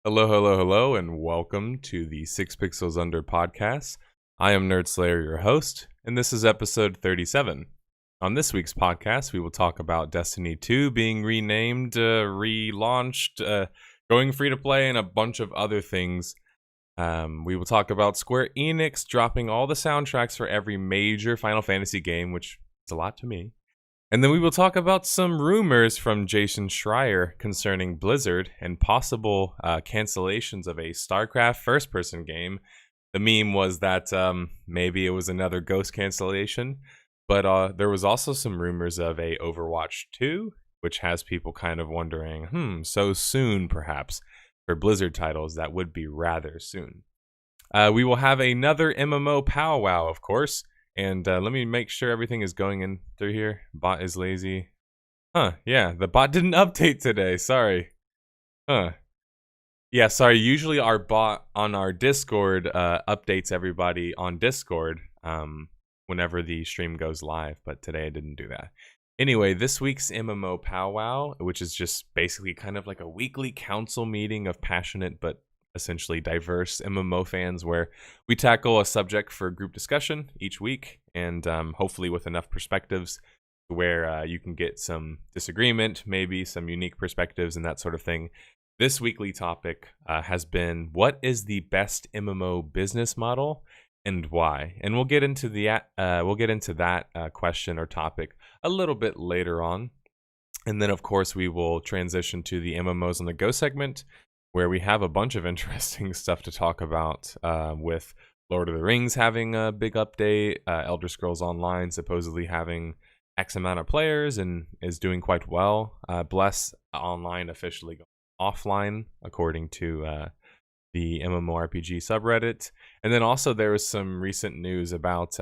Hello, hello, hello, and welcome to the 6 Pixels Under podcast. I am nerdSlayer, your host, and this is episode 37. On this week's podcast, we will talk about Destiny 2 being renamed, relaunched, going free to play, and a bunch of other things. We will talk about Square Enix dropping all the soundtracks for every major Final Fantasy game, which is a lot to me. And then we will talk about some rumors from Jason Schreier concerning Blizzard and possible cancellations of a Starcraft first-person game. The meme was that maybe it was another Ghost cancellation, but there was also some rumors of a Overwatch 2, which has people kind of wondering, so soon perhaps for Blizzard titles. That would be rather soon. We will have another MMO powwow, of course. And let me make sure everything is going in through here. Bot is lazy. Yeah, the bot didn't update today. Sorry. Yeah, sorry. Usually our bot on our Discord updates everybody on Discord whenever the stream goes live, but today I didn't do that. Anyway, this week's MMO powwow, which is just basically kind of like a weekly council meeting of passionate but essentially diverse MMO fans, where we tackle a subject for group discussion each week, and hopefully with enough perspectives where you can get some disagreement, maybe some unique perspectives and that sort of thing. This weekly topic has been, what is the best MMO business model and why? And we'll get into that question or topic a little bit later on. And then of course we will transition to the MMOs on the go segment, where we have a bunch of interesting stuff to talk about, with Lord of the Rings having a big update, Elder Scrolls Online supposedly having X amount of players and is doing quite well. Bless Online officially going offline, according to the MMORPG subreddit. And then also there was some recent news about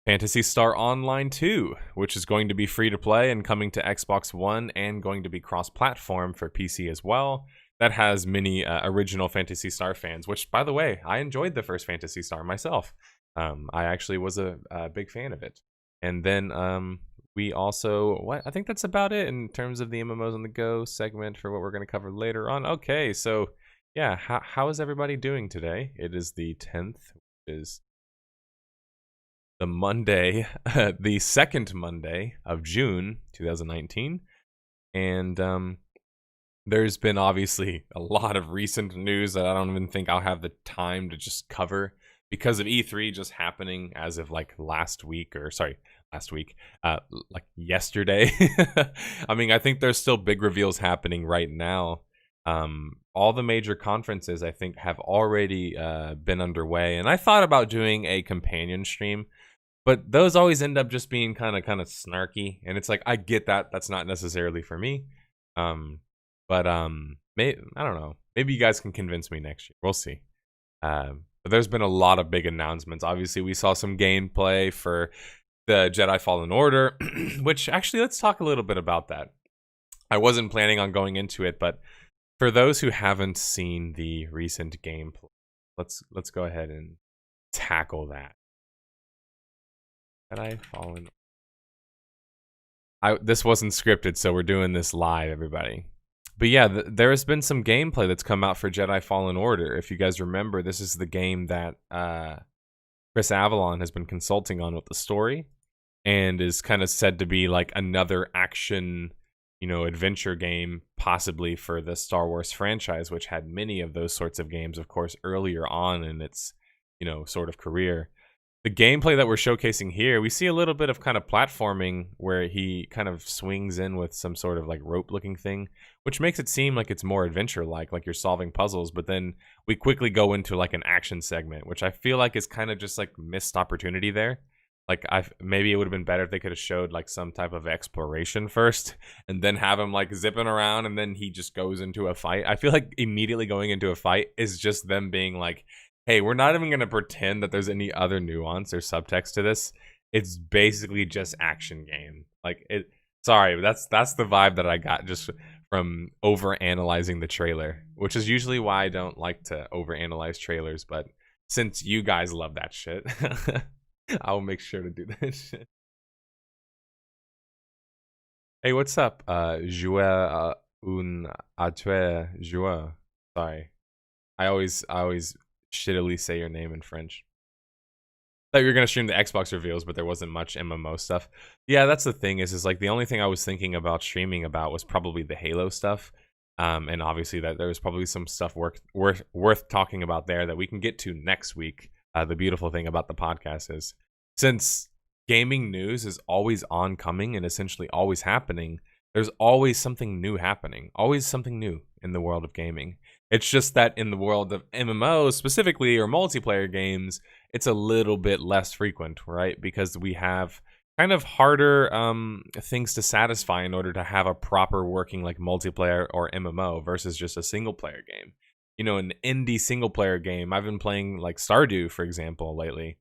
Phantasy Star Online 2, which is going to be free to play and coming to Xbox One and going to be cross-platform for PC as well. That has many original Phantasy Star fans, which, by the way, I enjoyed the first Phantasy Star myself. I actually was a big fan of it. And then we also, I think that's about it in terms of the MMOs on the go segment for what we're going to cover later on. Okay, so yeah, how is everybody doing today? It is the 10th, which is the Monday, the second Monday of June 2019. And there's been obviously a lot of recent news that I don't even think I'll have the time to just cover because of E3 just happening as of like last week, like yesterday. I mean, I think there's still big reveals happening right now. All the major conferences I think have already been underway, and I thought about doing a companion stream, but those always end up just being kind of snarky, and it's like, I get that that's not necessarily for me. But I don't know. Maybe you guys can convince me next year. We'll see. But there's been a lot of big announcements. Obviously, we saw some gameplay for the Jedi Fallen Order, which actually, let's talk a little bit about that. I wasn't planning on going into it, but for those who haven't seen the recent gameplay, let's go ahead and tackle that. Jedi Fallen. This wasn't scripted, so we're doing this live, everybody. But yeah, there has been some gameplay that's come out for Jedi Fallen Order. If you guys remember, this is the game that Chris Avellone has been consulting on with the story, and is kind of said to be like another action, adventure game, possibly for the Star Wars franchise, which had many of those sorts of games, of course, earlier on in its, sort of career. The gameplay that we're showcasing here, we see a little bit of kind of platforming where he kind of swings in with some sort of like rope looking thing, which makes it seem like it's more adventure like you're solving puzzles. But then we quickly go into like an action segment, which I feel like is kind of just like missed opportunity there. Like maybe it would have been better if they could have showed like some type of exploration first and then have him like zipping around and then he just goes into a fight. I feel like immediately going into a fight is just them being like, hey, we're not even going to pretend that there's any other nuance or subtext to this. It's basically just action game. Like it. Sorry, that's the vibe that I got just from over analyzing the trailer, which is usually why I don't like to over analyze trailers. But since you guys love that shit, I'll make sure to do that shit. Hey, what's up? Jouer un à joueur. Sorry. I always shittily say your name in French. Thought you were gonna stream the Xbox reveals, but there wasn't much MMO stuff. Yeah, that's the thing is like the only thing I was thinking about streaming about was probably the Halo stuff. And obviously that there was probably some stuff worth talking about there that we can get to next week. The beautiful thing about the podcast is since gaming news is always oncoming and essentially always happening, there's always something new happening, always something new in the world of gaming. It's just that in the world of MMOs specifically, or multiplayer games, it's a little bit less frequent, right? Because we have kind of harder things to satisfy in order to have a proper working like multiplayer or MMO versus just a single player game. You know, an indie single player game. I've been playing like Stardew, for example, lately.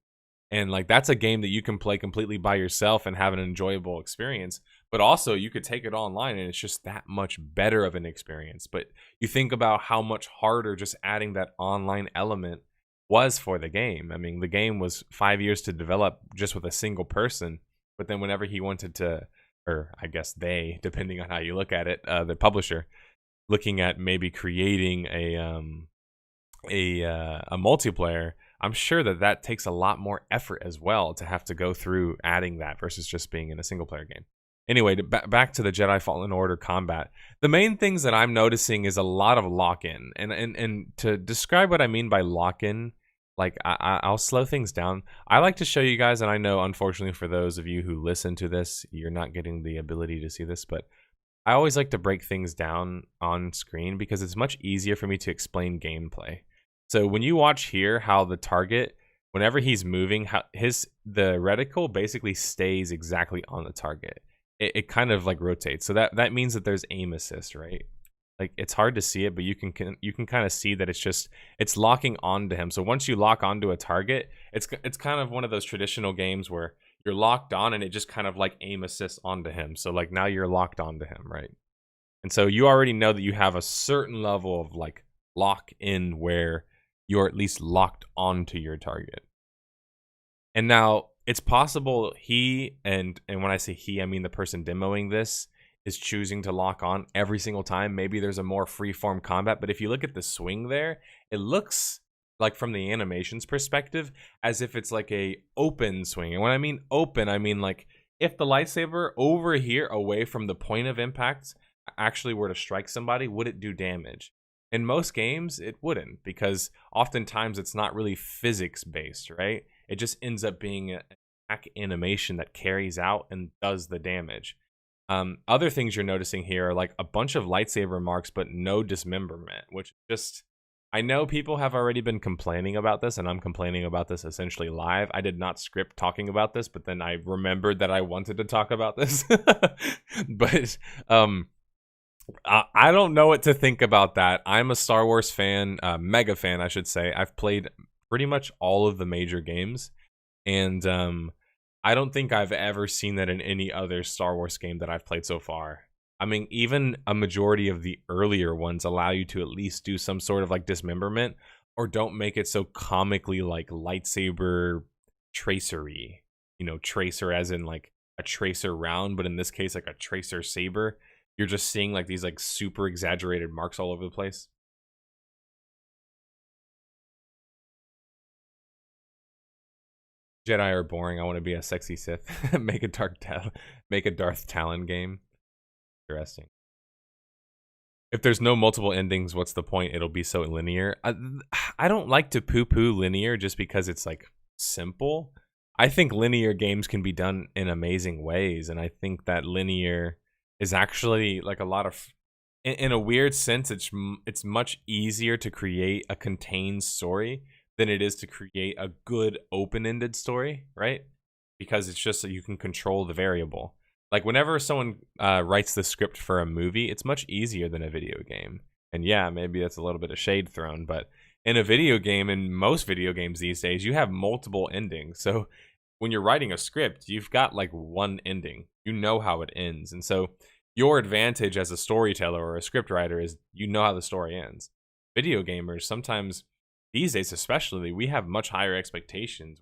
And like that's a game that you can play completely by yourself and have an enjoyable experience. But also you could take it online and it's just that much better of an experience. But you think about how much harder just adding that online element was for the game. I mean, the game was 5 years to develop just with a single person. But then whenever he wanted to, or I guess they, depending on how you look at it, the publisher, looking at maybe creating a multiplayer, I'm sure that takes a lot more effort as well to have to go through adding that versus just being in a single player game. Anyway, back to the Jedi Fallen Order combat. The main things that I'm noticing is a lot of lock-in. And to describe what I mean by lock-in, like I'll slow things down. I like to show you guys, and I know unfortunately for those of you who listen to this, you're not getting the ability to see this, but I always like to break things down on screen because it's much easier for me to explain gameplay. So when you watch here how the target, whenever he's moving, the reticle basically stays exactly on the target. It kind of like rotates. So that means that there's aim assist, right? Like it's hard to see it, but you can kind of see that it's locking onto him. So once you lock onto a target, it's kind of one of those traditional games where you're locked on and it just kind of like aim assists onto him. So like now you're locked onto him, right? And so you already know that you have a certain level of like lock in where you're at least locked onto your target. And now it's possible he, and when I say he, I mean the person demoing this, is choosing to lock on every single time. Maybe there's a more free-form combat, but if you look at the swing there, it looks like from the animations perspective as if it's like a open swing. And when I mean open, I mean like if the lightsaber over here away from the point of impact actually were to strike somebody, would it do damage? In most games, it wouldn't, because oftentimes it's not really physics based, right? It just ends up being an attack animation that carries out and does the damage. Other things you're noticing here are like a bunch of lightsaber marks, but no dismemberment, which just, I know people have already been complaining about this, and I'm complaining about this essentially live. I did not script talking about this, but then I remembered that I wanted to talk about this. But I don't know what to think about that. I'm a Star Wars fan, mega fan, I should say. I've played pretty much all of the major games, and I don't think I've ever seen that in any other Star Wars game that I've played so far. I mean, even a majority of the earlier ones allow you to at least do some sort of like dismemberment, or don't make it so comically like lightsaber tracery. You know, tracer as in like a tracer round, but in this case like a tracer saber. You're just seeing like these like super exaggerated marks all over the place. Jedi are boring. I want to be a sexy Sith. Make a Darth Talon game. Interesting. If there's no multiple endings, what's the point? It'll be so linear. I don't like to poo-poo linear just because it's like simple. I think linear games can be done in amazing ways, and I think that linear is actually like a lot of, in a weird sense, it's much easier to create a contained story than it is to create a good open-ended story, right? Because it's just that you can control the variable. Like whenever someone writes the script for a movie, it's much easier than a video game. And yeah, maybe that's a little bit of shade thrown, but in a video game, in most video games these days, you have multiple endings. So when you're writing a script, you've got like one ending. You know how it ends. And so your advantage as a storyteller or a script writer is you know how the story ends. Video gamers, sometimes these days especially, we have much higher expectations.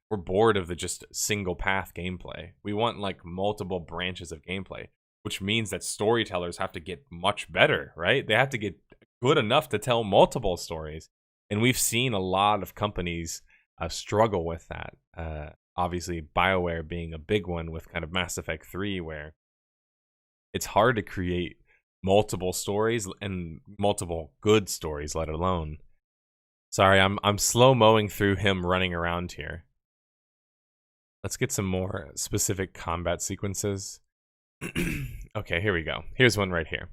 We're bored of the just single path gameplay. We want like multiple branches of gameplay, which means that storytellers have to get much better, right? They have to get good enough to tell multiple stories. And we've seen a lot of companies struggle with that. Obviously, BioWare being a big one with kind of Mass Effect 3, where it's hard to create multiple stories and multiple good stories, let alone. Sorry, I'm slow-mowing through him running around here. Let's get some more specific combat sequences. Okay, here we go. Here's one right here.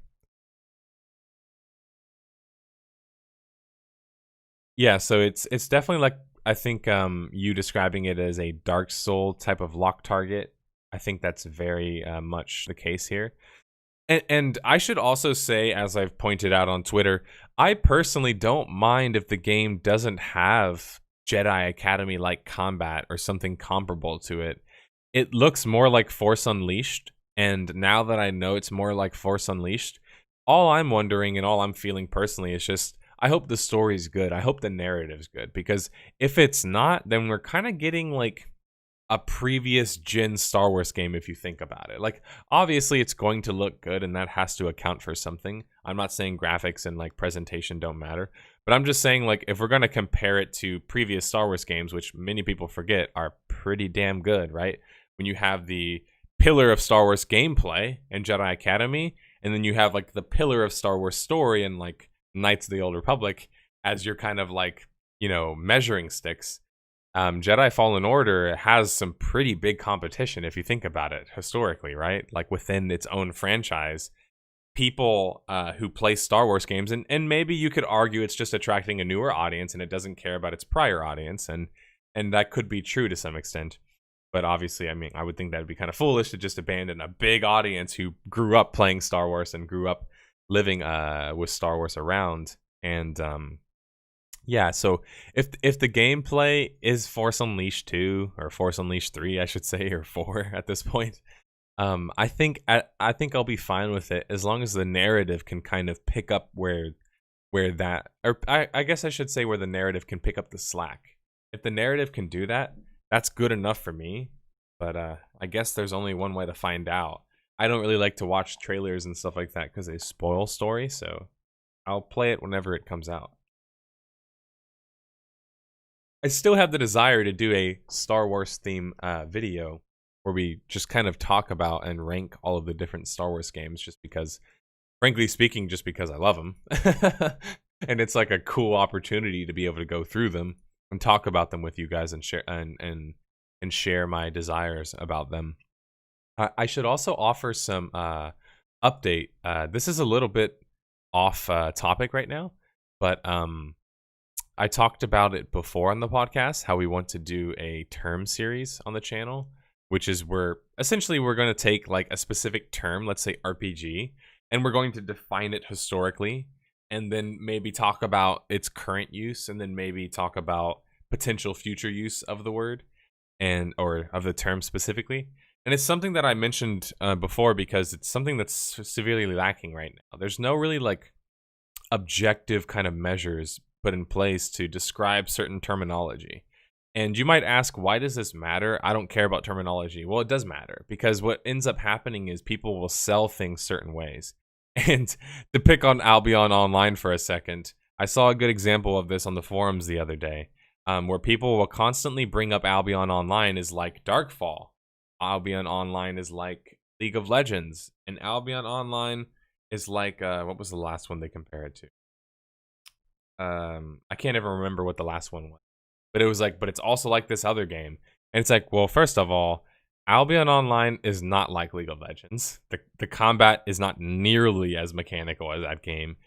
Yeah, so it's definitely like, I think you describing it as a Dark Soul type of lock target. I think that's very much the case here. And I should also say, as I've pointed out on Twitter, I personally don't mind if the game doesn't have Jedi Academy-like combat or something comparable to it. It looks more like Force Unleashed, and now that I know it's more like Force Unleashed, all I'm wondering and all I'm feeling personally is just, I hope the story's good. I hope the narrative's good, because if it's not, then we're kind of getting like a previous gen Star Wars game, if you think about it. Like, obviously it's going to look good, and that has to account for something. I'm not saying graphics and like presentation don't matter, but I'm just saying, like, if we're going to compare it to previous Star Wars games, which many people forget are pretty damn good, right? When you have the pillar of Star Wars gameplay and Jedi Academy, and then you have like the pillar of Star Wars story and like Knights of the Old Republic as your kind of like, you know, measuring sticks. Jedi Fallen Order has some pretty big competition if you think about it historically, right? Like within its own franchise, people who play Star Wars games, and maybe you could argue it's just attracting a newer audience and it doesn't care about its prior audience, and that could be true to some extent. But obviously, I mean, I would think that'd be kind of foolish to just abandon a big audience who grew up playing Star Wars and grew up living with Star Wars around. And yeah, so if the gameplay is Force Unleashed 2 or Force Unleashed 3, I should say, or 4 at this point, I think I'll be fine with it as long as the narrative can kind of pick up where that, or I guess I should say where the narrative can pick up the slack. If the narrative can do that, that's good enough for me. But I guess there's only one way to find out. I don't really like to watch trailers and stuff like that because they spoil story, so I'll play it whenever it comes out. I still have the desire to do a Star Wars theme video where we just kind of talk about and rank all of the different Star Wars games, just because, frankly speaking, just because I love them. And it's like a cool opportunity to be able to go through them and talk about them with you guys and share and share my desires about them. I should also offer some update. This is a little bit off topic right now, but I talked about it before on the podcast, how we want to do a term series on the channel, which is where essentially we're going to take like a specific term, let's say RPG, and we're going to define it historically, and then maybe talk about its current use, and then maybe talk about potential future use of the word and or of the term specifically. And it's something that I mentioned before because it's something that's severely lacking right now. There's no really like objective kind of measures put in place to describe certain terminology. And you might ask, why does this matter? I don't care about terminology. Well, it does matter, because what ends up happening is people will sell things certain ways. And to pick on Albion Online for a second, I saw a good example of this on the forums the other day, where people will constantly bring up Albion Online is like Darkfall. Albion Online is like League of Legends. And Albion Online is like, what was the last one they compare it to? I can't even remember what the last one was. But it was like, but it's also like this other game. And it's like, well, first of all, Albion Online is not like League of Legends. The combat is not nearly as mechanical as that game.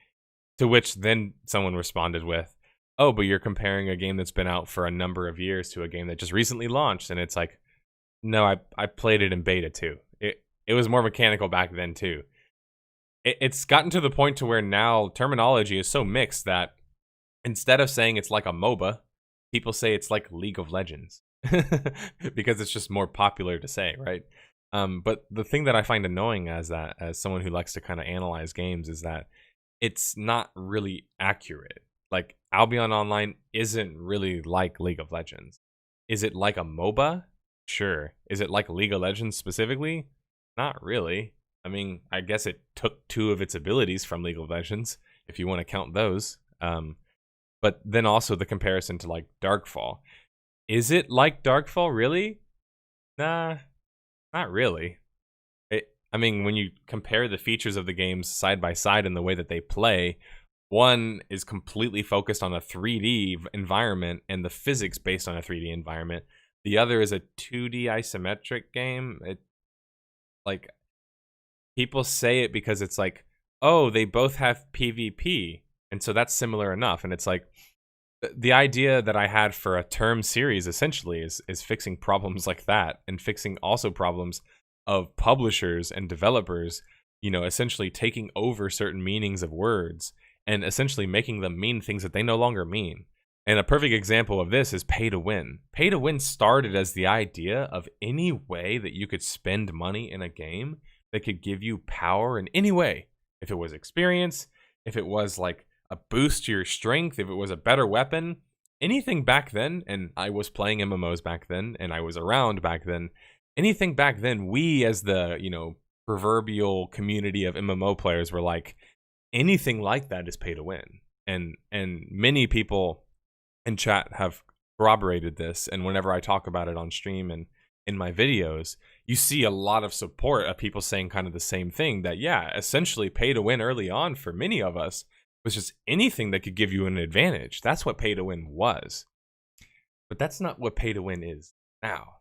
To which then someone responded with, oh, but you're comparing a game that's been out for a number of years to a game that just recently launched. And it's like, no, I played it in beta too. It was more mechanical back then too. It's gotten to the point to where now terminology is so mixed that instead of saying it's like a MOBA, people say it's like League of Legends. Because it's just more popular to say, right? But the thing that I find annoying as someone who likes to kind of analyze games is that it's not really accurate. Like, Albion Online isn't really like League of Legends. Is it like a MOBA? Sure. Is it like League of Legends specifically? Not really. I mean, I guess it took two of its abilities from League of Legends, if you want to count those. But then also the comparison to like Darkfall. Is it like Darkfall, really? Nah, not really. I mean, when you compare the features of the games side by side and the way that they play, one is completely focused on a 3D environment and the physics based on a 3D environment. The other is a 2D isometric game. Like, people say it because it's like, oh, they both have PvP, and so that's similar enough. And it's like, the idea that I had for a term series essentially is fixing problems like that, and fixing also problems of publishers and developers, essentially taking over certain meanings of words and essentially making them mean things that they no longer mean. And a perfect example of this is pay to win. Pay to win started as the idea of any way that you could spend money in a game that could give you power in any way. If it was experience, if it was like a boost to your strength, if it was a better weapon, anything back then, and I was playing MMOs back then, and I was around back then, anything back then, we as the, proverbial community of MMO players were like, anything like that is pay to win. And many people in chat have corroborated this, and whenever I talk about it on stream and in my videos, you see a lot of support of people saying kind of the same thing, that yeah, essentially pay to win early on for many of us was just anything that could give you an advantage. That's what pay to win was. But that's not what pay to win is now.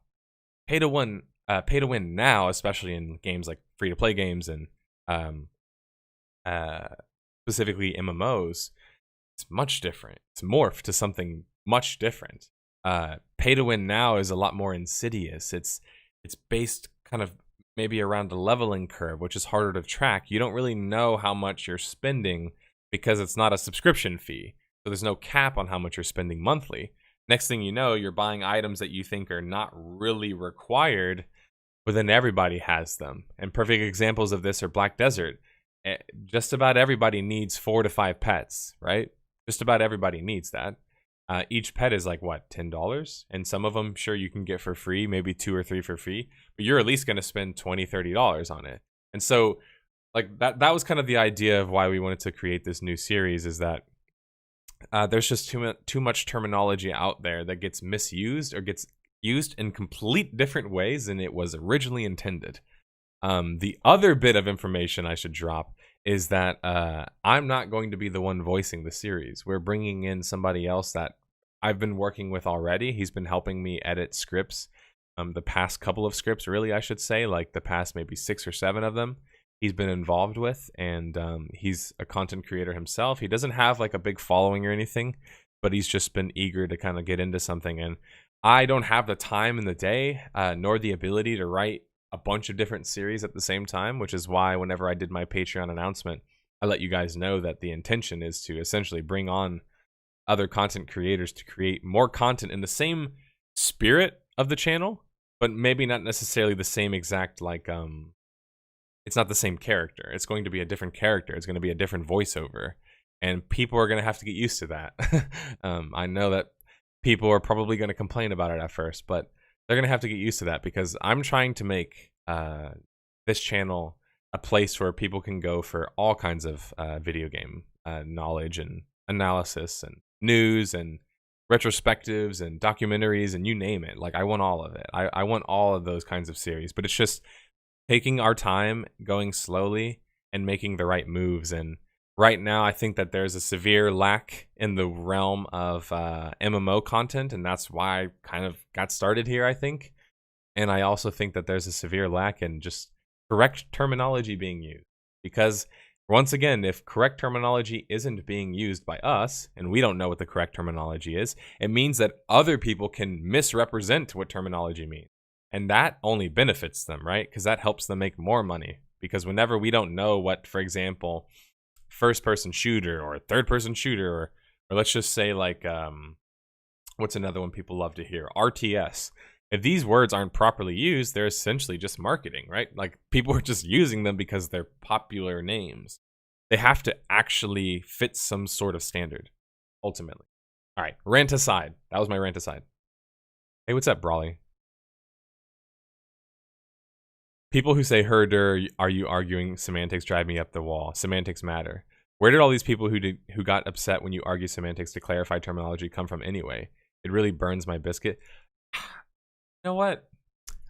Pay to win now, especially in games like free-to-play games and specifically MMOs, it's much different. It's morphed to something much different. Pay to win now is a lot more insidious. It's based kind of maybe around a leveling curve, which is harder to track. You don't really know how much you're spending because it's not a subscription fee. So there's no cap on how much you're spending monthly. Next thing you know, you're buying items that you think are not really required, but then everybody has them. And perfect examples of this are Black Desert. Just about everybody needs 4 to 5 pets, right? Just about everybody needs that. Each pet is like, what, $10? And some of them, sure, you can get for free, maybe 2 or 3 for free, but you're at least going to spend $20, $30 on it. And so like that was kind of the idea of why we wanted to create this new series, is that there's just too much terminology out there that gets misused or gets used in complete different ways than it was originally intended. The other bit of information I should drop is that I'm not going to be the one voicing the series. We're bringing in somebody else that I've been working with already. He's been helping me edit scripts, the past couple of scripts, really, I should say, like the past maybe 6 or 7 of them. He's been involved with, and he's a content creator himself. He doesn't have like a big following or anything, but he's just been eager to kind of get into something. And I don't have the time in the day, nor the ability to write a bunch of different series at the same time, which is why whenever I did my Patreon announcement, I let you guys know that the intention is to essentially bring on other content creators to create more content in the same spirit of the channel, but maybe not necessarily the same exact, like, it's not the same character. It's going to be a different character. It's going to be a different voiceover. And people are going to have to get used to that. I know that people are probably going to complain about it at first, but they're going to have to get used to that, because I'm trying to make this channel a place where people can go for all kinds of video game knowledge and analysis and news and retrospectives and documentaries and you name it. Like, I want all of it. I want all of those kinds of series, but it's just taking our time, going slowly, and making the right moves. And right now, I think that there's a severe lack in the realm of MMO content, and that's why I kind of got started here, I think. And I also think that there's a severe lack in just correct terminology being used. Because, once again, if correct terminology isn't being used by us, and we don't know what the correct terminology is, it means that other people can misrepresent what terminology means. And that only benefits them, right? Because that helps them make more money. Because whenever we don't know what, for example, first-person shooter or third-person shooter, or let's just say like, what's another one people love to hear? RTS. If these words aren't properly used, they're essentially just marketing, right? Like, people are just using them because they're popular names. They have to actually fit some sort of standard, ultimately. All right, rant aside. That was my rant aside. Hey, what's up, Brawley? People who say herder, are you arguing semantics drive me up the wall? Semantics matter. Where did all these people who got upset when you argue semantics to clarify terminology come from anyway? It really burns my biscuit. You know what?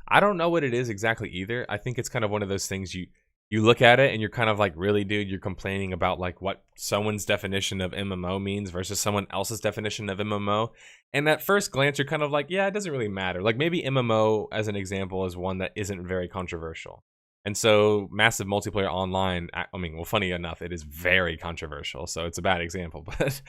I don't know what it is exactly either. I think it's kind of one of those things you look at it and you're kind of like, really, dude, you're complaining about like what someone's definition of MMO means versus someone else's definition of MMO. And at first glance, you're kind of like, yeah, it doesn't really matter. Like maybe MMO, as an example, is one that isn't very controversial. And so massive multiplayer online, I mean, well, funny enough, it is very controversial. So it's a bad example, but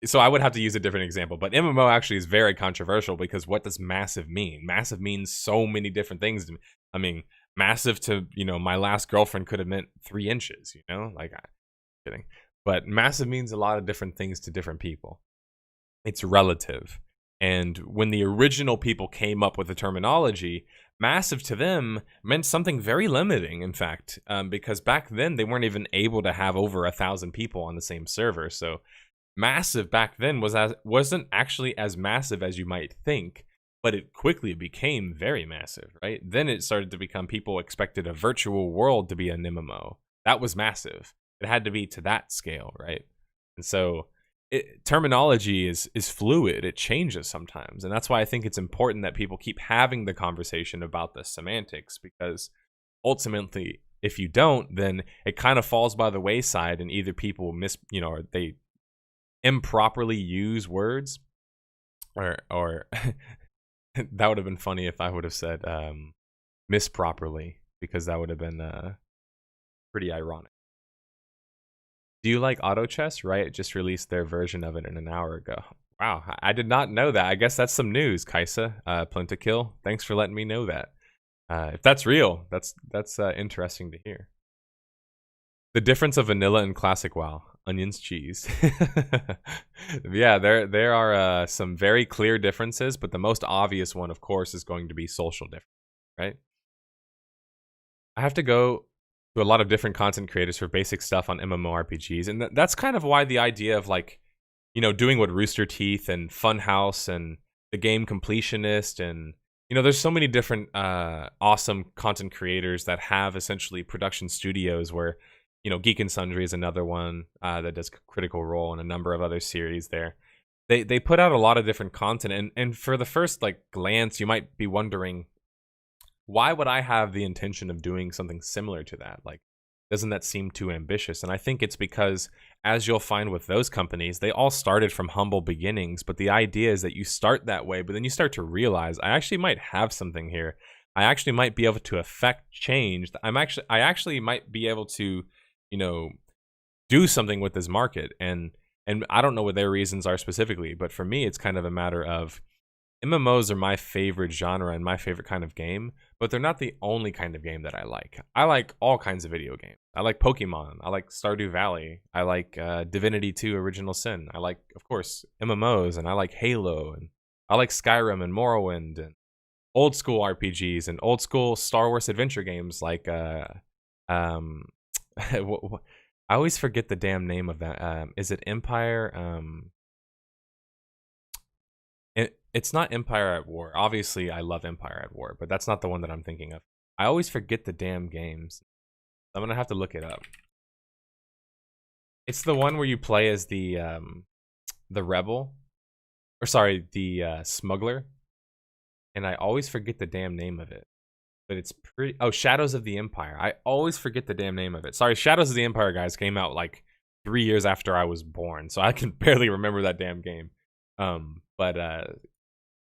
so I would have to use a different example. But MMO actually is very controversial because what does massive mean? Massive means so many different things to me. I mean, massive to, you know, my last girlfriend could have meant 3 inches, you know, like, I'm kidding. But massive means a lot of different things to different people. It's relative. And when the original people came up with the terminology, massive to them meant something very limiting, in fact, because back then they weren't even able to have over 1,000 people on the same server. So massive back then wasn't actually as massive as you might think, but it quickly became very massive, right? Then it started to become people expected a virtual world to be an MMO. That was massive. It had to be to that scale, right? And so terminology is fluid. It changes sometimes. And that's why I think it's important that people keep having the conversation about the semantics, because ultimately, if you don't, then it kind of falls by the wayside and either people or they improperly use words or that would have been funny if I would have said misproperly, because that would have been pretty ironic. Do you like auto chess? Riot just released their version of it an hour ago. Wow, I did not know that. I guess that's some news, Kaisa. Plintakill, thanks for letting me know that. If that's real, that's interesting to hear. The difference of vanilla and classic WoW: onions, cheese. Yeah, there are some very clear differences, but the most obvious one, of course, is going to be social difference, right? I have to go to a lot of different content creators for basic stuff on MMORPGs, and that's kind of why the idea of, like, you know, doing what Rooster Teeth and Funhouse and the Game Completionist and, you know, there's so many different awesome content creators that have essentially production studios where, you know, Geek and Sundry is another one that does Critical Role and a number of other series there. They put out a lot of different content, and for the first like glance, you might be wondering, why would I have the intention of doing something similar to that? Like, doesn't that seem too ambitious? And I think it's because, as you'll find with those companies, they all started from humble beginnings, but the idea is that you start that way, but then you start to realize, I actually might have something here. I actually might be able to affect change. I actually might be able to, you know, do something with this market. And I don't know what their reasons are specifically, but for me, it's kind of a matter of, MMOs are my favorite genre and my favorite kind of game, but they're not the only kind of game that I like. I like all kinds of video games. I like Pokemon. I like Stardew Valley. I like Divinity 2 Original Sin. I like, of course, MMOs, and I like Halo, and I like Skyrim and Morrowind, and old school RPGs and old school Star Wars adventure games like I always forget the damn name of that. Is it Empire? It's not Empire at War. Obviously, I love Empire at War, but that's not the one that I'm thinking of. I always forget the damn games. I'm gonna have to look it up. It's the one where you play as the rebel, or sorry, the smuggler, and I always forget the damn name of it. But it's pretty. Oh, Shadows of the Empire. I always forget the damn name of it. Sorry, Shadows of the Empire, guys, came out like 3 years after I was born, so I can barely remember that damn game. But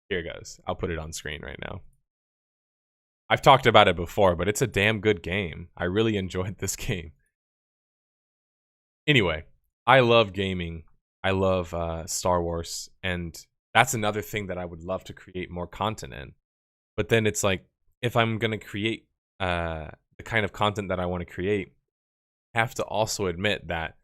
here it goes. I'll put it on screen right now. I've talked about it before, but it's a damn good game. I really enjoyed this game. Anyway, I love gaming. I love Star Wars, and that's another thing that I would love to create more content in. But then it's like, if I'm going to create the kind of content that I want to create, I have to also admit that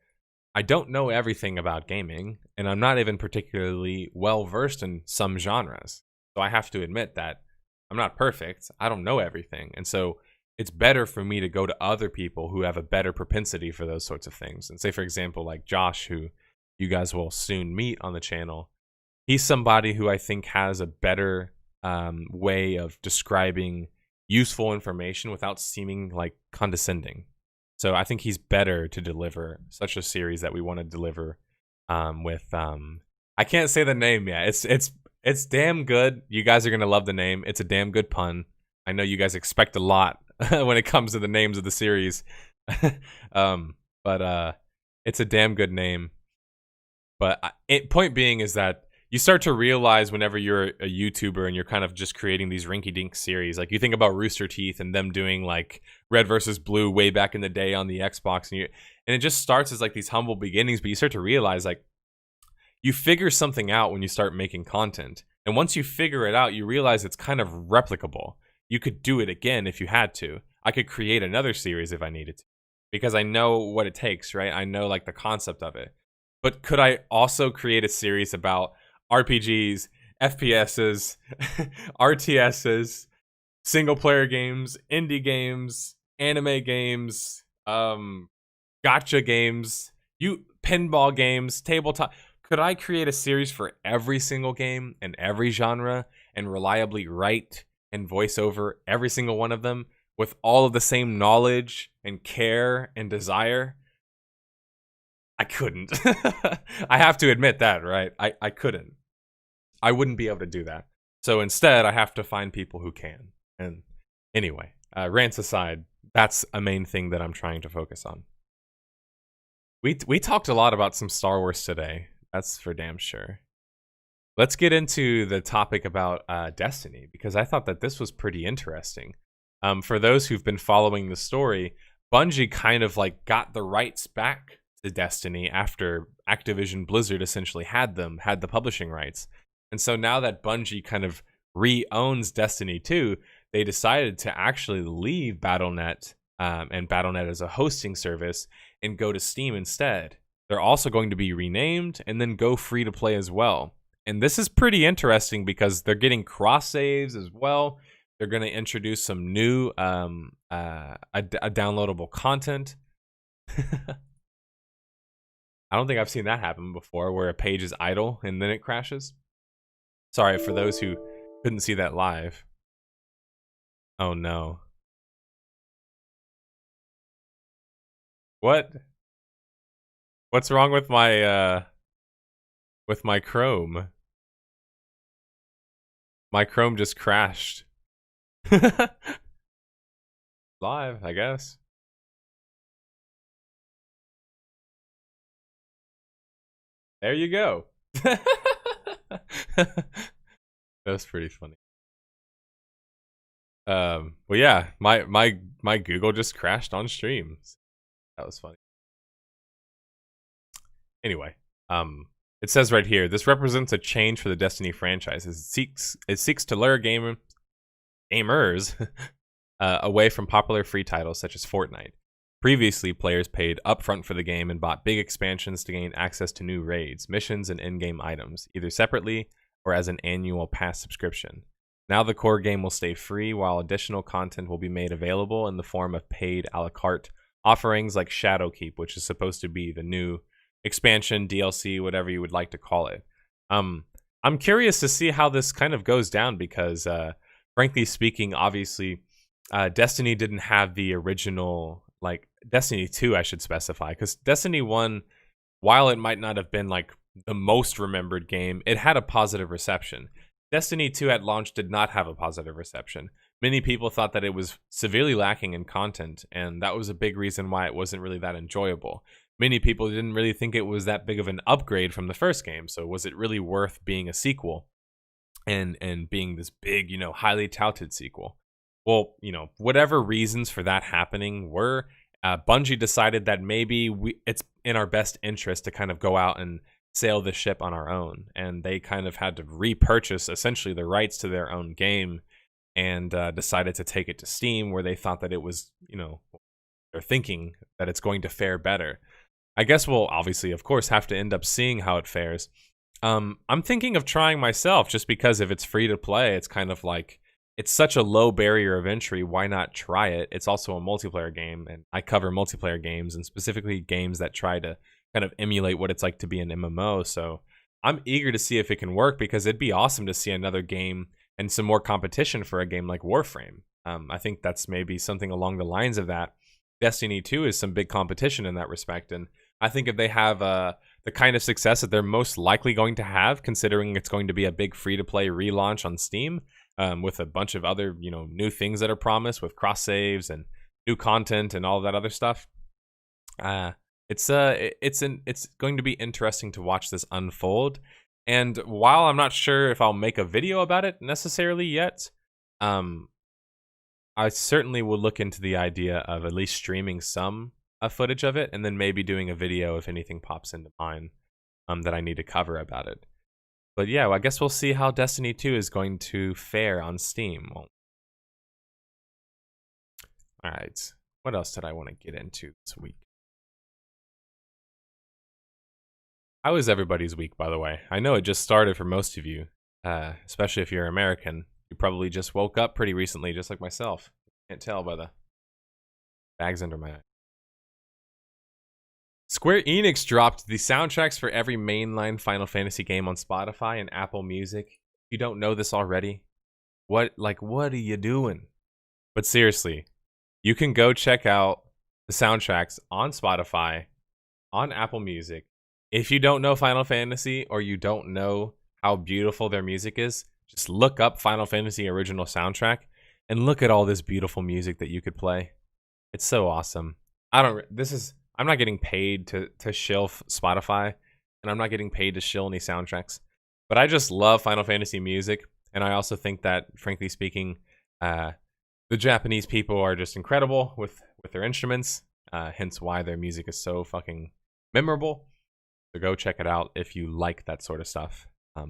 I don't know everything about gaming, and I'm not even particularly well-versed in some genres. So I have to admit that I'm not perfect. I don't know everything. And so it's better for me to go to other people who have a better propensity for those sorts of things. And say, for example, like Josh, who you guys will soon meet on the channel. He's somebody who I think has a better way of describing useful information without seeming like condescending. So I think he's better to deliver such a series that we want to deliver with I can't say the name yet. It's damn good. You guys are gonna love the name. It's a damn good pun. I know you guys expect a lot when it comes to the names of the series. But it's a damn good name. But point being is that you start to realize whenever you're a YouTuber and you're kind of just creating these rinky-dink series, like you think about Rooster Teeth and them doing like Red versus Blue way back in the day on the Xbox, and it just starts as like these humble beginnings, but you start to realize like you figure something out when you start making content. And once you figure it out, you realize it's kind of replicable. You could do it again if you had to. I could create another series if I needed to, because I know what it takes, right? I know like the concept of it. But could I also create a series about RPGs, FPSs, RTSs, single player games, indie games, anime games, gacha games, pinball games, tabletop? Could I create a series for every single game and every genre and reliably write and voice over every single one of them with all of the same knowledge and care and desire? I couldn't. I have to admit that, right? I couldn't. I wouldn't be able to do that. So instead, I have to find people who can. And anyway, rants aside, that's a main thing that I'm trying to focus on. We talked a lot about some Star Wars today. That's for damn sure. Let's get into the topic about Destiny, because I thought that this was pretty interesting. For those who've been following the story, Bungie kind of like got the rights back to Destiny after Activision Blizzard essentially had the publishing rights. And so now that Bungie kind of re-owns Destiny 2, they decided to actually leave Battle.net and Battle.net as a hosting service and go to Steam instead. They're also going to be renamed and then go free to play as well. And this is pretty interesting because they're getting cross saves as well. They're going to introduce some new downloadable content. I don't think I've seen that happen before, where a page is idle and then it crashes. Sorry for those who couldn't see that live. Oh no. What? What's wrong with my Chrome? My Chrome just crashed. Live, I guess. There you go. That's pretty funny. Well, yeah, my Google just crashed on stream. That was funny. Anyway, it says right here, this represents a change for the Destiny franchise. It seeks to lure gamers away from popular free titles such as Fortnite. Previously, players paid upfront for the game and bought big expansions to gain access to new raids, missions, and in-game items, either separately or as an annual pass subscription. Now the core game will stay free, while additional content will be made available in the form of paid a la carte offerings like Shadowkeep, which is supposed to be the new expansion, DLC, whatever you would like to call it. I'm curious to see how this kind of goes down because, frankly speaking, obviously, Destiny didn't have the original, like, Destiny 2, I should specify, because Destiny 1, while it might not have been, like, the most remembered game, it had a positive reception. Destiny 2 at launch did not have a positive reception. Many people thought that it was severely lacking in content, and that was a big reason why it wasn't really that enjoyable. Many people didn't really think it was that big of an upgrade from the first game, so was it really worth being a sequel and being this big, highly touted sequel? Well, whatever reasons for that happening were, Bungie decided that maybe it's in our best interest to kind of go out and sail the ship on our own, and they kind of had to repurchase essentially the rights to their own game and decided to take it to Steam, where they thought that it was, they're thinking that it's going to fare better. I guess we'll obviously, of course, have to end up seeing how it fares. I'm thinking of trying myself, just because if it's free to play, it's kind of like, it's such a low barrier of entry, why not try it? It's also a multiplayer game, and I cover multiplayer games, and specifically games that try to kind of emulate what it's like to be an MMO, so I'm eager to see if it can work, because it'd be awesome to see another game and some more competition for a game like Warframe. I think that's maybe something along the lines of that, Destiny 2 is some big competition in that respect. And I think if they have the kind of success that they're most likely going to have, considering it's going to be a big free-to-play relaunch on Steam, with a bunch of other, new things that are promised with cross saves and new content and all that other stuff. It's going to be interesting to watch this unfold. And while I'm not sure if I'll make a video about it necessarily yet, I certainly will look into the idea of at least streaming some footage of it, and then maybe doing a video if anything pops into mind that I need to cover about it. But yeah, well, I guess we'll see how Destiny 2 is going to fare on Steam. Alright, what else did I want to get into this week? How is everybody's week, by the way? I know it just started for most of you, especially if you're American. You probably just woke up pretty recently, just like myself. Can't tell by the bags under my eye. Square Enix dropped the soundtracks for every mainline Final Fantasy game on Spotify and Apple Music. If you don't know this already, what are you doing? But seriously, you can go check out the soundtracks on Spotify, on Apple Music. If you don't know Final Fantasy, or you don't know how beautiful their music is, just look up Final Fantasy original soundtrack and look at all this beautiful music that you could play. It's so awesome. I'm not getting paid to shill Spotify, and I'm not getting paid to shill any soundtracks. But I just love Final Fantasy music, and I also think that, frankly speaking, the Japanese people are just incredible with their instruments, hence why their music is so fucking memorable. So go check it out if you like that sort of stuff.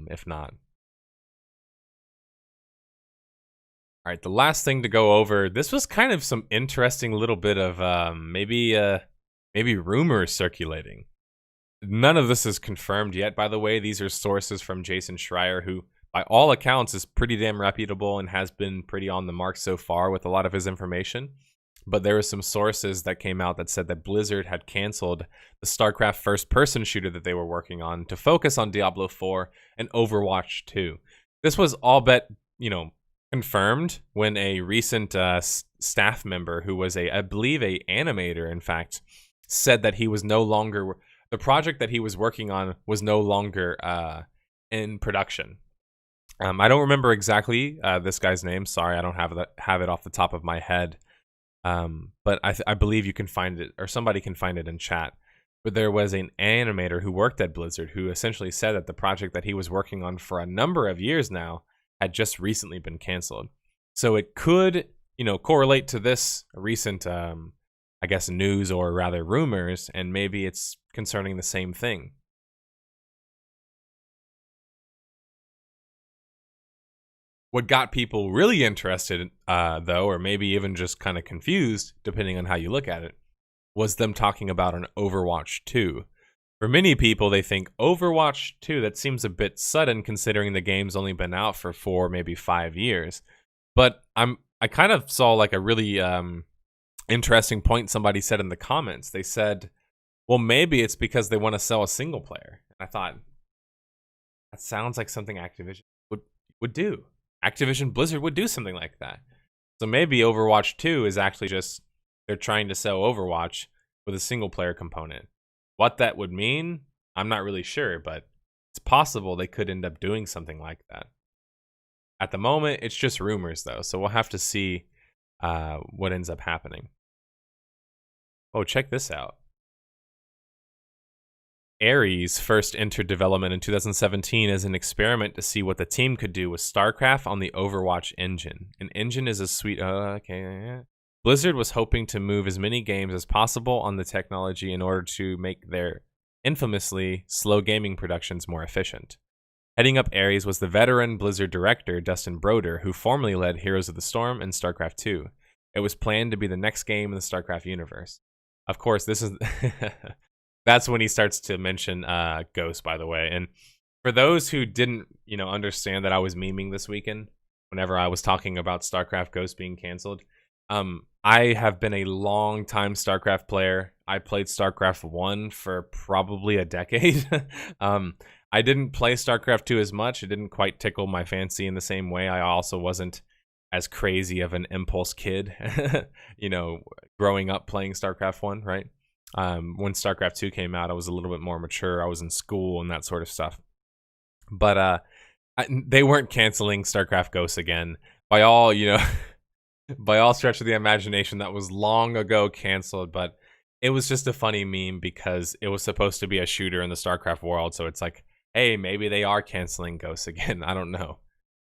If not. All right, the last thing to go over, this was kind of some interesting little bit of maybe rumors circulating. None of this is confirmed yet, by the way. These are sources from Jason Schreier, who, by all accounts, is pretty damn reputable and has been pretty on the mark so far with a lot of his information. But there were some sources that came out that said that Blizzard had canceled the Starcraft first-person shooter that they were working on to focus on Diablo 4 and Overwatch 2. This was all but, confirmed when a recent staff member who was I believe a animator, in fact, said that he was no longer, the project that he was working on was no longer in production. I don't remember exactly this guy's name. Sorry, I don't have it off the top of my head. But I believe you can find it, or somebody can find it in chat. But there was an animator who worked at Blizzard who essentially said that the project that he was working on for a number of years now had just recently been canceled. So it could, correlate to this recent, I guess, news, or rather rumors, and maybe it's concerning the same thing. What got people really interested, though, or maybe even just kind of confused, depending on how you look at it, was them talking about an Overwatch 2. For many people, they think Overwatch 2, that seems a bit sudden considering the game's only been out for 4, maybe 5 years. But I kind of saw like a really interesting point somebody said in the comments. They said, well, maybe it's because they want to sell a single player. I thought, that sounds like something Activision would do. Activision Blizzard would do something like that. So maybe Overwatch 2 is actually just, they're trying to sell Overwatch with a single player component. What that would mean, I'm not really sure, but it's possible they could end up doing something like that. At the moment, it's just rumors, though, so we'll have to see what ends up happening. Oh, check this out. Ares first entered development in 2017 as an experiment to see what the team could do with Starcraft on the Overwatch engine. An engine is a suite... okay. Blizzard was hoping to move as many games as possible on the technology in order to make their infamously slow gaming productions more efficient. Heading up Ares was the veteran Blizzard director Dustin Broder, who formerly led Heroes of the Storm and StarCraft 2. It was planned to be the next game in the StarCraft universe. Of course, this is... That's when he starts to mention Ghost, by the way. And for those who didn't, understand that I was memeing this weekend, whenever I was talking about StarCraft Ghost being canceled, I have been a long time StarCraft player. I played StarCraft 1 for probably a decade. I didn't play StarCraft 2 as much. It didn't quite tickle my fancy in the same way. I also wasn't as crazy of an impulse kid, you know, growing up playing StarCraft 1, right? When StarCraft 2 came out, I was a little bit more mature. I was in school and that sort of stuff. But they weren't canceling StarCraft Ghosts again. By all, you know, by all stretch of the imagination, that was long ago canceled, but it was just a funny meme because it was supposed to be a shooter in the StarCraft world, so it's like, hey, maybe they are canceling Ghosts again. I don't know.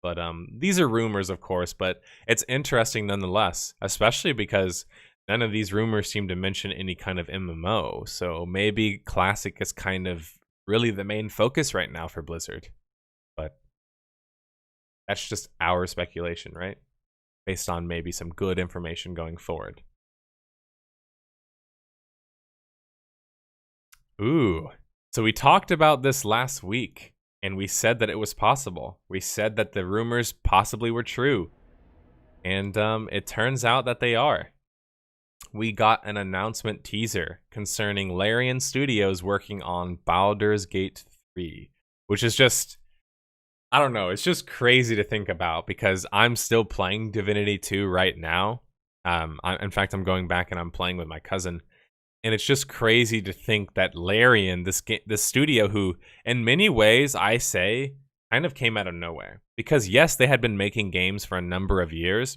But these are rumors, of course, but it's interesting nonetheless, especially because none of these rumors seem to mention any kind of MMO. So maybe Classic is kind of really the main focus right now for Blizzard. But that's just our speculation, right? Based on maybe some good information going forward. Ooh, so we talked about this last week, and we said that it was possible. We said that the rumors possibly were true. And it turns out that they are. We got an announcement teaser concerning Larian Studios working on Baldurs Gate 3, which is just, I don't know, it's just crazy to think about because I'm still playing Divinity 2 right now. In fact, I'm going back and I'm playing with my cousin. And it's just crazy to think that Larian, this studio who, in many ways, I say, kind of came out of nowhere. Because yes, they had been making games for a number of years,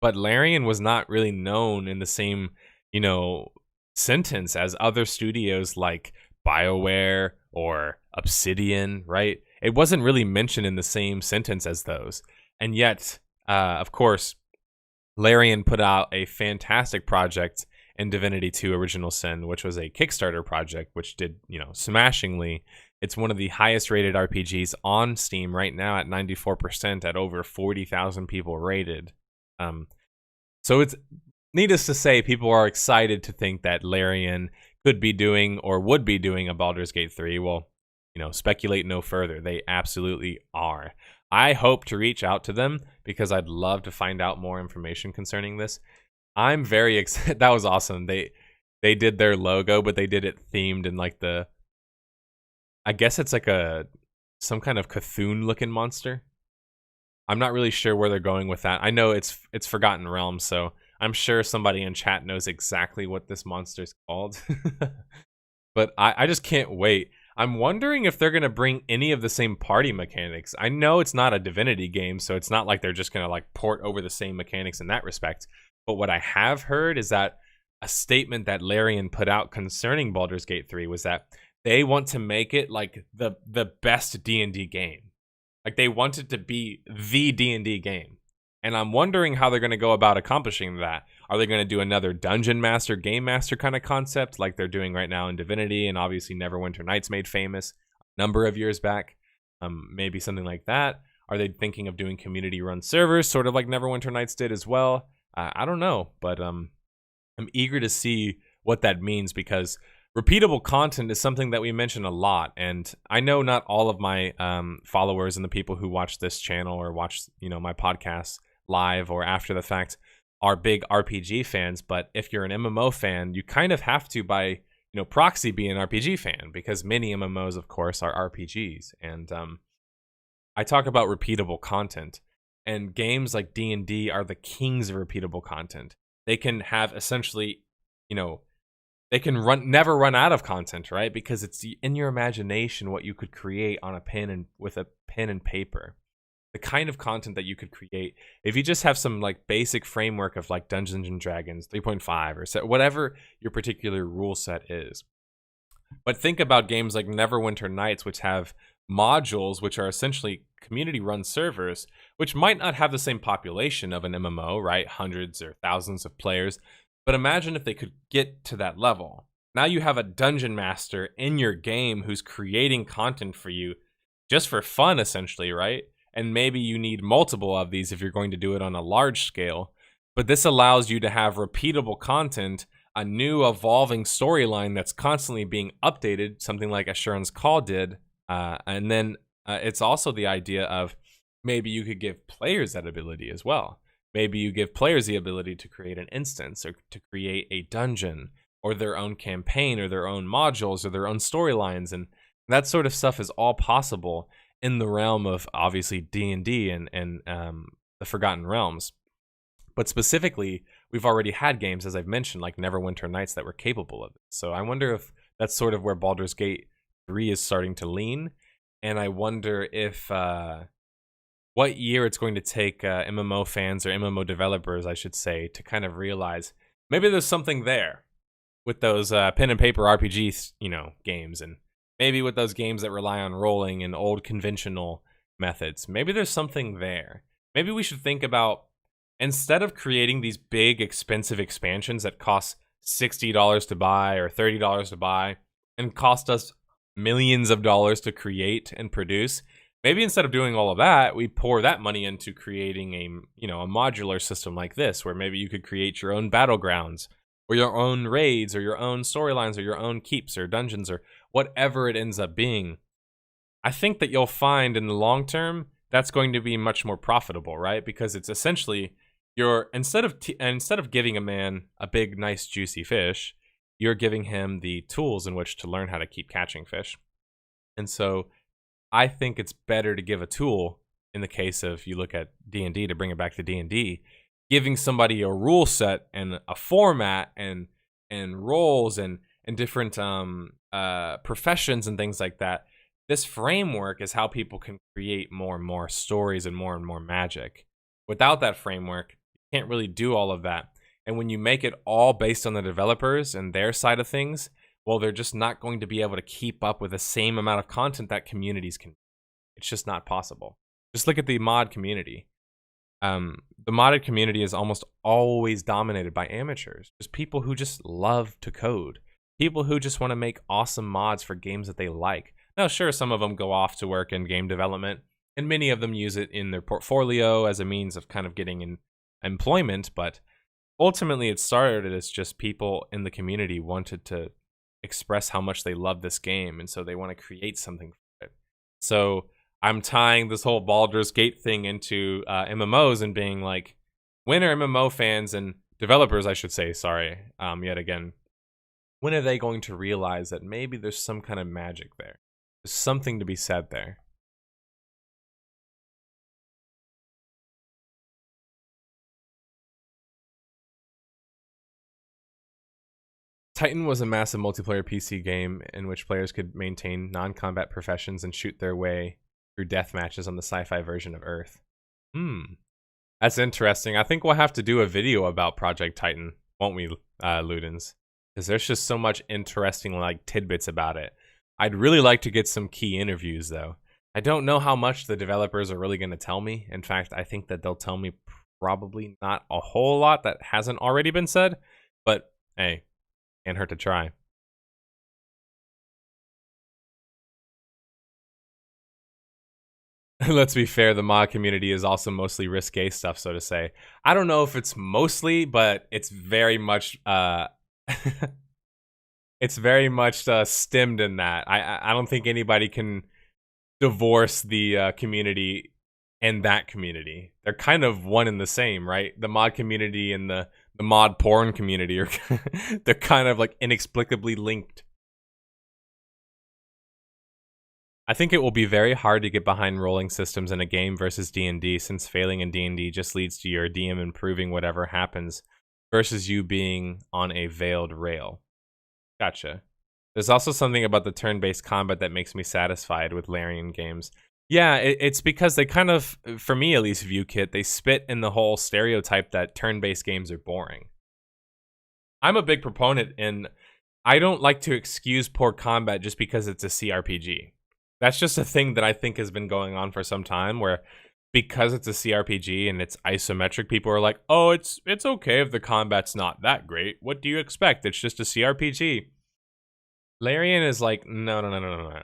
but Larian was not really known in the same, you know, sentence as other studios like BioWare or Obsidian, right? It wasn't really mentioned in the same sentence as those. And yet, of course, Larian put out a fantastic project in Divinity 2 Original Sin, which was a Kickstarter project, which did, you know, smashingly. It's one of the highest rated RPGs on Steam right now at 94% at over 40,000 people rated. So it's needless to say, people are excited to think that Larian could be doing or would be doing a Baldur's Gate 3. Well, you know, speculate no further. They absolutely are. I hope to reach out to them because I'd love to find out more information concerning this. I'm very excited. That was awesome. They did their logo, but they did it themed in like the, I guess it's like some kind of Cthulhu looking monster. I'm not really sure where they're going with that. I know it's Forgotten Realms, so I'm sure somebody in chat knows exactly what this monster's called. But I just can't wait. I'm wondering if they're going to bring any of the same party mechanics. I know it's not a Divinity game, so it's not like they're just going to like port over the same mechanics in that respect. But what I have heard is that a statement that Larian put out concerning Baldur's Gate 3 was that they want to make it like the best D&D game. Like they want it to be the D&D game. And I'm wondering how they're going to go about accomplishing that. Are they going to do another Dungeon Master, Game Master kind of concept like they're doing right now in Divinity and obviously Neverwinter Nights made famous a number of years back? Maybe something like that. Are they thinking of doing community-run servers, sort of like Neverwinter Nights did as well? I don't know, but I'm eager to see what that means because repeatable content is something that we mention a lot, and I know not all of my followers and the people who watch this channel or watch, you know, my podcasts live or after the fact are big RPG fans, but if you're an MMO fan, you kind of have to, by, you know, proxy, be an RPG fan because many MMOs, of course, are RPGs, and I talk about repeatable content. And games like D&D are the kings of repeatable content. They can have essentially, you know, they can never run out of content, right? Because it's in your imagination what you could create on a pen and with a pen and paper. The kind of content that you could create if you just have some like basic framework of like Dungeons and Dragons 3.5 or so, whatever your particular rule set is. But think about games like Neverwinter Nights, which have modules which are essentially community-run servers, which might not have the same population of an MMO, right? Hundreds or thousands of players. But imagine if they could get to that level. Now you have a dungeon master in your game who's creating content for you just for fun, essentially, right? And maybe you need multiple of these if you're going to do it on a large scale. But this allows you to have repeatable content, a new evolving storyline that's constantly being updated, something like Asheron's Call did. And then it's also the idea of maybe you could give players that ability as well. Maybe you give players the ability to create an instance or to create a dungeon or their own campaign or their own modules or their own storylines. And that sort of stuff is all possible in the realm of obviously D&D and the Forgotten Realms. But specifically, we've already had games, as I've mentioned, like Neverwinter Nights that were capable of it. So I wonder if that's sort of where Baldur's Gate 3 is starting to lean. And I wonder if what year it's going to take MMO fans or MMO developers, I should say, to kind of realize maybe there's something there with those pen and paper RPG, games, and maybe with those games that rely on rolling and old conventional methods. Maybe there's something there. Maybe we should think about, instead of creating these big, expensive expansions that cost $60 to buy or $30 to buy and cost us millions of dollars to create and produce, maybe instead of doing all of that, we pour that money into creating a modular system like this, where maybe you could create your own battlegrounds or your own raids or your own storylines or your own keeps or dungeons or whatever it ends up being. I think that you'll find in the long term that's going to be much more profitable, right? Because it's essentially instead of giving a man a big, nice, juicy fish, you're giving him the tools in which to learn how to keep catching fish. And so I think it's better to give a tool, in the case of, you look at D&D, to bring it back to D&D, giving somebody a rule set and a format and roles and different professions and things like that. This framework is how people can create more and more stories and more magic. Without that framework, you can't really do all of that. And when you make it all based on the developers and their side of things, well, they're just not going to be able to keep up with the same amount of content that communities can. It's just not possible. Just look at the mod community. The modded community is almost always dominated by amateurs. Just people who just love to code. People who just want to make awesome mods for games that they like. Now, sure, some of them go off to work in game development, and many of them use it in their portfolio as a means of kind of getting in employment, but ultimately it started as just people in the community wanted to express how much they love this game, and so they want to create something for it. So I'm tying this whole Baldur's Gate thing into MMOs and being like, when are MMO fans and developers, I should say, yet again, when are they going to realize that maybe there's some kind of magic there? There's something to be said there. Titan was a massive multiplayer PC game in which players could maintain non-combat professions and shoot their way through death matches on the sci-fi version of Earth. That's interesting. I think we'll have to do a video about Project Titan, won't we, Ludens? Because there's just so much interesting tidbits about it. I'd really like to get some key interviews, though. I don't know how much the developers are really going to tell me. In fact, I think that they'll tell me probably not a whole lot that hasn't already been said. But hey, can't hurt to try. Let's be fair, the mod community is also mostly risque stuff, so to say. I don't know if it's mostly, but it's very much it's very much stemmed in that. I don't think anybody can divorce the community and that community. They're kind of one and the same, right? The mod community and the mod porn community are they're kind of inexplicably linked. I think it will be very hard to get behind rolling systems in a game versus D&D, since failing in D&D just leads to your DM improving whatever happens versus you being on a veiled rail. Gotcha. There's also something about the turn-based combat that makes me satisfied with Larian games. Yeah, it's because they kind of, for me at least, ViewKit, they spit in the whole stereotype that turn-based games are boring. I'm a big proponent, and I don't like to excuse poor combat just because it's a CRPG. That's just a thing that I think has been going on for some time, where because it's a CRPG and it's isometric, people are like, oh, it's okay if the combat's not that great. What do you expect? It's just a CRPG. Larian is like, no.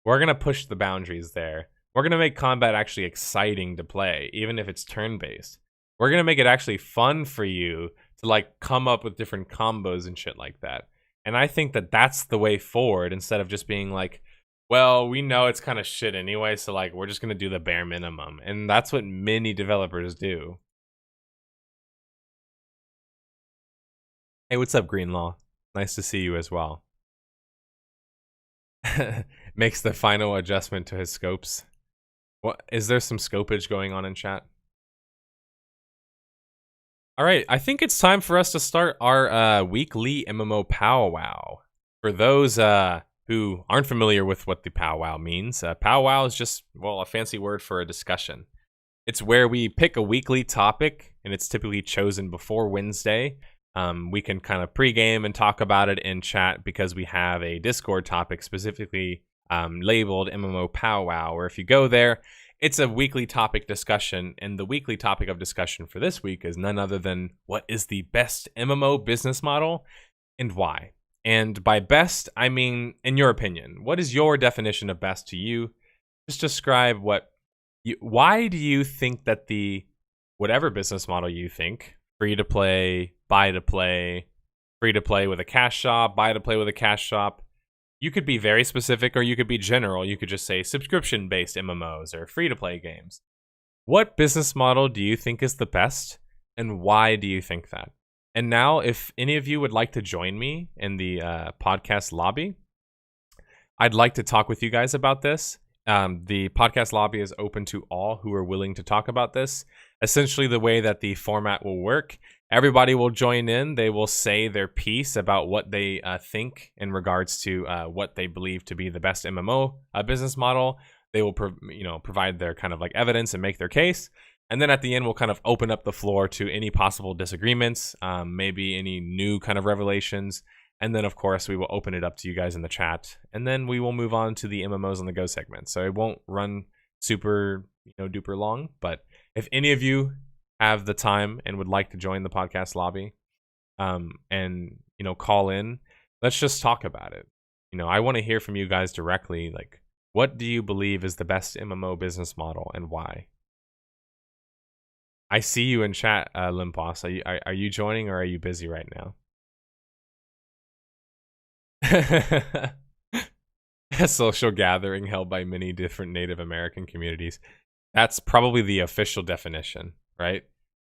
We're going to push the boundaries there. We're going to make combat actually exciting to play, even if it's turn-based. We're going to make it actually fun for you to come up with different combos and shit like that. And I think that that's the way forward, instead of just being like, well, we know it's kind of shit anyway, so we're just going to do the bare minimum. And that's what many developers do. Hey, what's up, Greenlaw? Nice to see you as well. Makes the final adjustment to his scopes. What is there some scopage going on in chat? All right, I think it's time for us to start our weekly MMO powwow. For those who aren't familiar with what the powwow means, powwow is just, well, a fancy word for a discussion. It's where we pick a weekly topic, and it's typically chosen before Wednesday. We can kind of pregame and talk about it in chat because we have a Discord topic specifically labeled MMO Powwow, where if you go there, it's a weekly topic discussion, and the weekly topic of discussion for this week is none other than what is the best MMO business model and why. And by best, I mean, in your opinion, what is your definition of best to you? Just describe why do you think that the whatever business model you think, free to play, buy to play, free to play with a cash shop, buy to play with a cash shop, you could be very specific or you could be general. You could just say subscription based MMOs or free to play games. What business model do you think is the best, and why do you think that? And now, if any of you would like to join me in the podcast lobby, I'd like to talk with you guys about this. The podcast lobby is open to all who are willing to talk about this. Essentially, the way that the format will work, everybody will join in. They will say their piece about what they think in regards to what they believe to be the best MMO business model. They will provide their kind of like evidence and make their case. And then at the end, we'll kind of open up the floor to any possible disagreements, maybe any new kind of revelations. And then, of course, we will open it up to you guys in the chat. And then we will move on to the MMOs on the go segment. So it won't run super, duper long. But if any of you have the time and would like to join the podcast lobby and, call in, let's just talk about it. I want to hear from you guys directly. Like, what do you believe is the best MMO business model and why? I see you in chat, Limpos. Are you joining or are you busy right now? A social gathering held by many different Native American communities. That's probably the official definition, right?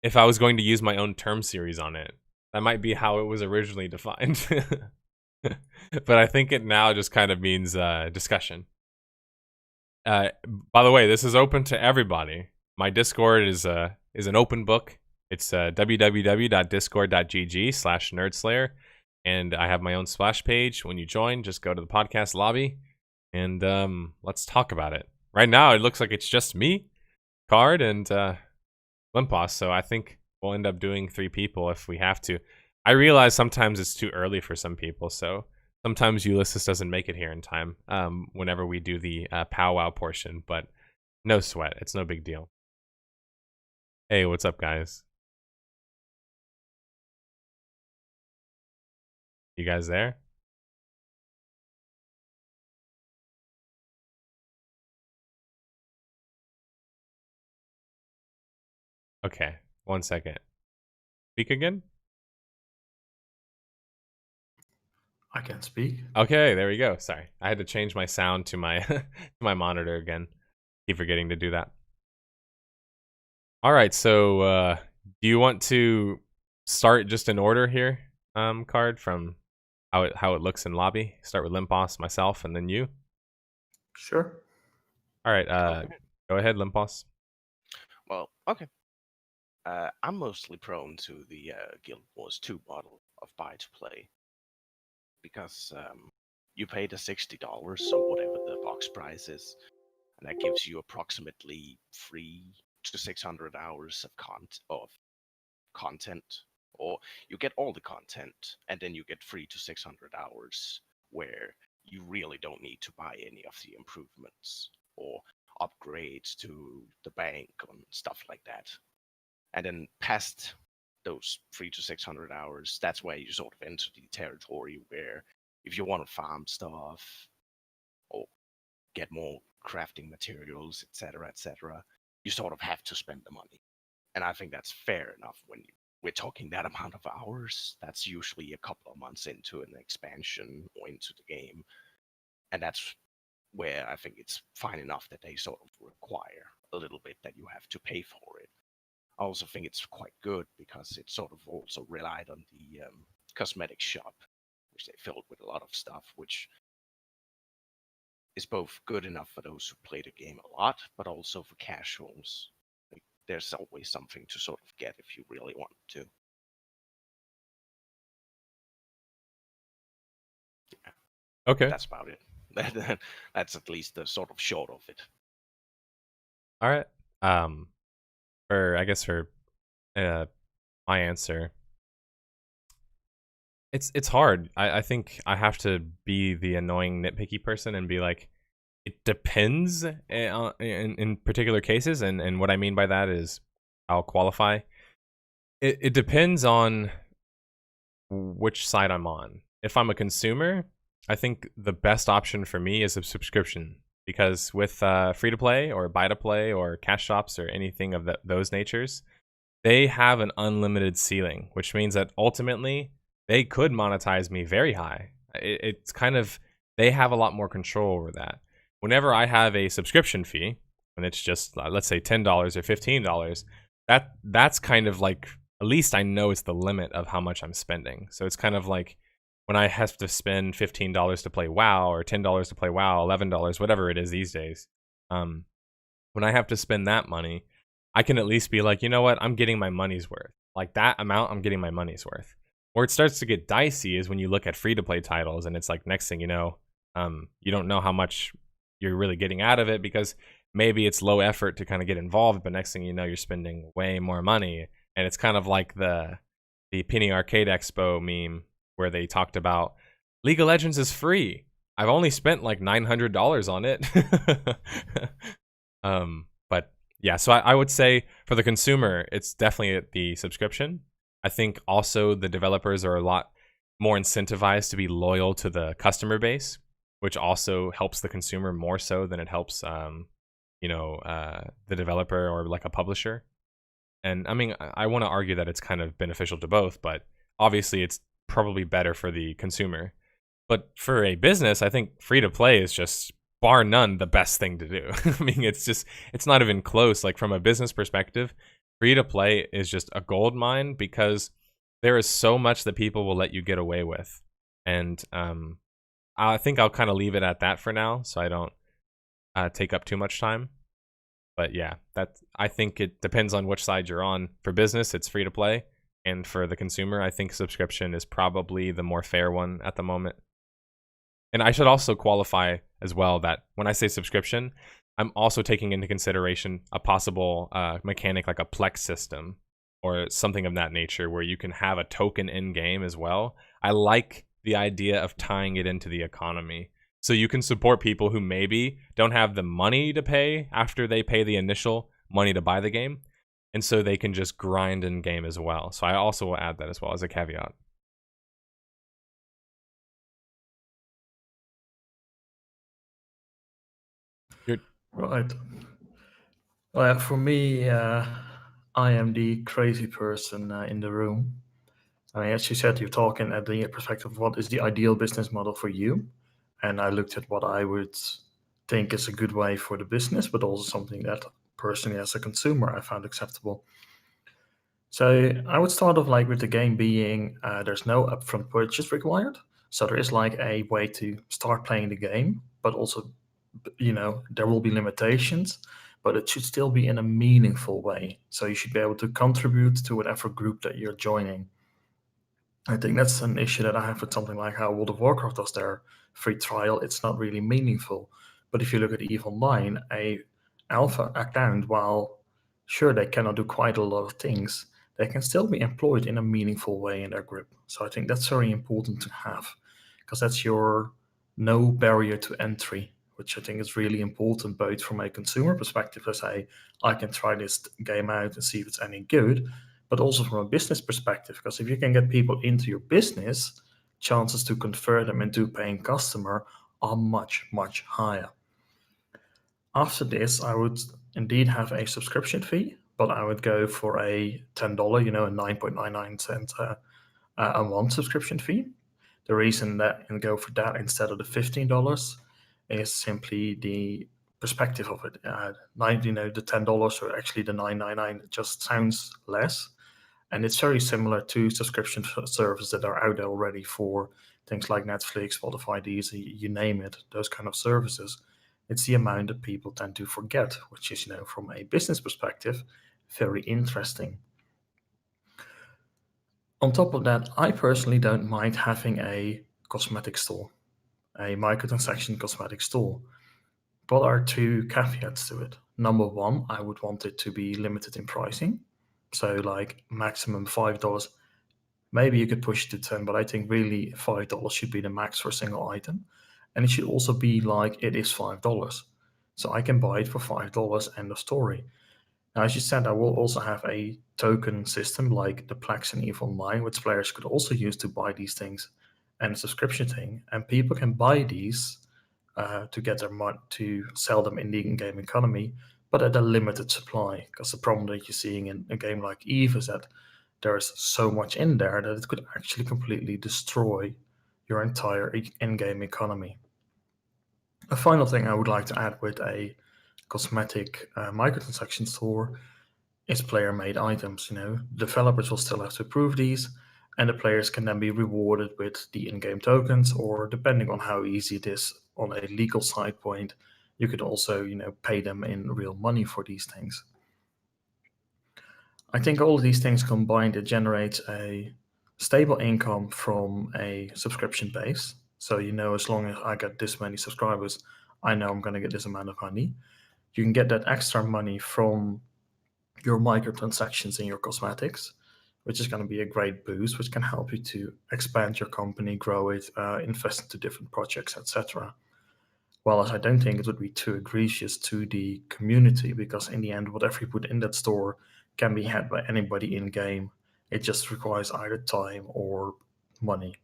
If I was going to use my own term series on it, that might be how it was originally defined. But I think it now just kind of means discussion. By the way, this is open to everybody. My Discord is an open book. It's www.discord.gg/nerdslayer. And I have my own splash page. When you join, just go to the podcast lobby and let's talk about it. Right now, it looks like it's just me, Card, and Limpos. So I think we'll end up doing 3 people if we have to. I realize sometimes it's too early for some people. So sometimes Ulysses doesn't make it here in time whenever we do the powwow portion. But no sweat. It's no big deal. Hey, what's up, guys? You guys there? Okay, 1 second. Speak again? I can speak. Okay, there we go. Sorry. I had to change my sound to my to my monitor again. Keep forgetting to do that. All right, so do you want to start just in order here, Card, from how it looks in lobby? Start with Limpos, myself, and then you. Sure. All right, go ahead, Limpos. Well, okay. I'm mostly prone to the Guild Wars 2 model of buy to play because you pay the $60 or whatever the box price is, and that gives you approximately 300 to 600 hours of content, or you get all the content, and then you get 300 to 600 hours where you really don't need to buy any of the improvements or upgrades to the bank and stuff like that. And then past those 300 to 600 hours, that's where you sort of enter the territory where if you want to farm stuff or get more crafting materials, etc., you sort of have to spend the money. And I think that's fair enough when we're talking that amount of hours. That's usually a couple of months into an expansion or into the game. And that's where I think it's fine enough that they sort of require a little bit that you have to pay for it. I also think it's quite good because it sort of also relied on the cosmetic shop, which they filled with a lot of stuff, which is both good enough for those who play the game a lot, but also for casuals. Like, there's always something to sort of get if you really want to. Okay. That's about it. That's at least the sort of short of it. All right. For my answer, it's hard. I think I have to be the annoying nitpicky person and be like, it depends in particular cases, and what I mean by that is I'll qualify. It depends on which side I'm on. If I'm a consumer, I think the best option for me is a subscription, because with free to play or buy to play or cash shops or anything of those natures, they have an unlimited ceiling, which means that ultimately they could monetize me very high. It's kind of, they have a lot more control over that. Whenever I have a subscription fee, and it's just let's say $10 or $15, that's kind of like, at least I know it's the limit of how much I'm spending. So it's kind of like when I have to spend $15 to play WoW, or $10 to play WoW, $11, whatever it is these days. When I have to spend that money, I can at least be like, you know what, I'm getting my money's worth. Like that amount, I'm getting my money's worth. Where it starts to get dicey is when you look at free-to-play titles, and it's like, next thing you know, you don't know how much you're really getting out of it, because maybe it's low effort to kind of get involved, but next thing you know, you're spending way more money. And it's kind of like the Penny Arcade Expo meme where they talked about League of Legends is free. I've only spent like $900 on it. But yeah, so I would say for the consumer, it's definitely the subscription. I think also the developers are a lot more incentivized to be loyal to the customer base, which also helps the consumer more so than it helps, the developer or like a publisher. And I mean, I want to argue that it's kind of beneficial to both, but obviously it's probably better for the consumer. But for a business, I think free to play is just bar none the best thing to do. I mean, it's not even close. Like from a business perspective, free to play is just a gold mine, because there is so much that people will let you get away with. And I think I'll kind of leave it at that for now, so I don't take up too much time. But yeah, I think it depends on which side you're on. For business, it's free to play, and for the consumer, I think subscription is probably the more fair one at the moment. And I should also qualify as well that when I say subscription, I'm also taking into consideration a possible mechanic like a Plex system or something of that nature, where you can have a token in game as well. I like the idea of tying it into the economy, so you can support people who maybe don't have the money to pay after they pay the initial money to buy the game, and so they can just grind in game as well. So I also will add that as well as a caveat. Right. Well, for me, I am the crazy person in the room. I mean, as you said, you're talking at the perspective of what is the ideal business model for you. And I looked at what I would think is a good way for the business, but also something that personally as a consumer I found acceptable. So I would start off like with the game being there's no upfront purchase required. So there is like a way to start playing the game, but also, there will be limitations, but it should still be in a meaningful way. So you should be able to contribute to whatever group that you're joining. I think that's an issue that I have with something like how World of Warcraft does their free trial. It's not really meaningful. But if you look at EVE Online, a alpha account, while sure they cannot do quite a lot of things, they can still be employed in a meaningful way in their group. So I think that's very important to have, because that's your no barrier to entry, which I think is really important both from a consumer perspective, to say I can try this game out and see if it's any good, but also from a business perspective, because if you can get people into your business, chances to convert them into a paying customer are much, much higher. After this, I would indeed have a subscription fee, but I would go for a $10, a 9.99 cent a month subscription fee. The reason that I go for that instead of the $15 is simply the perspective of it. The $10 or actually the $9.99 just sounds less. And it's very similar to subscription services that are out there already for things like Netflix, Spotify, Deezer, you name it, those kind of services. It's the amount that people tend to forget, which is, from a business perspective, very interesting. On top of that, I personally don't mind having a cosmetic store, a microtransaction cosmetic store. But there are two caveats to it. Number one, I would want it to be limited in pricing. So like maximum $5. Maybe you could push it to 10, but I think really $5 should be the max for a single item. And it should also be like it is $5. So I can buy it for $5, end of story. Now, as you said, I will also have a token system like the Plex and EVE Online, which players could also use to buy these things, and a subscription thing. And people can buy these to get their money to sell them in the in-game economy, but at a limited supply. Because the problem that you're seeing in a game like EVE is that there's so much in there that it could actually completely destroy your entire in-game economy. A final thing I would like to add with a cosmetic microtransaction store is player-made items. Developers will still have to approve these, and the players can then be rewarded with the in-game tokens, or depending on how easy it is on a legal side point, you could also pay them in real money for these things. I think all of these things combined, it generates a stable income from a subscription base. So as long as I get this many subscribers, I know I'm going to get this amount of money. You can get that extra money from your microtransactions in your cosmetics, which is going to be a great boost, which can help you to expand your company, grow it, invest into different projects, etc. While I don't think it would be too egregious to the community, because in the end, whatever you put in that store can be had by anybody in game. It just requires either time or money.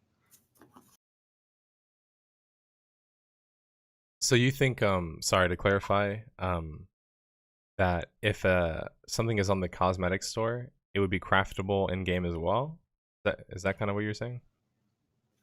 So you think, sorry to clarify, that if something is on the cosmetic store, it would be craftable in game as well? Is that kind of what you're saying?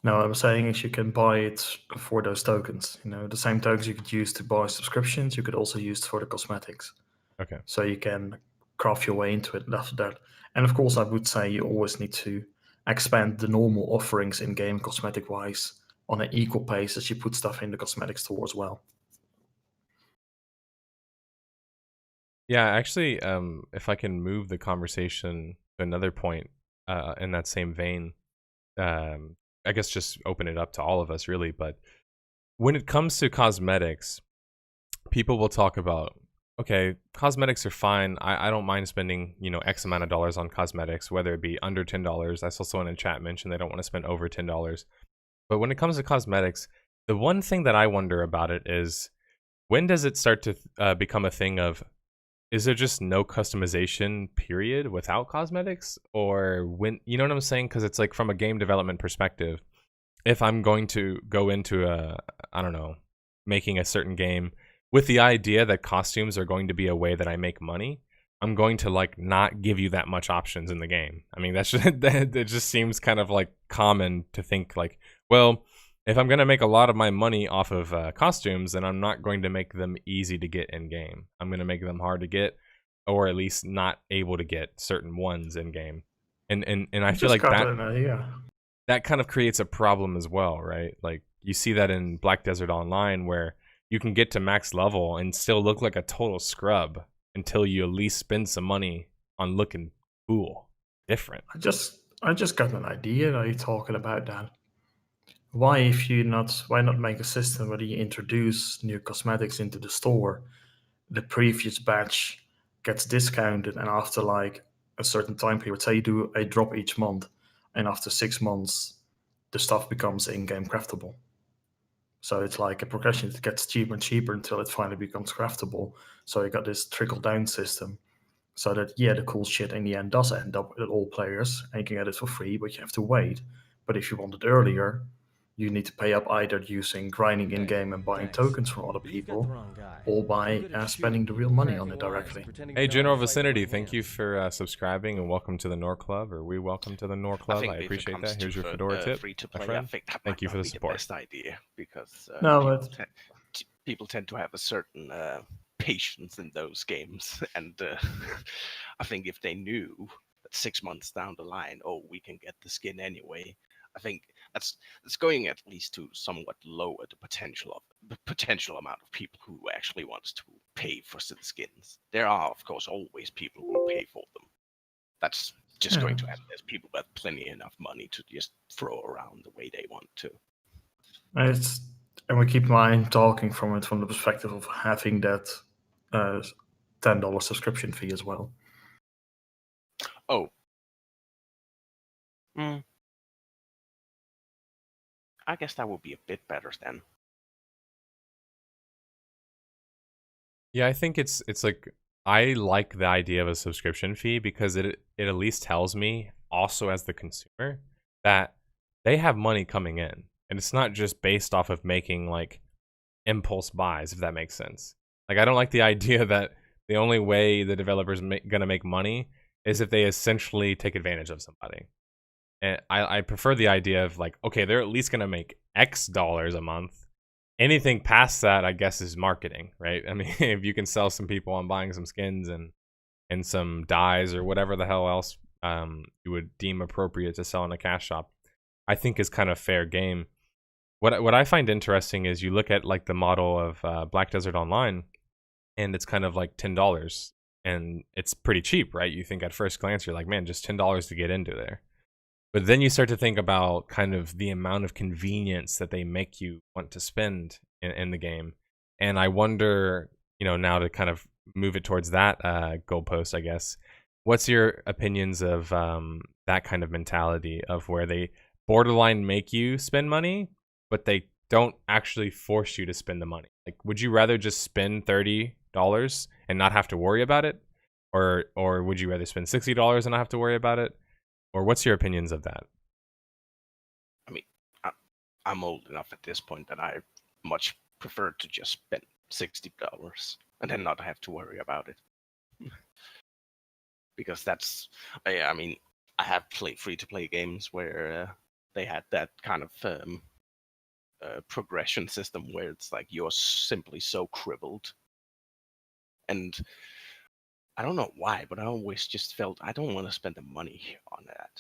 No, I'm saying is you can buy it for those tokens. The same tokens you could use to buy subscriptions, you could also use for the cosmetics. Okay. So you can craft your way into it after that. And of course, I would say you always need to expand the normal offerings in game cosmetic wise on an equal pace as you put stuff in the cosmetic store as well. Yeah, actually, if I can move the conversation to another point in that same vein, I guess just open it up to all of us, really. But when it comes to cosmetics, people will talk about, okay, cosmetics are fine. I don't mind spending, X amount of dollars on cosmetics, whether it be under $10. I saw someone in chat mention they don't want to spend over $10. But when it comes to cosmetics, the one thing that I wonder about it is, when does it start to become a thing of, is there just no customization period without cosmetics? Or when, you know what I'm saying? Because it's like, from a game development perspective, if I'm going to go into making a certain game with the idea that costumes are going to be a way that I make money, I'm going to not give you that much options in the game. I mean, that's just, it just seems kind of common to think well, if I'm going to make a lot of my money off of costumes, then I'm not going to make them easy to get in game. I'm going to make them hard to get, or at least not able to get certain ones in game. And I feel like that kind of creates a problem as well, right? You see that in Black Desert Online, where you can get to max level and still look like a total scrub until you at least spend some money on looking cool, different. I just got an idea that you're talking about that. Why not make a system where you introduce new cosmetics into the store, the previous batch gets discounted, and after a certain time period, say you do a drop each month, and after 6 months, the stuff becomes in-game craftable. So it's like a progression. It gets cheaper and cheaper until it finally becomes craftable. So you got this trickle-down system, so that the cool shit in the end does end up with all players, and you can get it for free, but you have to wait. But if you want it earlier, you need to pay up either using grinding in-game and buying tokens from other people, or by spending the real money on it directly. Hey, General Vicinity, thank you for subscribing, and welcome to the Nor Club, or we welcome to the Nor Club. I appreciate that. Here's your fedora tip, my friend. Thank you for the support. Best idea, because people tend to have a certain patience in those games, and I think if they knew that 6 months down the line, we can get the skin anyway, I think that's going at least to somewhat lower the potential amount of people who actually wants to pay for the skins. There are, of course, always people who will pay for them. That's just going to happen. There's people with plenty enough money to just throw around the way they want to. And we keep in mind talking from the perspective of having that $10 subscription fee as well. Oh. I guess that would be a bit better then. Yeah, I think it's like I like the idea of a subscription fee because it at least tells me also as the consumer that they have money coming in, and it's not just based off of making like impulse buys, if that makes sense. Like I don't like the idea that the only way the developer's gonna make money is if they essentially take advantage of somebody. And I prefer the idea of like, okay, they're at least gonna make X dollars a month. Anything past that, I guess, is marketing, right? I mean, if you can sell some people on buying some skins and some dyes or whatever the hell else you would deem appropriate to sell in a cash shop, I think is kind of fair game. What I find interesting is you look at like the model of Black Desert Online, and it's kind of like $10, and it's pretty cheap, right? You think at first glance you're like, man, just $10 to get into there. But then you start to think about kind of the amount of convenience that they make you want to spend in the game. And I wonder, now to kind of move it towards that goalpost, I guess, what's your opinions of that kind of mentality of where they borderline make you spend money, but they don't actually force you to spend the money? Like, would you rather just spend $30 and not have to worry about it? Or would you rather spend $60 and not have to worry about it? Or what's your opinions of that? I mean, I'm old enough at this point that I much prefer to just spend $60 and then not have to worry about it. Because that's, I mean, I have played free-to-play games where they had that kind of progression system where it's like you're simply so crippled. And I don't know why, but I always just felt I don't want to spend the money on that.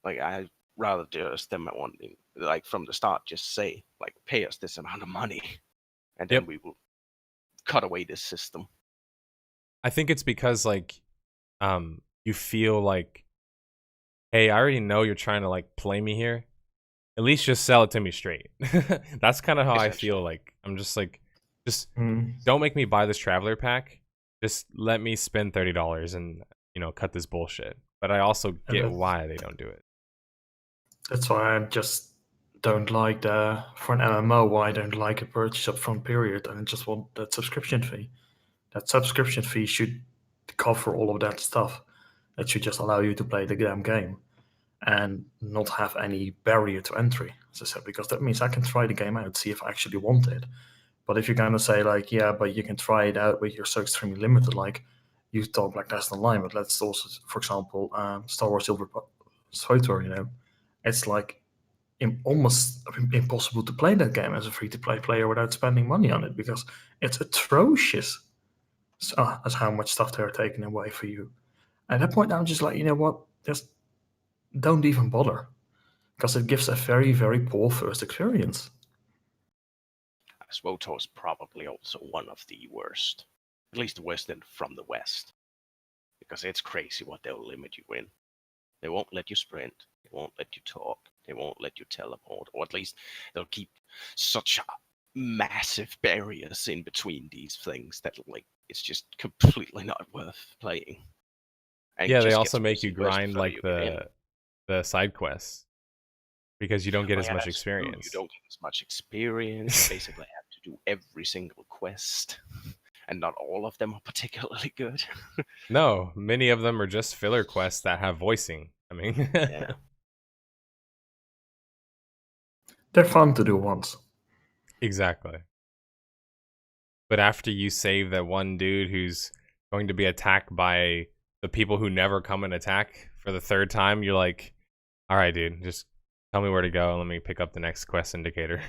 Like, I rather just them wanting, like, from the start, just say, like, pay us this amount of money, and then we will cut away this system. I think it's because, like, you feel like, hey, I already know you're trying to, like, play me here. At least just sell it to me straight. That's kind of how I feel. Like, I'm just like, don't make me buy this traveler pack. Just let me spend $30 and, cut this bullshit. But I also get why they don't do it. That's why I just don't like for an MMO, why I don't like a purchase upfront period, and I just want that subscription fee. That subscription fee should cover all of that stuff. It should just allow you to play the damn game and not have any barrier to entry, as I said, because that means I can try the game out, see if I actually want it. But if you're going to say, like, yeah, but you can try it out, but you're so extremely limited, like, you talk like that's not line, but let's also, for example, Star Wars Silver SWTOR, it's like almost impossible to play that game as a free-to-play player without spending money on it, because it's atrocious as how much stuff they're taking away for you. At that point, I'm just like, you know what, just don't even bother, because it gives a very, very poor first experience. SWTOR is probably also one of the worst, at least the worst from the West, because it's crazy what they'll limit you in. They won't let you sprint, they won't let you talk, they won't let you teleport, or at least they'll keep such massive barriers in between these things that, like, it's just completely not worth playing. And yeah, they also make you grind like the side quests, because you don't get as much experience. You don't get as much experience. You basically have to do every single quest, and not all of them are particularly good. No, many of them are just filler quests that have voicing. I mean, yeah. They're fun to do once. Exactly. But after you save that one dude who's going to be attacked by the people who never come and attack for the third time, you're like, all right, dude, just tell me where to go and let me pick up the next quest indicator.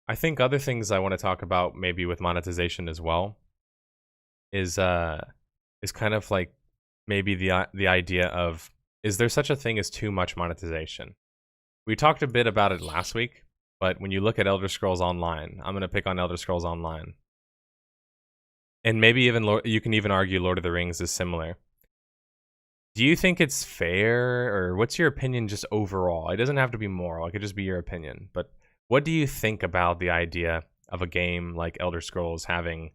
I think other things I want to talk about, maybe with monetization as well, is kind of like maybe the idea of, is there such a thing as too much monetization? We talked a bit about it last week, But when you look at Elder Scrolls Online, I'm going to pick on Elder Scrolls Online. And maybe even you can even argue Lord of the Rings is similar. Do you think it's fair, or what's your opinion just overall? It doesn't have to be moral. It could just be your opinion. But what do you think about the idea of a game like Elder Scrolls having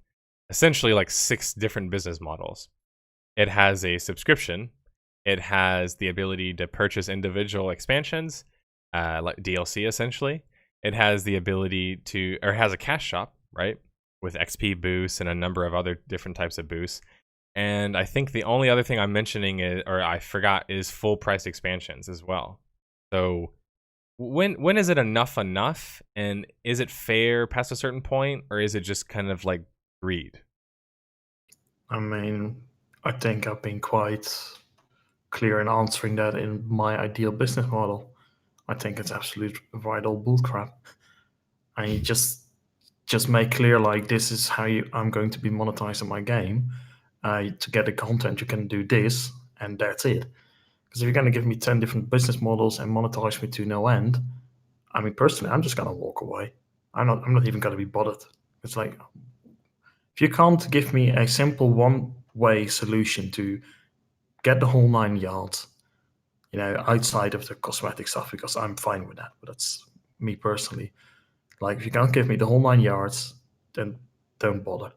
essentially like 6 different business models? It has a subscription. It has the ability to purchase individual expansions, like DLC essentially. It has the ability to, or has a cash shop, right? With XP boosts and a number of other different types of boosts. And I think the only other thing I'm mentioning is, or I forgot, is full price expansions as well. So when is it enough? And is it fair past a certain point, or is it just kind of like greed? I mean, I think I've been quite clear in answering that in my ideal business model. I think it's absolute vital bullcrap. And you just make clear, like, this is how I'm going to be monetizing my game. To get the content, you can do this, and that's it. Because if you're going to give me 10 different business models and monetize me to no end, I mean, personally, I'm just going to walk away. I'm not even going to be bothered. It's like, if you can't give me a simple one-way solution to get the whole 9 yards, outside of the cosmetic stuff, because I'm fine with that, but that's me personally. Like, if you can't give me the whole 9 yards, then don't bother.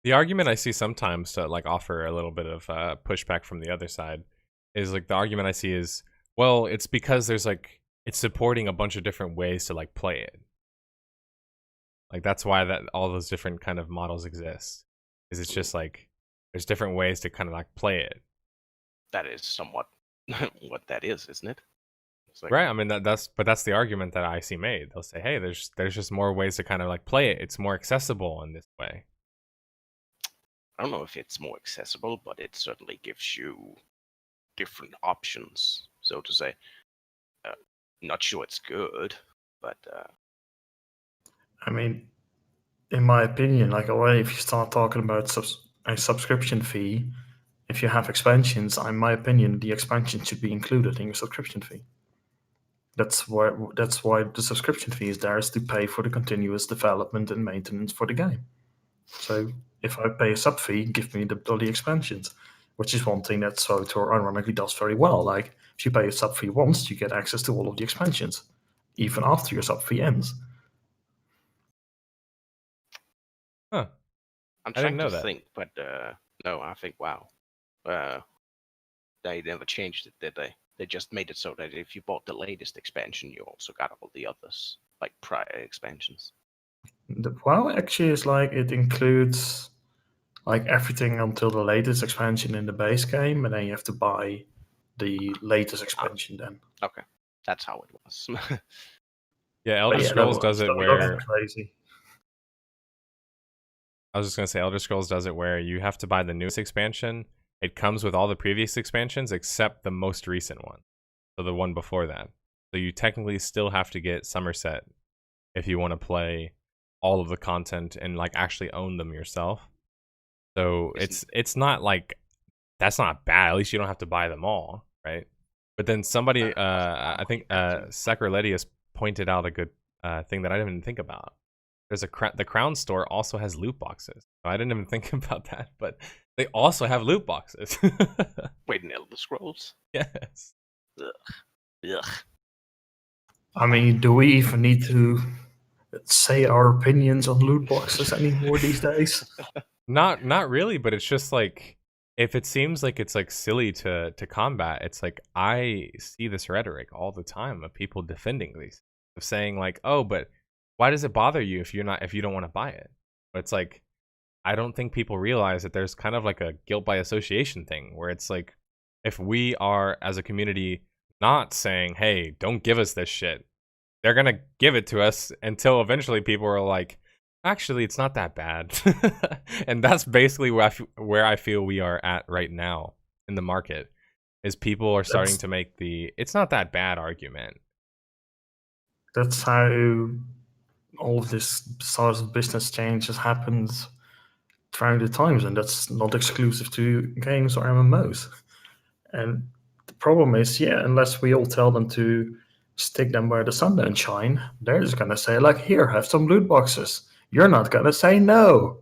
The argument I see sometimes to like offer a little bit of pushback from the other side is like, the argument I see is, well, it's because there's like, it's supporting a bunch of different ways to like play it. Like, that's why that all those different kind of models exist. Is it's just like there's different ways to kind of like play it. That is somewhat what that is, isn't it? Like, right. I mean, that's the argument that I see made. They'll say, hey, there's just more ways to kind of like play it. It's more accessible in this way. I don't know if it's more accessible, but it certainly gives you different options, so to say. Not sure it's good, but I mean, in my opinion, like, already if you start talking about a subscription fee, if you have expansions, in my opinion, the expansion should be included in your subscription fee. That's why the subscription fee is there, is to pay for the continuous development and maintenance for the game. So if I pay a sub fee, give me all the expansions, which is one thing that SWTOR ironically does very well. Like, if you pay a sub fee once, you get access to all of the expansions, even after your sub fee ends. Huh. I'm I didn't trying know to that. think, but no, I think, wow. They never changed it, did they? They just made it so that if you bought the latest expansion, you also got all the others, like prior expansions. Well, actually, it's like it includes like everything until the latest expansion in the base game, and then you have to buy the latest expansion then. Okay, that's how it was. Yeah, Elder Scrolls does it where... crazy. I was just going to say, Elder Scrolls does it where you have to buy the newest expansion. It comes with all the previous expansions except the most recent one. So the one before that. So you technically still have to get Somerset if you want to play all of the content and like actually own them yourself. So it's not like, that's not bad. At least you don't have to buy them all, right? But then somebody, I think Sacroletius pointed out a good thing that I didn't even think about. There's the Crown Store also has loot boxes. So I didn't even think about that, but they also have loot boxes. Wait, in Elder Scrolls? Yes. Ugh. I mean, do we even need to say our opinions on loot boxes anymore these days? Not really, but it's just like, if it seems like it's like silly to combat, it's like, I see this rhetoric all the time of people defending these, of saying like, oh, but why does it bother you if you don't want to buy it? But it's like, I don't think people realize that there's kind of like a guilt by association thing, where it's like, if we are as a community not saying, hey, don't give us this shit, they're gonna give it to us until eventually people are like, actually, it's not that bad. And that's basically where I feel we are at right now in the market, is people are starting to make the it's not that bad argument. That's how all of this sort of business change has happened throughout the times, and that's not exclusive to games or MMOs. And the problem is, unless we all tell them to stick them where the sun don't shine, they're just gonna say like, here, have some loot boxes. You're not gonna say no.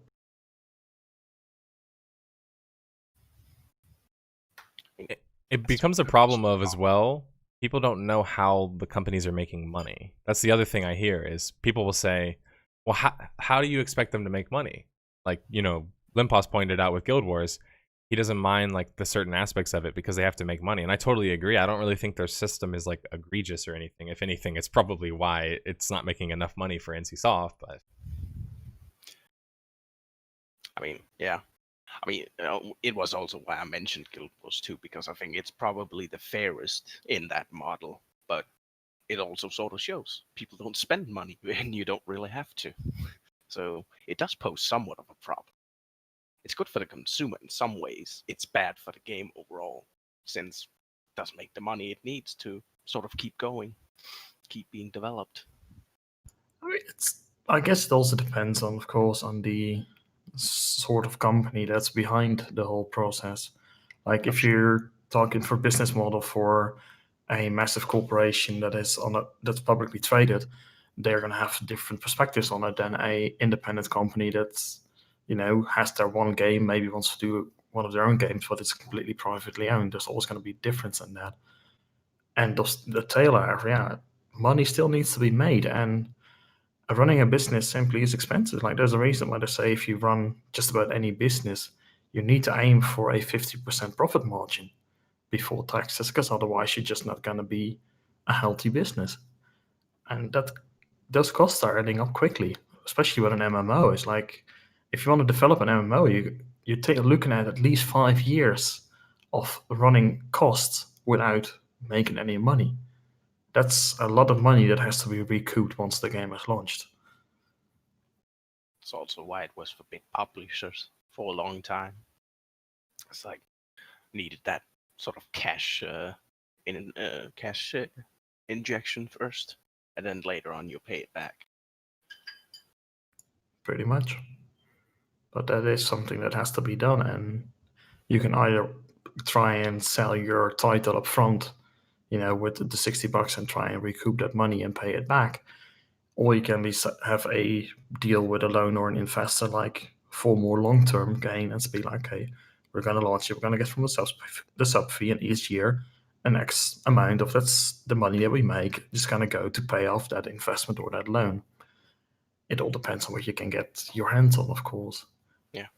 It becomes a problem of as well. People don't know how the companies are making money. That's the other thing I hear is people will say, "Well, how do you expect them to make money?" Like Limpos pointed out with Guild Wars, he doesn't mind like the certain aspects of it because they have to make money, and I totally agree. I don't really think their system is like egregious or anything. If anything, it's probably why it's not making enough money for NCSoft. But I mean, yeah. I mean, it was also why I mentioned Guild Wars 2, because I think it's probably the fairest in that model, but it also sort of shows people don't spend money and you don't really have to. So it does pose somewhat of a problem. It's good for the consumer in some ways. It's bad for the game overall, since it doesn't make the money it needs to sort of keep going, keep being developed. I guess it also depends on, of course, on the sort of company that's behind the whole process. Like if you're talking for business model for a massive corporation that is that's publicly traded, they're going to have different perspectives on it than a independent company that's has their one game, maybe wants to do one of their own games, but it's completely privately owned. There's always going to be a difference in that. And the tailor, yeah, money still needs to be made, and running a business simply is expensive. Like there's a reason why they say if you run just about any business, you need to aim for a 50% profit margin before taxes, because otherwise you're just not going to be a healthy business. And those costs are adding up quickly, especially with an MMO. It's like if you want to develop an MMO, you're looking at least 5 years of running costs without making any money. That's a lot of money that has to be recouped once the game is launched. It's also why it was for big publishers for a long time. It's like needed that sort of cash injection first, and then later on you pay it back. Pretty much. But that is something that has to be done, and you can either try and sell your title up front, with the $60 and try and recoup that money and pay it back, or you can have a deal with a loan or an investor, like for more long-term gain, and be like, hey, we're going to launch it, we're going to get from the sub fee, and each year an X amount of that's the money that we make is going to go to pay off that investment or that loan. It all depends on what you can get your hands on, of course. Yeah.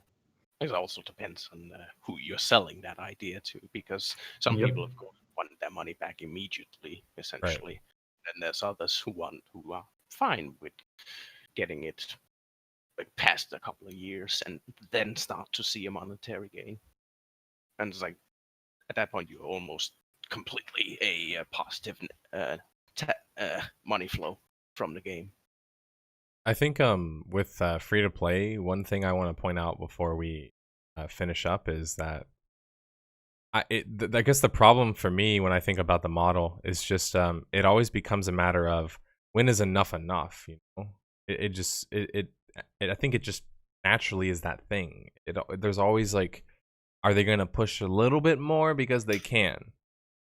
It also depends on who you're selling that idea to, because some Yep. people, of course, want their money back immediately, essentially. Right. And there's others who are fine with getting it past a couple of years and then start to see a monetary gain. And it's like, at that point, you're almost completely a positive money flow from the game. I think with free to play, one thing I want to point out before we finish up is that I guess the problem for me when I think about the model is just it always becomes a matter of when is enough enough. I think it just naturally is that thing. There's always like, are they going to push a little bit more because they can?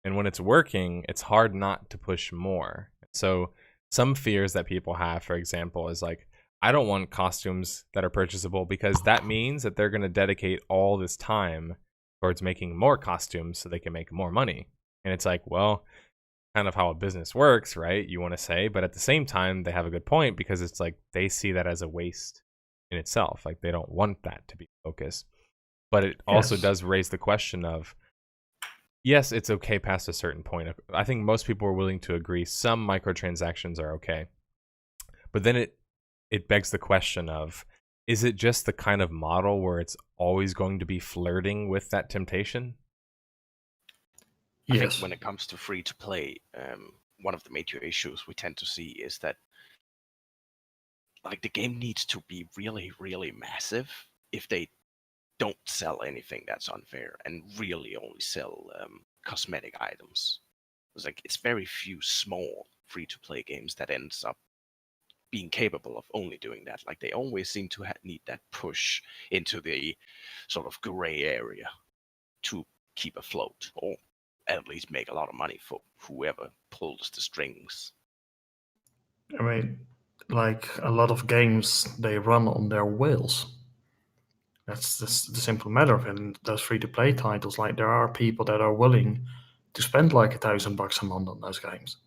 And when it's working, it's hard not to push more. So some fears that people have, for example, is like, I don't want costumes that are purchasable because that means that they're going to dedicate all this time towards making more costumes so they can make more money. And it's like, well, kind of how a business works, right? You want to say, but at the same time, they have a good point, because it's like they see that as a waste in itself. Like they don't want that to be focused. But it also does raise the question of, yes, it's okay past a certain point. I think most people are willing to agree some microtransactions are okay. But then it begs the question of, is it just the kind of model where it's always going to be flirting with that temptation? I think when it comes to free to play, one of the major issues we tend to see is that like the game needs to be really, really massive if they don't sell anything that's unfair and really only sell cosmetic items. It's very few small free to play games that ends up being capable of only doing that. Like they always seem to need that push into the sort of gray area to keep afloat, or at least make a lot of money for whoever pulls the strings. I mean, like a lot of games, they run on their whales. That's the simple matter of it. And those free-to-play titles, like there are people that are willing to spend like $1,000 a month on those games.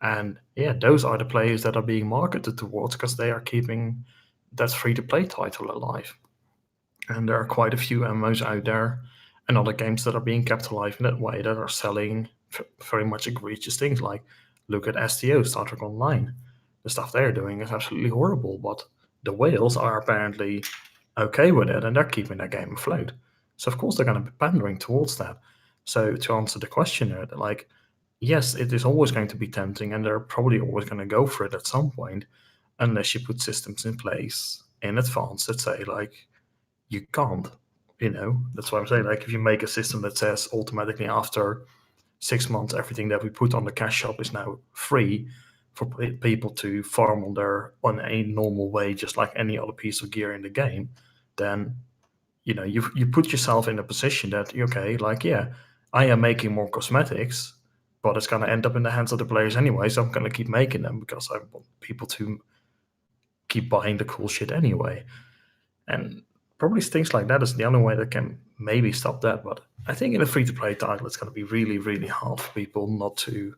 And yeah, those are the players that are being marketed towards because they are keeping that free-to-play title alive. And there are quite a few MMOs out there and other games that are being kept alive in that way that are selling very much egregious things. Like look at STO, Star Trek Online. The stuff they're doing is absolutely horrible, but the whales are apparently okay with it and they're keeping their game afloat. So of course they're going to be pandering towards that. So to answer the question, like, yes, it is always going to be tempting and they're probably always going to go for it at some point, unless you put systems in place in advance that say like, you can't, that's why I'm saying, like, if you make a system that says automatically after 6 months everything that we put on the cash shop is now free for people to farm on a normal way, just like any other piece of gear in the game, then you put yourself in a position that okay, like, yeah, I am making more cosmetics, but it's going to end up in the hands of the players anyway, so I'm going to keep making them because I want people to keep buying the cool shit anyway. And probably things like that is the only way that can maybe stop that. But I think in a free-to-play title, it's going to be really, really hard for people not to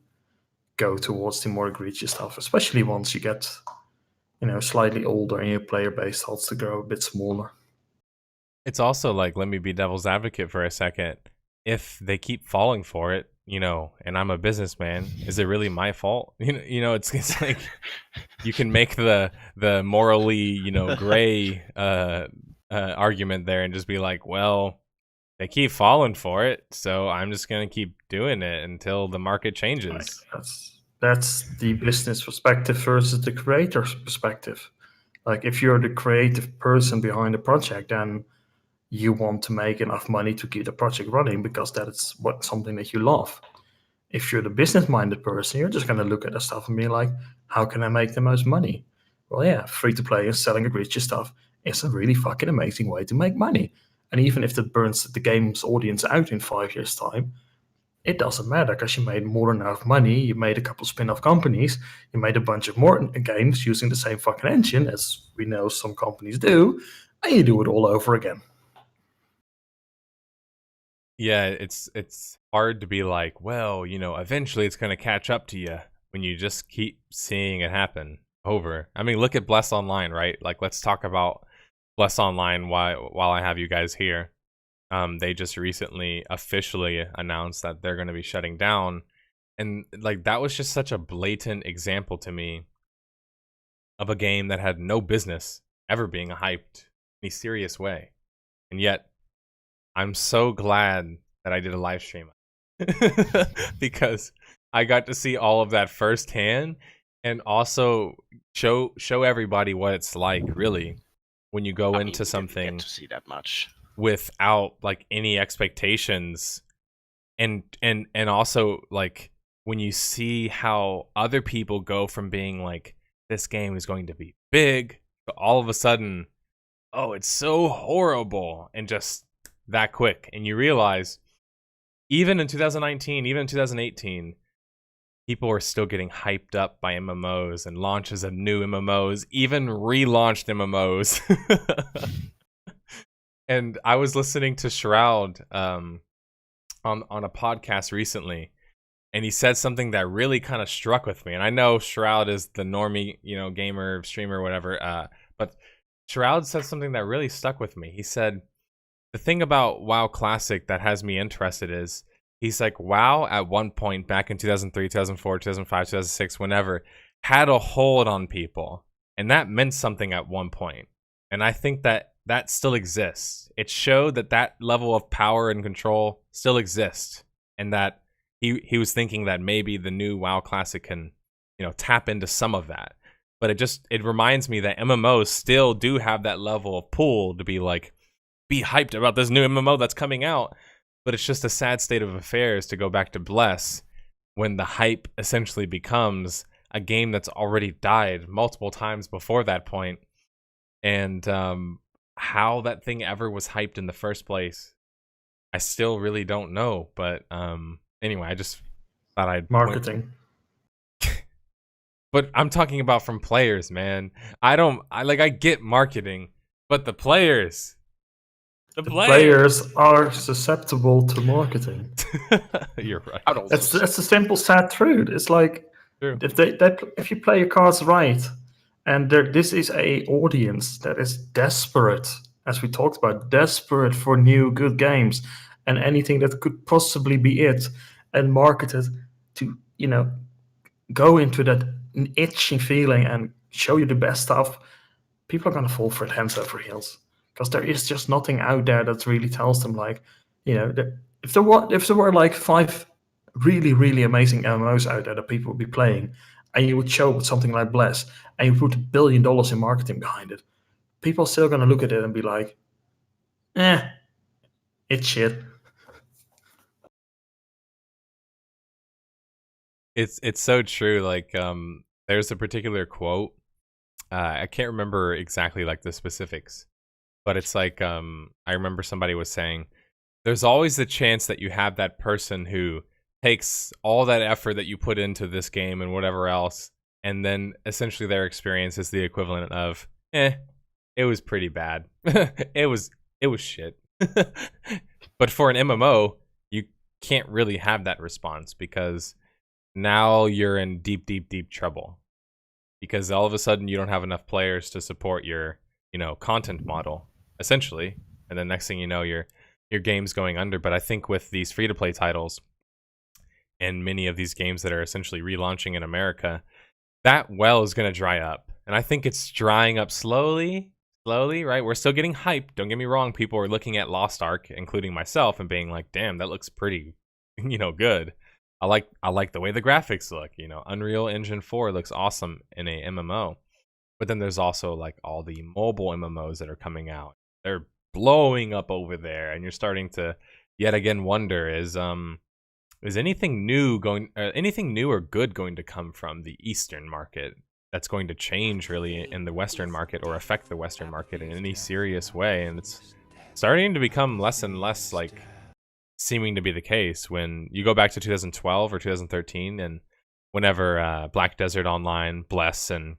go towards the more egregious stuff, especially once you get, slightly older and your player base starts to grow a bit smaller. It's also like, let me be devil's advocate for a second. If they keep falling for it, and I'm a businessman, is it really my fault? It's like you can make the morally, gray argument there and just be like, well, they keep falling for it, so I'm just gonna keep doing it until the market changes. Like, that's the business perspective versus the creator's perspective. Like if you're the creative person behind the project, then you want to make enough money to keep the project running because that is something that you love. If you're the business-minded person, you're just going to look at the stuff and be like, how can I make the most money? Well, yeah, free-to-play and selling egregious stuff is a really fucking amazing way to make money. And even if that burns the game's audience out in 5 years' time, it doesn't matter because you made more than enough money, you made a couple spin-off companies, you made a bunch of more games using the same fucking engine, as we know some companies do, and you do it all over again. Yeah, it's hard to be like, well, eventually it's going to catch up to you when you just keep seeing it happen over. I mean, look at Bless Online, right? Like, let's talk about Bless Online while I have you guys here. They just recently officially announced that they're going to be shutting down. And like, that was just such a blatant example to me of a game that had no business ever being hyped in a serious way. And yet, I'm so glad that I did a live stream because I got to see all of that firsthand and also show everybody what it's like really when you go into something didn't get to see that much without like any expectations and also like when you see how other people go from being like this game is going to be big to all of a sudden, oh, it's so horrible, and just that quick. And you realize even in 2019, even in 2018, people are still getting hyped up by MMOs and launches of new MMOs, even relaunched MMOs. And I was listening to Shroud on a podcast recently, and he said something that really kind of struck with me. And I know Shroud is the normie, gamer, streamer, whatever, but Shroud said something that really stuck with me. He said, the thing about WoW Classic that has me interested is, he's like, WoW at one point back in 2003, 2004, 2005, 2006, whenever, had a hold on people. And that meant something at one point. And I think that still exists. It showed that that level of power and control still exists. And that he was thinking that maybe the new WoW Classic can, tap into some of that. But it reminds me that MMOs still do have that level of pull to be like, be hyped about this new MMO that's coming out. But it's just a sad state of affairs, to go back to Bless, when the hype essentially becomes a game that's already died multiple times before that point. And how that thing ever was hyped in the first place, I still really don't know. But anyway, I just thought I'd marketing. But I'm talking about from players, man. I get marketing, but the players. The Players are susceptible to marketing. You're right. I'd also That's the simple, sad truth. It's like True. if you play your cards right, and this is a audience that is desperate, as we talked about, desperate for new good games and anything that could possibly be it, and marketed to go into that itchy feeling and show you the best stuff. People are gonna fall for it hands over heels because there is just nothing out there that really tells them like, if there were like 5 really, really amazing MMOs out there that people would be playing, and you would show with something like Bless, and you put $1 billion in marketing behind it, people are still going to look at it and be like, it's shit. It's so true. Like, there's a particular quote. I can't remember exactly like the specifics, but it's like, I remember somebody was saying, there's always the chance that you have that person who takes all that effort that you put into this game and whatever else, and then essentially their experience is the equivalent of, it was pretty bad. it was shit. But for an MMO, you can't really have that response because now you're in deep, deep, deep trouble. Because all of a sudden you don't have enough players to support your, content model, essentially. And then next thing you know, your game's going under. But I think with these free-to-play titles and many of these games that are essentially relaunching in America, that well is going to dry up. And I think it's drying up slowly, right? We're still getting hyped. Don't get me wrong. People are looking at Lost Ark, including myself, and being like, damn, that looks pretty, good. I like the way the graphics look. Unreal Engine 4 looks awesome in a MMO. But then there's also like all the mobile MMOs that are coming out. They're blowing up over there, and you're starting to yet again wonder, is anything new or good going to come from the Eastern market that's going to change really in the Western market or affect the Western market in any serious way? And it's starting to become less and less like seeming to be the case when you go back to 2012 or 2013, and whenever Black Desert Online, Bless, and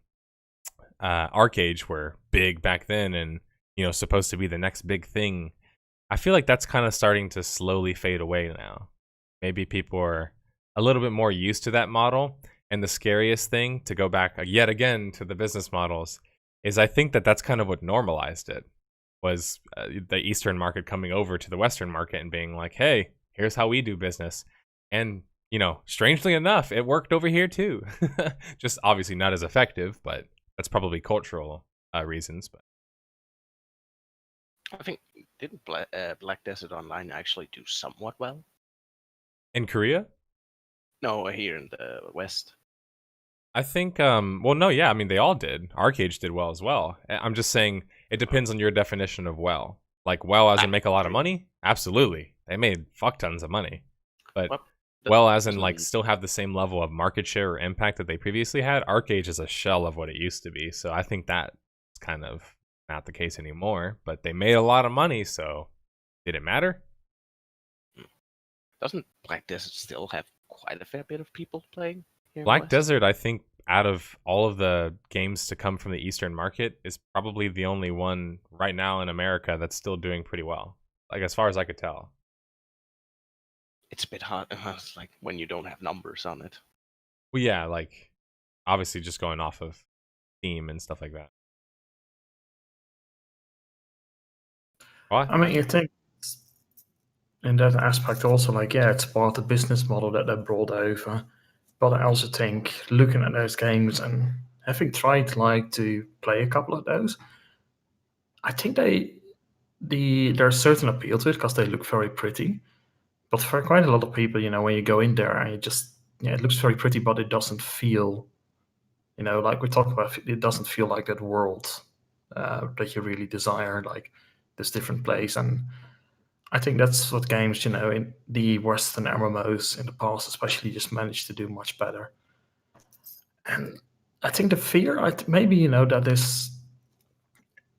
Arcade were big back then, and supposed to be the next big thing. I feel like that's kind of starting to slowly fade away now. Maybe people are a little bit more used to that model. And the scariest thing, to go back yet again to the business models, is I think that that's kind of what normalized it, was the Eastern market coming over to the Western market and being like, hey, here's how we do business. And, strangely enough, it worked over here too. Just obviously not as effective, but that's probably cultural reasons. But I think, didn't Black Desert Online actually do somewhat well? In Korea? No, here in the West. I think, no, yeah, I mean, they all did. Arcade did well as well. I'm just saying it depends on your definition of well. Like, well as in make a lot of money? Absolutely. They made fuck tons of money. But well as in, like, still have the same level of market share or impact that they previously had, Arcade is a shell of what it used to be. So I think that's kind of not the case anymore. But they made a lot of money, so did it matter? Doesn't Black Desert still have quite a fair bit of people playing here? Black Desert, I think, out of all of the games to come from the Eastern market, is probably the only one right now in America that's still doing pretty well. Like, as far as I could tell. It's a bit hard. It's like when you don't have numbers on it. Well, yeah, like, obviously just going off of Steam and stuff like that. What? I mean, you think in that aspect also, like, yeah, it's part of the business model that they brought over. But I also think looking at those games and having tried like to play a couple of those, I think there's a certain appeal to it because they look very pretty. But for quite a lot of people, when you go in there and it looks very pretty, but it doesn't feel, like we talked about, it doesn't feel like that world that you really desire, like this different place. And I think that's what games, in the Western MMOs in the past especially just managed to do much better. And I think the fear, maybe, that this,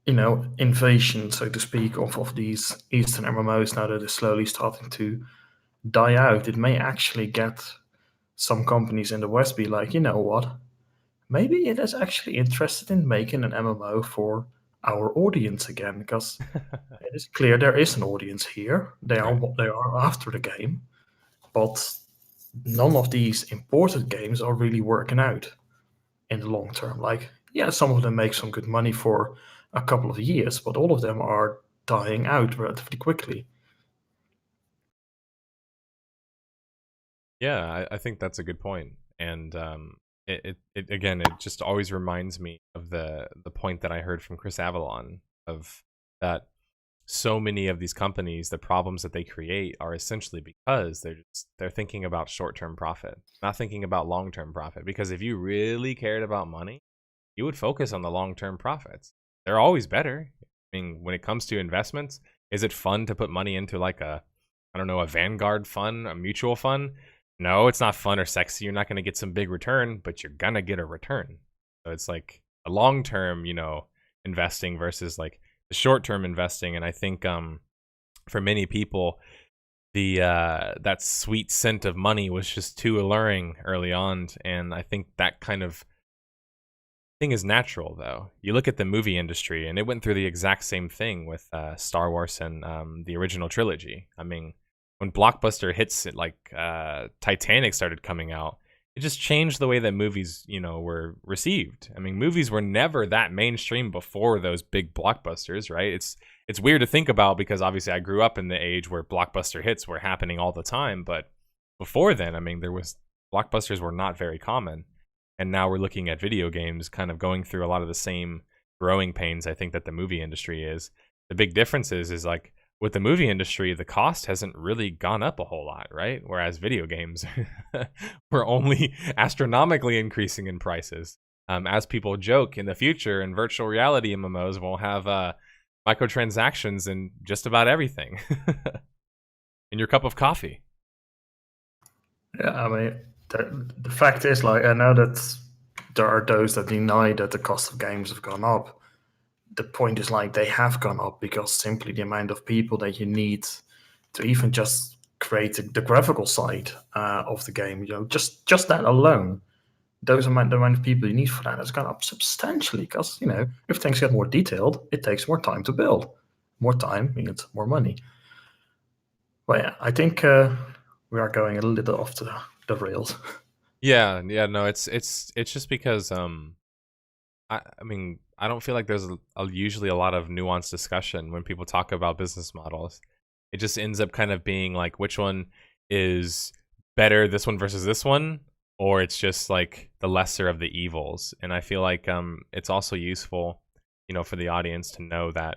invasion, so to speak, of these Eastern MMOs now that is slowly starting to die out, it may actually get some companies in the West be like, you know what, maybe it is actually interested in making an MMO for our audience again, because it is clear there is an audience here. They are Right. they are after the game, but none of these imported games are really working out in the long term. Like, yeah, some of them make some good money for a couple of years, but all of them are dying out relatively quickly. Yeah, I think that's a good point. And it again, it just always reminds me of the point that I heard from Chris Avalon of that so many of these companies, the problems that they create are essentially because they're thinking about short-term profit, not thinking about long-term profit. Because if you really cared about money, you would focus on the long-term profits. They're always better. I mean, when it comes to investments, is it fun to put money into like a, I don't know, a Vanguard fund, a mutual fund? No, it's not fun or sexy. You're not going to get some big return, but you're going to get a return. So it's like a long-term, investing versus like the short-term investing. And I think for many people, the that sweet scent of money was just too alluring early on, and I think that kind of thing is natural. Though you look at the movie industry, and it went through the exact same thing with Star Wars and the original trilogy. I mean, when blockbuster hits, like Titanic started coming out, it just changed the way that movies, were received. I mean, movies were never that mainstream before those big blockbusters, right? It's weird to think about because obviously I grew up in the age where blockbuster hits were happening all the time, but before then, I mean, blockbusters were not very common. And now we're looking at video games kind of going through a lot of the same growing pains I think that the movie industry is. The big difference is like with the movie industry, the cost hasn't really gone up a whole lot, right? Whereas video games were only astronomically increasing in prices. As people joke, in the future, in virtual reality MMOs, we'll have microtransactions in just about everything. In your cup of coffee. Yeah, I mean, the fact is, like, I know that there are those that deny that the cost of games have gone up. The point is, like, they have gone up because simply the amount of people that you need to even just create the graphical side of the game, just that alone, the amount of people you need for that has gone up substantially. Because if things get more detailed, it takes more time to build. More time means more money. But yeah, I think we are going a little off the rails. Yeah, no, it's just because I mean, I don't feel like there's usually a lot of nuanced discussion when people talk about business models. It just ends up kind of being like which one is better, this one versus this one, or it's just like the lesser of the evils. And I feel like it's also useful, for the audience to know that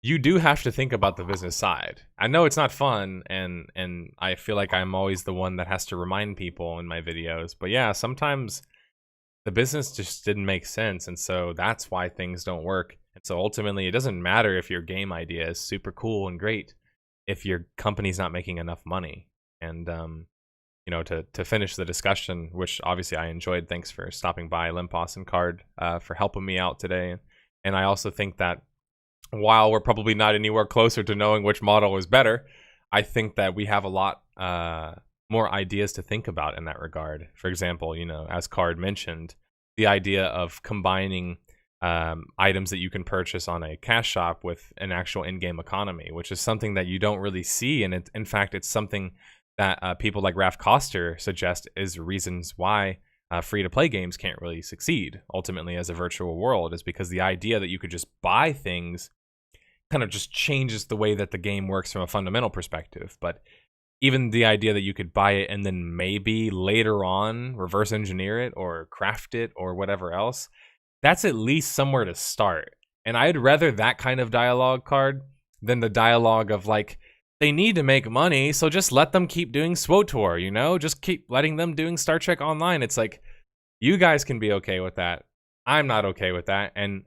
you do have to think about the business side. I know it's not fun, and I feel like I'm always the one that has to remind people in my videos. But yeah, sometimes the business just didn't make sense, and so that's why things don't work. And so ultimately, it doesn't matter if your game idea is super cool and great if your company's not making enough money. And to finish the discussion, which obviously I enjoyed. Thanks for stopping by, Limpos and Card, for helping me out today. And I also think that while we're probably not anywhere closer to knowing which model is better, I think that we have a lot more ideas to think about in that regard. For example, as Card mentioned, the idea of combining items that you can purchase on a cash shop with an actual in-game economy, which is something that you don't really see. And in fact, it's something that people like Raf Koster suggest is reasons why free-to-play games can't really succeed ultimately as a virtual world, is because the idea that you could just buy things kind of just changes the way that the game works from a fundamental perspective. But even the idea that you could buy it and then maybe later on reverse engineer it or craft it or whatever else, that's at least somewhere to start. And I'd rather that kind of dialogue, Card, than the dialogue of like, they need to make money, so just let them keep doing SWTOR, just keep letting them doing Star Trek Online. It's like, you guys can be okay with that. I'm not okay with that. And,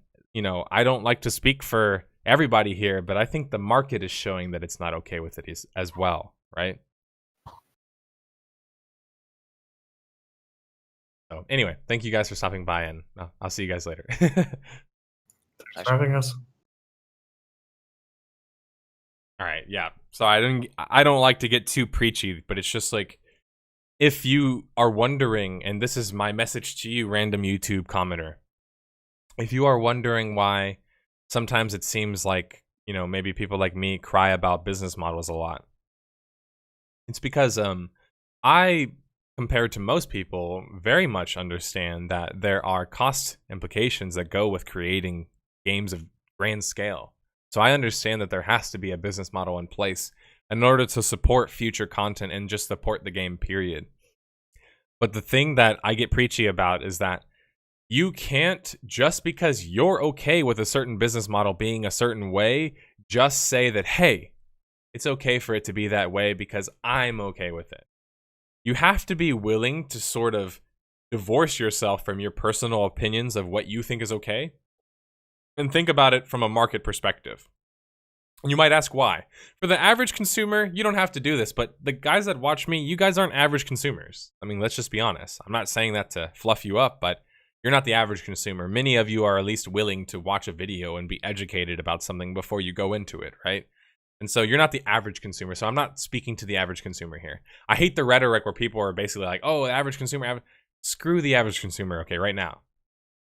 I don't like to speak for everybody here, but I think the market is showing that it's not okay with it as well, right? So anyway, thank you guys for stopping by, and I'll see you guys later. Thanks for having us. All right, yeah. So I don't like to get too preachy, but it's just like if you are wondering, and this is my message to you, random YouTube commenter, if you are wondering why sometimes it seems like, you know, maybe people like me cry about business models a lot, it's because I, compared to most people, very much understand that there are cost implications that go with creating games of grand scale. So I understand that there has to be a business model in place in order to support future content and just support the game, period. But the thing that I get preachy about is that you can't, just because you're okay with a certain business model being a certain way, just say that, hey, it's okay for it to be that way because I'm okay with it. You have to be willing to sort of divorce yourself from your personal opinions of what you think is okay and think about it from a market perspective. And you might ask why. For the average consumer, you don't have to do this, but the guys that watch me, you guys aren't average consumers. I mean, let's just be honest. I'm not saying that to fluff you up, but you're not the average consumer. Many of you are at least willing to watch a video and be educated about something before you go into it, right? And so you're not the average consumer. So I'm not speaking to the average consumer here. I hate the rhetoric where people are basically like, oh, the average consumer, screw the average consumer, okay, right now.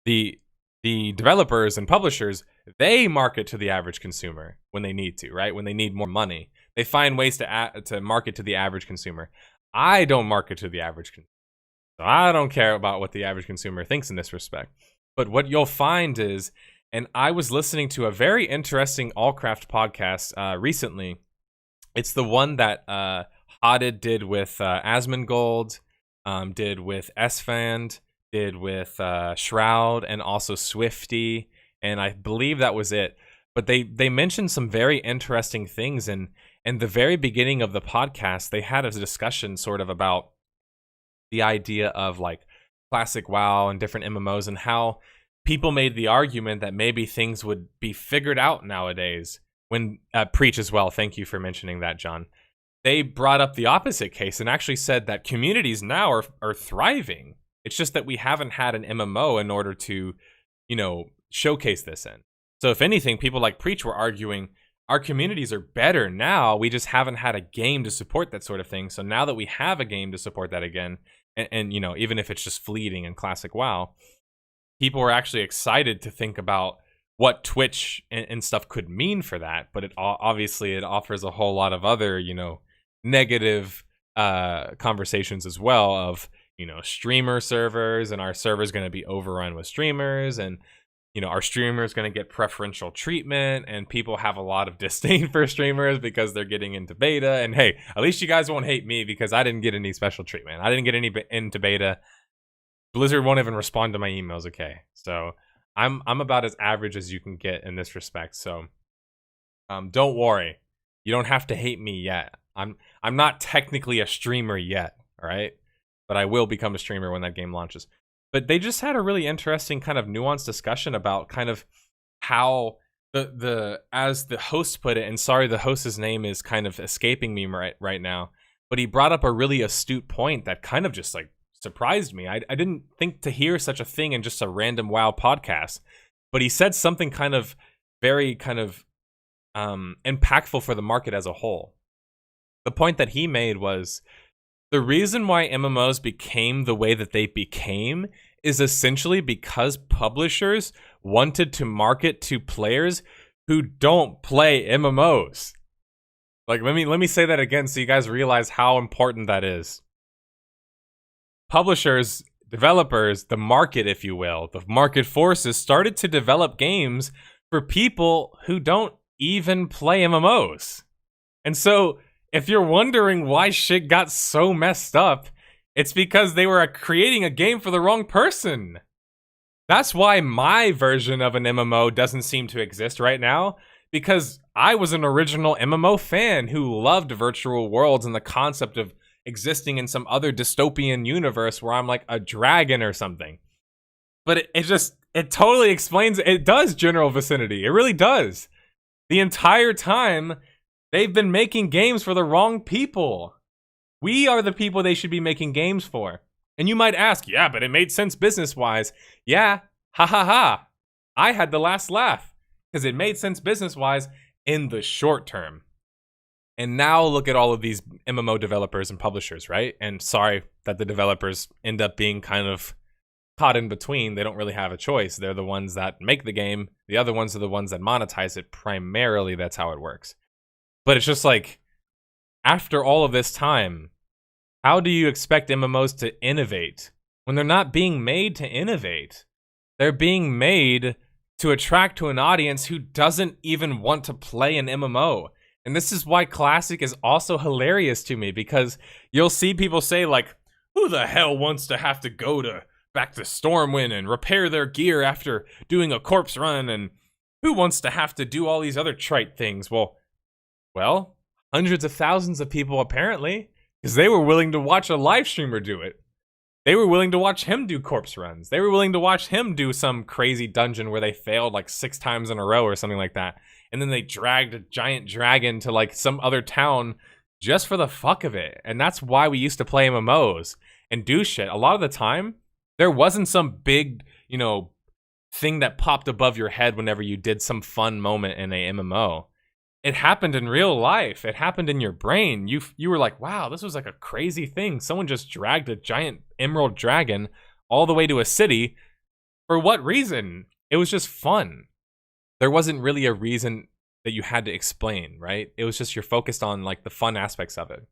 The developers and publishers, they market to the average consumer when they need to, right? When they need more money. They find ways to market to the average consumer. I don't market to the average consumer. So I don't care about what the average consumer thinks in this respect. But what you'll find is, and I was listening to a very interesting Allcraft podcast recently. It's the one that Hodded did with Asmongold, did with Sfand, did with Shroud, and also Swifty, and I believe that was it. But they mentioned some very interesting things, and in the very beginning of the podcast, they had a discussion sort of about the idea of like classic WoW and different MMOs and how people made the argument that maybe things would be figured out nowadays. When Preach as well, thank you for mentioning that, John. They brought up the opposite case and actually said that communities now are thriving. It's just that we haven't had an MMO in order to, you know, showcase this in. So if anything, people like Preach were arguing our communities are better now. We just haven't had a game to support that sort of thing. So now that we have a game to support that again, and you know, even if it's just fleeting in classic WoW, people were actually excited to think about what Twitch and stuff could mean for that. But it obviously it offers a whole lot of other, you know, negative conversations as well of, you know, streamer servers, and our server's going to be overrun with streamers, and, you know, our streamers going to get preferential treatment, and people have a lot of disdain for streamers because they're getting into beta. And hey, at least you guys won't hate me because I didn't get any special treatment. I didn't get any into beta. Blizzard won't even respond to my emails, okay? So I'm about as average as you can get in this respect. So don't worry. You don't have to hate me yet. I'm not technically a streamer yet, all right? But I will become a streamer when that game launches. But they just had a really interesting kind of nuanced discussion about kind of how the as the host put it, and sorry, the host's name is kind of escaping me right now, but he brought up a really astute point that kind of just like surprised me. I didn't think to hear such a thing in just a random WoW podcast, but he said something kind of very kind of impactful for the market as a whole. The point that he made was the reason why MMOs became the way that they became is essentially because publishers wanted to market to players who don't play MMOs. Like, let me say that again so you guys realize how important that is. Publishers, developers, the market, if you will, the market forces started to develop games for people who don't even play MMOs. And so if you're wondering why shit got so messed up, it's because they were creating a game for the wrong person. That's why my version of an MMO doesn't seem to exist right now, because I was an original MMO fan who loved virtual worlds and the concept of existing in some other dystopian universe where I'm like a dragon or something. But it totally explains, it does general vicinity. It really does. The entire time, they've been making games for the wrong people. We are the people they should be making games for. And you might ask, yeah, but it made sense business-wise. Yeah, ha ha ha. I had the last laugh because it made sense business-wise in the short term. And now look at all of these MMO developers and publishers, right? And sorry that the developers end up being kind of caught in between. They don't really have a choice. They're the ones that make the game. The other ones are the ones that monetize it. Primarily, that's how it works. But it's just like, after all of this time, how do you expect MMOs to innovate when they're not being made to innovate? They're being made to attract to an audience who doesn't even want to play an MMO. And this is why Classic is also hilarious to me, because you'll see people say like, who the hell wants to have to go back to Stormwind and repair their gear after doing a corpse run, and who wants to have to do all these other trite things? Well, hundreds of thousands of people apparently, because they were willing to watch a live streamer do it. They were willing to watch him do corpse runs. They were willing to watch him do some crazy dungeon where they failed like 6 times in a row or something like that. And then they dragged a giant dragon to like some other town just for the fuck of it. And that's why we used to play MMOs and do shit. A lot of the time, there wasn't some big, thing that popped above your head whenever you did some fun moment in a MMO. It happened in real life. It happened in your brain. You were like, wow, this was like a crazy thing. Someone just dragged a giant emerald dragon all the way to a city. For what reason? It was just fun. There wasn't really a reason that you had to explain, right? It was just you're focused on like the fun aspects of it.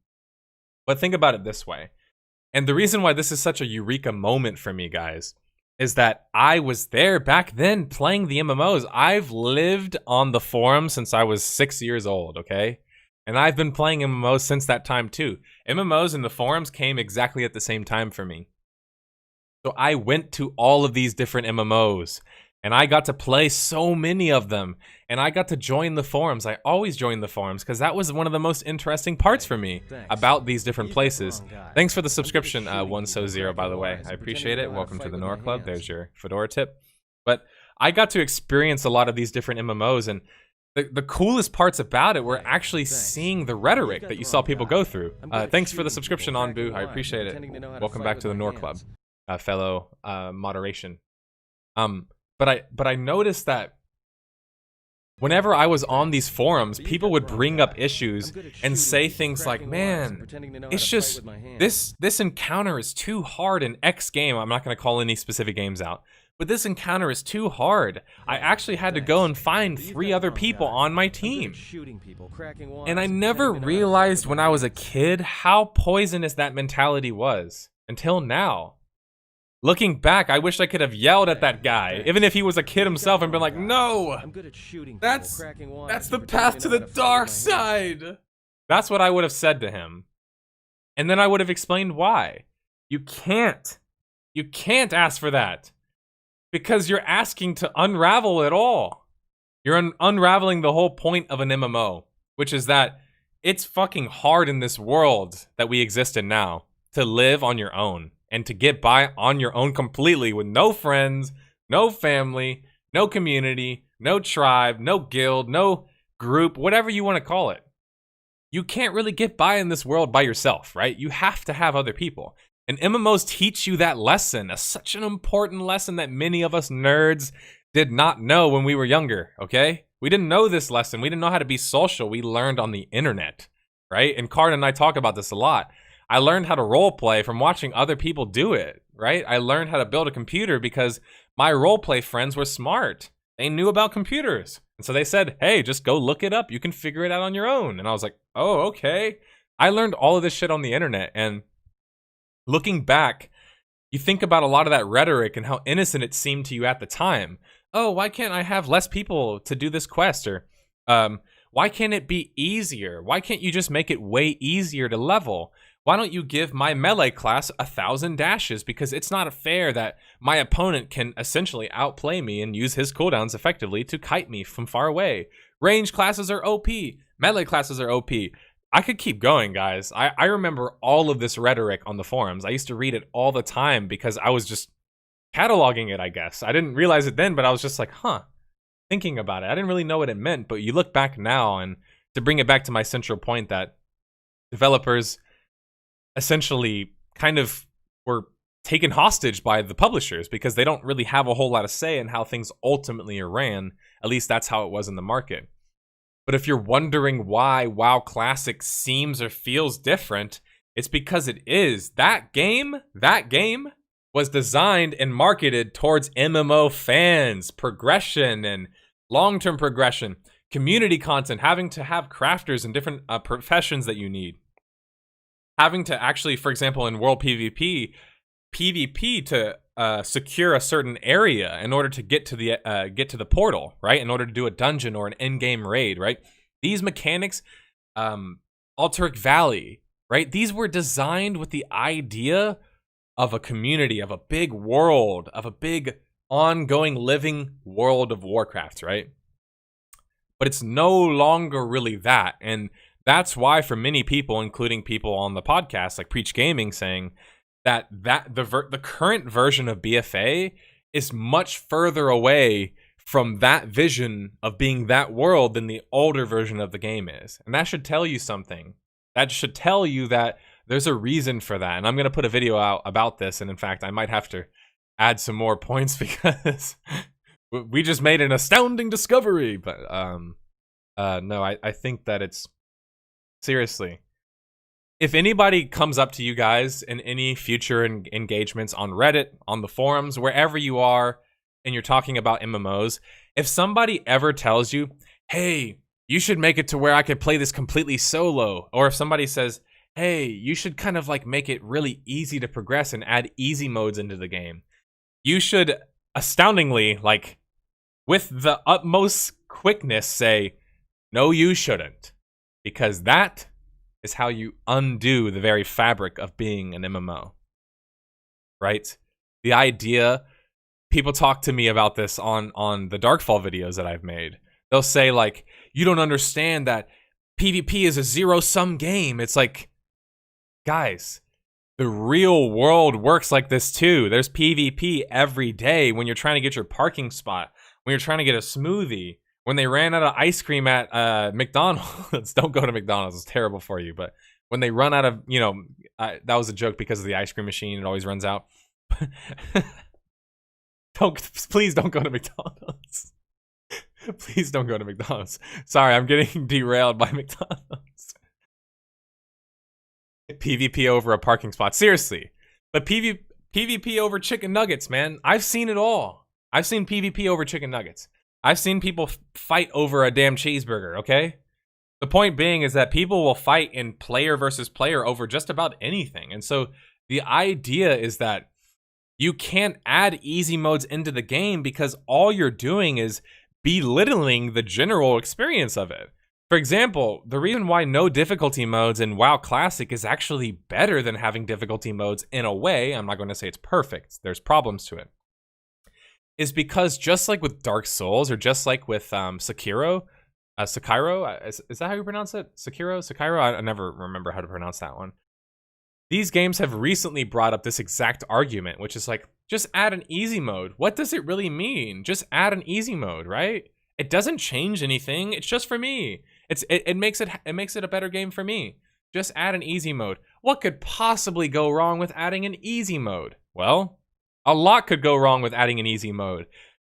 But think about it this way. And the reason why this is such a Eureka moment for me, guys, is that I was there back then playing the MMOs. I've lived on the forum since I was 6 years old, okay? And I've been playing MMOs since that time too. MMOs and the forums came exactly at the same time for me. So I went to all of these different MMOs, and I got to play so many of them, and I got to join the forums. I always joined the forums because that was one of the most interesting parts for me about these different places. Thanks for the subscription, 1so0, by the way. I appreciate it. Welcome to the Nor Club. There's your Fedora tip. But I got to experience a lot of these different MMOs, and the coolest parts about it were actually seeing the rhetoric that you saw people go through. Thanks for the subscription, Onbu. I appreciate it. Welcome back to the Nor Club, fellow moderation. But I noticed that whenever I was on these forums, people would bring up issues and say things like, man, it's just, this encounter is too hard in X game. I'm not going to call any specific games out, but this encounter is too hard. I actually had to go and find 3 other people on my team. And I never realized when I was a kid how poisonous that mentality was until now. Looking back, I wish I could have yelled at that guy, even if he was a kid himself, and been like, no, that's the path to the dark side. That's what I would have said to him. And then I would have explained why. You can't ask for that. Because you're asking to unravel it all. You're unraveling the whole point of an MMO, which is that it's fucking hard in this world that we exist in now to live on your own. And to get by on your own completely with no friends, no family, no community, no tribe, no guild, no group, whatever you want to call it. You can't really get by in this world by yourself, right? You have to have other people. And MMOs teach you that lesson, such an important lesson that many of us nerds did not know when we were younger, okay? We didn't know this lesson. We didn't know how to be social. We learned on the internet, right? And Card and I talk about this a lot. I learned how to roleplay from watching other people do it, right? I learned how to build a computer because my roleplay friends were smart. They knew about computers. And so they said, hey, just go look it up. You can figure it out on your own. And I was like, oh, okay. I learned all of this shit on the internet. And looking back, you think about a lot of that rhetoric and how innocent it seemed to you at the time. Oh, why can't I have less people to do this quest? Or why can't it be easier? Why can't you just make it way easier to level? Why don't you give my melee class 1,000 dashes? Because it's not fair that my opponent can essentially outplay me and use his cooldowns effectively to kite me from far away. Range classes are OP. Melee classes are OP. I could keep going, guys. I remember all of this rhetoric on the forums. I used to read it all the time because I was just cataloging it, I guess. I didn't realize it then, but I was just like, thinking about it. I didn't really know what it meant, but you look back now, and to bring it back to my central point that developers essentially kind of were taken hostage by the publishers because they don't really have a whole lot of say in how things ultimately are ran. At least that's how it was in the market. But if you're wondering why WoW Classic seems or feels different, it's because it is. That game was designed and marketed towards MMO fans, progression and long-term progression, community content, having to have crafters and different professions that you need. Having to actually, for example, in World PvP to secure a certain area in order to get to the portal, right? In order to do a dungeon or an in-game raid, right? These mechanics, Alteric Valley, right? These were designed with the idea of a community, of a big world, of a big ongoing living world of Warcraft, right? But it's no longer really that. And that's why for many people, including people on the podcast like Preach Gaming, saying that the current version of BFA is much further away from that vision of being that world than the older version of the game is. And that should tell you something. That should tell you that there's a reason for that. And I'm going to put a video out about this. And in fact, I might have to add some more points because we just made an astounding discovery. But no, I think that it's seriously. If anybody comes up to you guys in any future engagements on Reddit, on the forums, wherever you are, and you're talking about MMOs, if somebody ever tells you, hey, you should make it to where I could play this completely solo, or if somebody says, hey, you should kind of like make it really easy to progress and add easy modes into the game, you should astoundingly, like, with the utmost quickness say, no, you shouldn't. Because that is how you undo the very fabric of being an MMO. Right? The idea, people talk to me about this on the Darkfall videos that I've made. They'll say, like, you don't understand that PvP is a zero-sum game. It's like, guys, the real world works like this too. There's PvP every day when you're trying to get your parking spot, when you're trying to get a smoothie, when they ran out of ice cream at McDonald's. Don't go to McDonald's, it's terrible for you. But when they run out of, you know, that was a joke because of the ice cream machine. It always runs out. Please don't go to McDonald's. Please don't go to McDonald's. Sorry, I'm getting derailed by McDonald's. PvP over a parking spot. Seriously. But PvP over chicken nuggets, man. I've seen it all. I've seen PvP over chicken nuggets. I've seen people fight over a damn cheeseburger, okay? The point being is that people will fight in player versus player over just about anything. And so the idea is that you can't add easy modes into the game because all you're doing is belittling the general experience of it. For example, the reason why no difficulty modes in WoW Classic is actually better than having difficulty modes in a way, I'm not going to say it's perfect, there's problems to it, is because just like with Dark Souls or just like with Sekiro, is that how you pronounce it? Sekiro? I never remember how to pronounce that one. These games have recently brought up this exact argument, which is like, just add an easy mode. What does it really mean? Just add an easy mode, right? It doesn't change anything. It's just for me. It makes it a better game for me. Just add an easy mode. What could possibly go wrong with adding an easy mode? Well, a lot could go wrong with adding an easy mode.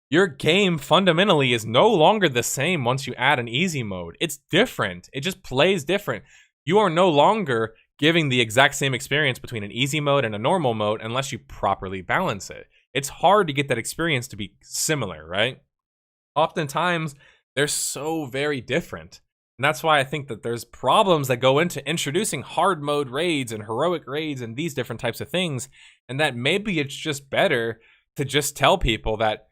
Your game fundamentally is no longer the same once you add an easy mode. It's different. It just plays different. You are no longer giving the exact same experience between an easy mode and a normal mode unless you properly balance it. It's hard to get that experience to be similar, right? Oftentimes, they're so very different. And that's why I think that there's problems that go into introducing hard mode raids and heroic raids and these different types of things. And that maybe it's just better to just tell people that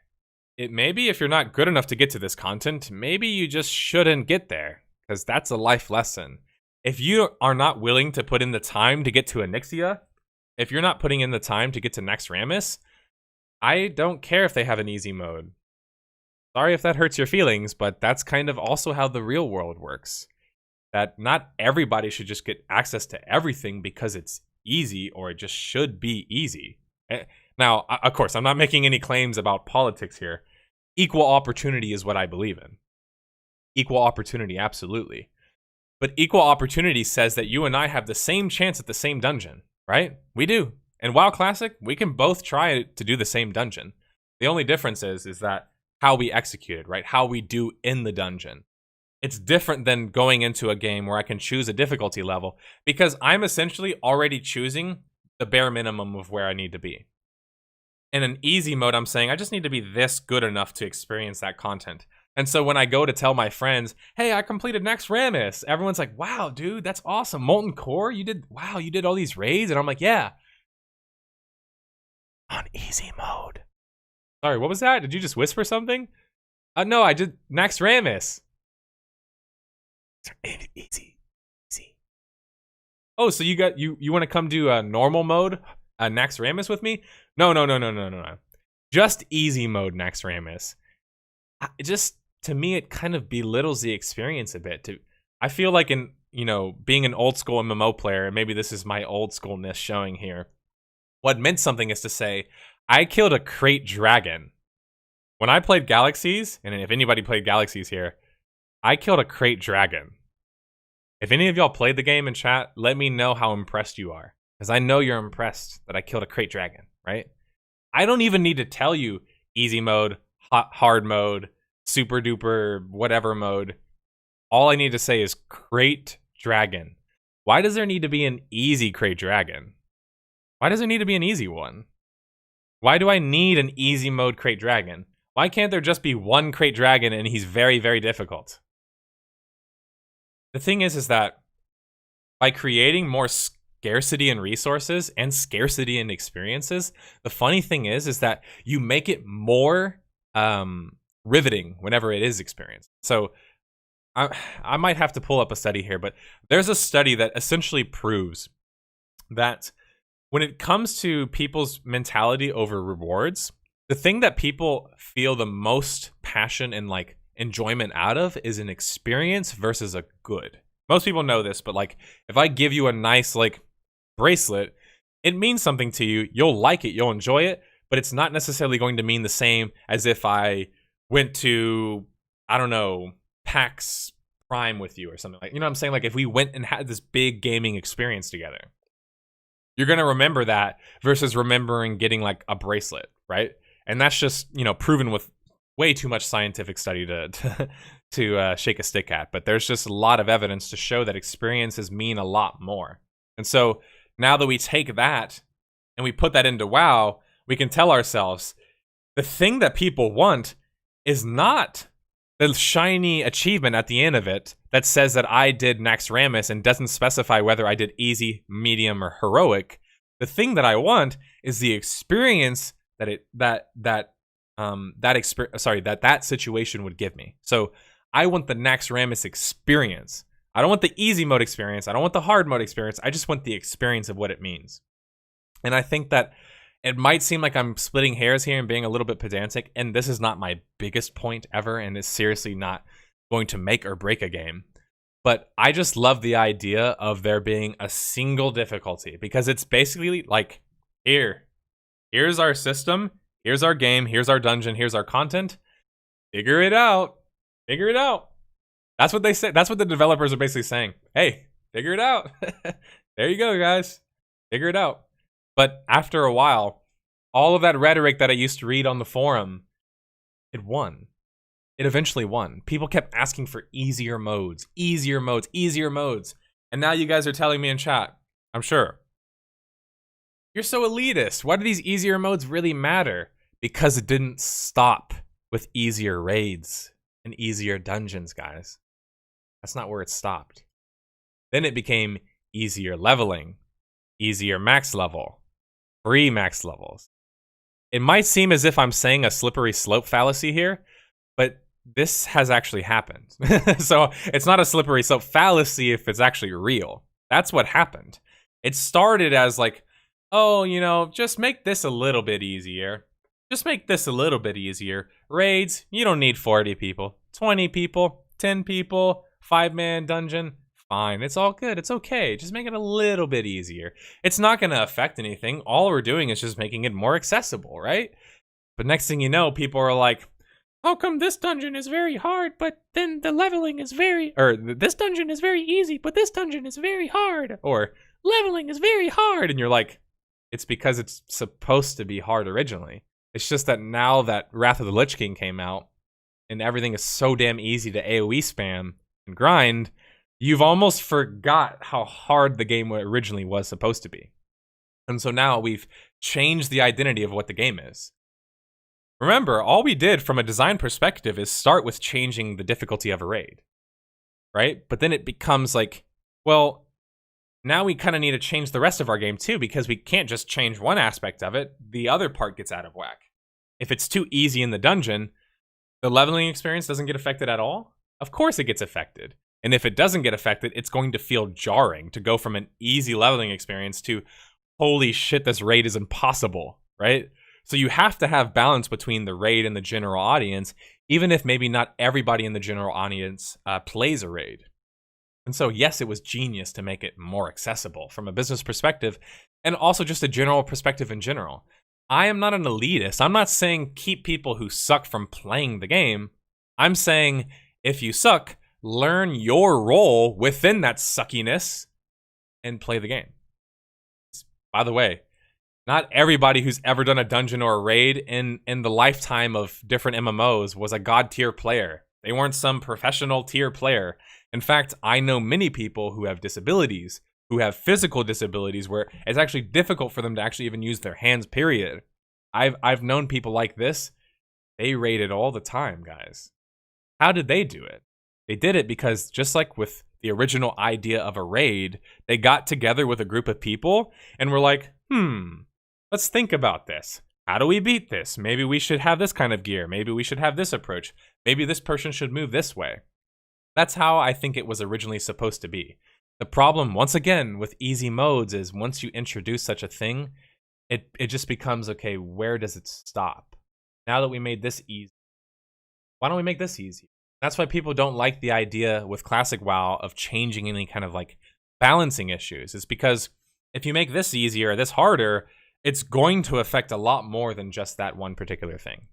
maybe if you're not good enough to get to this content, maybe you just shouldn't get there. Because that's a life lesson. If you are not willing to put in the time to get to Onyxia, if you're not putting in the time to get to Naxxramas, I don't care if they have an easy mode. Sorry if that hurts your feelings, but that's kind of also how the real world works. That not everybody should just get access to everything because it's easy or it just should be easy. Now, of course, I'm not making any claims about politics here. Equal opportunity is what I believe in. Equal opportunity, absolutely. But equal opportunity says that you and I have the same chance at the same dungeon, right? We do. In WoW Classic, we can both try to do the same dungeon. The only difference is that how we execute it, right? How we do in the dungeon. it's different than going into a game where I can choose a difficulty level, because I'm essentially already choosing the bare minimum of where I need to be. In an easy mode, I'm saying I just need to be this good enough to experience that content. And so when I go to tell my friends, hey, I completed Next Ramus, everyone's like, wow, dude, that's awesome. Molten Core, you did all these raids? And I'm like, yeah. On easy mode. Sorry, what was that? Did you just whisper something? No, I did Next Ramus. Easy. Oh, so you want to come do a normal mode, Next Ramus with me? No. Just easy mode Next Ramus. To me, it kind of belittles the experience a bit. I feel like being an old school MMO player, and maybe this is my old schoolness showing here, what meant something is to say, I killed a crate dragon. When I played Galaxies, and if anybody played Galaxies here, I killed a crate dragon. If any of y'all played the game in chat, let me know how impressed you are. Because I know you're impressed that I killed a crate dragon, right? I don't even need to tell you easy mode, hard mode, super duper, whatever mode. All I need to say is crate dragon. Why does there need to be an easy crate dragon? Why does there need to be an easy one? Why do I need an easy mode crate dragon? Why can't there just be one crate dragon and he's very, very difficult? The thing is that by creating more scarcity in resources and scarcity in experiences, the funny thing is that you make it more riveting whenever it is experienced. So I might have to pull up a study here, but there's a study that essentially proves that when it comes to people's mentality over rewards, the thing that people feel the most passion and like enjoyment out of is an experience versus a good. Most people know this, but like if I give you a nice like bracelet, it means something to you. You'll like it, you'll enjoy it, but it's not necessarily going to mean the same as if I went to, I don't know, PAX Prime with you or something like, you know what I'm saying? Like if we went and had this big gaming experience together, you're going to remember that versus remembering getting like a bracelet, right? And that's just, proven with way too much scientific study to shake a stick at. But there's just a lot of evidence to show that experiences mean a lot more. And so now that we take that and we put that into WoW, we can tell ourselves the thing that people want is not the shiny achievement at the end of it that says that I did Next Ramus and doesn't specify whether I did easy, medium, or heroic. The thing that I want is the experience that situation would give me. So I want the Next Ramus experience. I don't want the easy mode experience. I don't want the hard mode experience. I just want the experience of what it means. And I think that it might seem like I'm splitting hairs here and being a little bit pedantic, and this is not my biggest point ever, and it's seriously not going to make or break a game. But I just love the idea of there being a single difficulty, because it's basically like, here's our system, here's our game, here's our dungeon, here's our content. Figure it out. Figure it out. That's what they say. That's what the developers are basically saying. Hey, figure it out. There you go, guys. Figure it out. But after a while, all of that rhetoric that I used to read on the forum, it won. It eventually won. People kept asking for easier modes, easier modes, easier modes. And now you guys are telling me in chat, I'm sure, you're so elitist. Why do these easier modes really matter? Because it didn't stop with easier raids and easier dungeons, guys. That's not where it stopped. Then it became easier leveling, easier max level, free max levels. It might seem as if I'm saying a slippery slope fallacy here, but this has actually happened. So it's not a slippery slope fallacy if it's actually real. That's what happened. It started as like, oh, just make this a little bit easier. Just make this a little bit easier. Raids, you don't need 40 people, 20 people, 10 people, 5-man dungeon. Fine, it's all good. It's okay. Just make it a little bit easier. It's not going to affect anything. All we're doing is just making it more accessible, right? But next thing you know, people are like, how come this dungeon is very hard, but then the leveling is this dungeon is very easy, but this dungeon is very hard, or leveling is very hard. And you're like, it's because it's supposed to be hard originally. It's just that now that Wrath of the Lich King came out and everything is so damn easy to AoE spam, and grind, you've almost forgot how hard the game originally was supposed to be. And so now we've changed the identity of what the game is. Remember, all we did from a design perspective is start with changing the difficulty of a raid, right? But then it becomes like, well, now we kind of need to change the rest of our game too, because we can't just change one aspect of it. The other part gets out of whack. If it's too easy in the dungeon, the leveling experience doesn't get affected at all. Of course it gets affected. And if it doesn't get affected, it's going to feel jarring to go from an easy leveling experience to, holy shit, this raid is impossible, right? So you have to have balance between the raid and the general audience, even if maybe not everybody in the general audience plays a raid. And so, yes, it was genius to make it more accessible from a business perspective, and also just a general perspective in general. I am not an elitist. I'm not saying keep people who suck from playing the game. I'm saying if you suck, learn your role within that suckiness and play the game. By the way, not everybody who's ever done a dungeon or a raid in the lifetime of different MMOs was a god tier player. They weren't some professional tier player. In fact, I know many people who have disabilities, who have physical disabilities where it's actually difficult for them to actually even use their hands, period. I've known people like this. They raided all the time, guys. How did they do it? They did it because, just like with the original idea of a raid, they got together with a group of people and were like, let's think about this. How do we beat this? Maybe we should have this kind of gear. Maybe we should have this approach. Maybe this person should move this way. That's how I think it was originally supposed to be. The problem, once again, with easy modes is once you introduce such a thing, it just becomes, okay, where does it stop? Now that we made this easy, why don't we make this easy? That's why people don't like the idea with Classic WoW of changing any kind of like balancing issues. It's because if you make this easier or this harder, it's going to affect a lot more than just that one particular thing.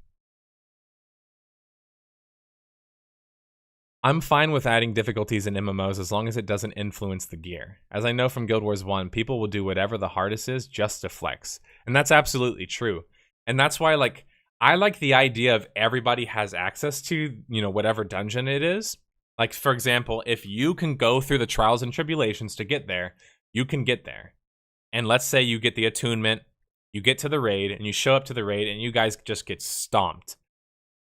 I'm fine with adding difficulties in MMOs as long as it doesn't influence the gear. As I know from Guild Wars 1, people will do whatever the hardest is just to flex. And that's absolutely true. And that's why, like, I like the idea of everybody has access to, whatever dungeon it is. Like, for example, if you can go through the trials and tribulations to get there, you can get there. And let's say you get the attunement, you get to the raid, and you show up to the raid, and you guys just get stomped.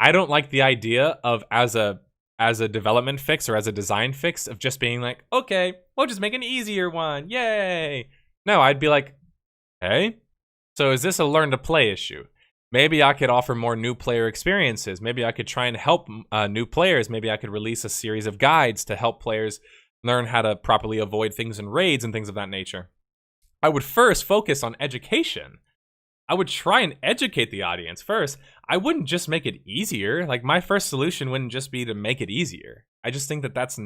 I don't like the idea of, as a development fix or as a design fix, of just being like, okay, we'll just make an easier one, yay. No, I'd be like, hey, so is this a learn to play issue? Maybe I could offer more new player experiences. Maybe I could try and help new players. Maybe I could release a series of guides to help players learn how to properly avoid things in raids and things of that nature. I would first focus on education. I would try and educate the audience first. I wouldn't just make it easier. Like, my first solution wouldn't just be to make it easier. I just think that that's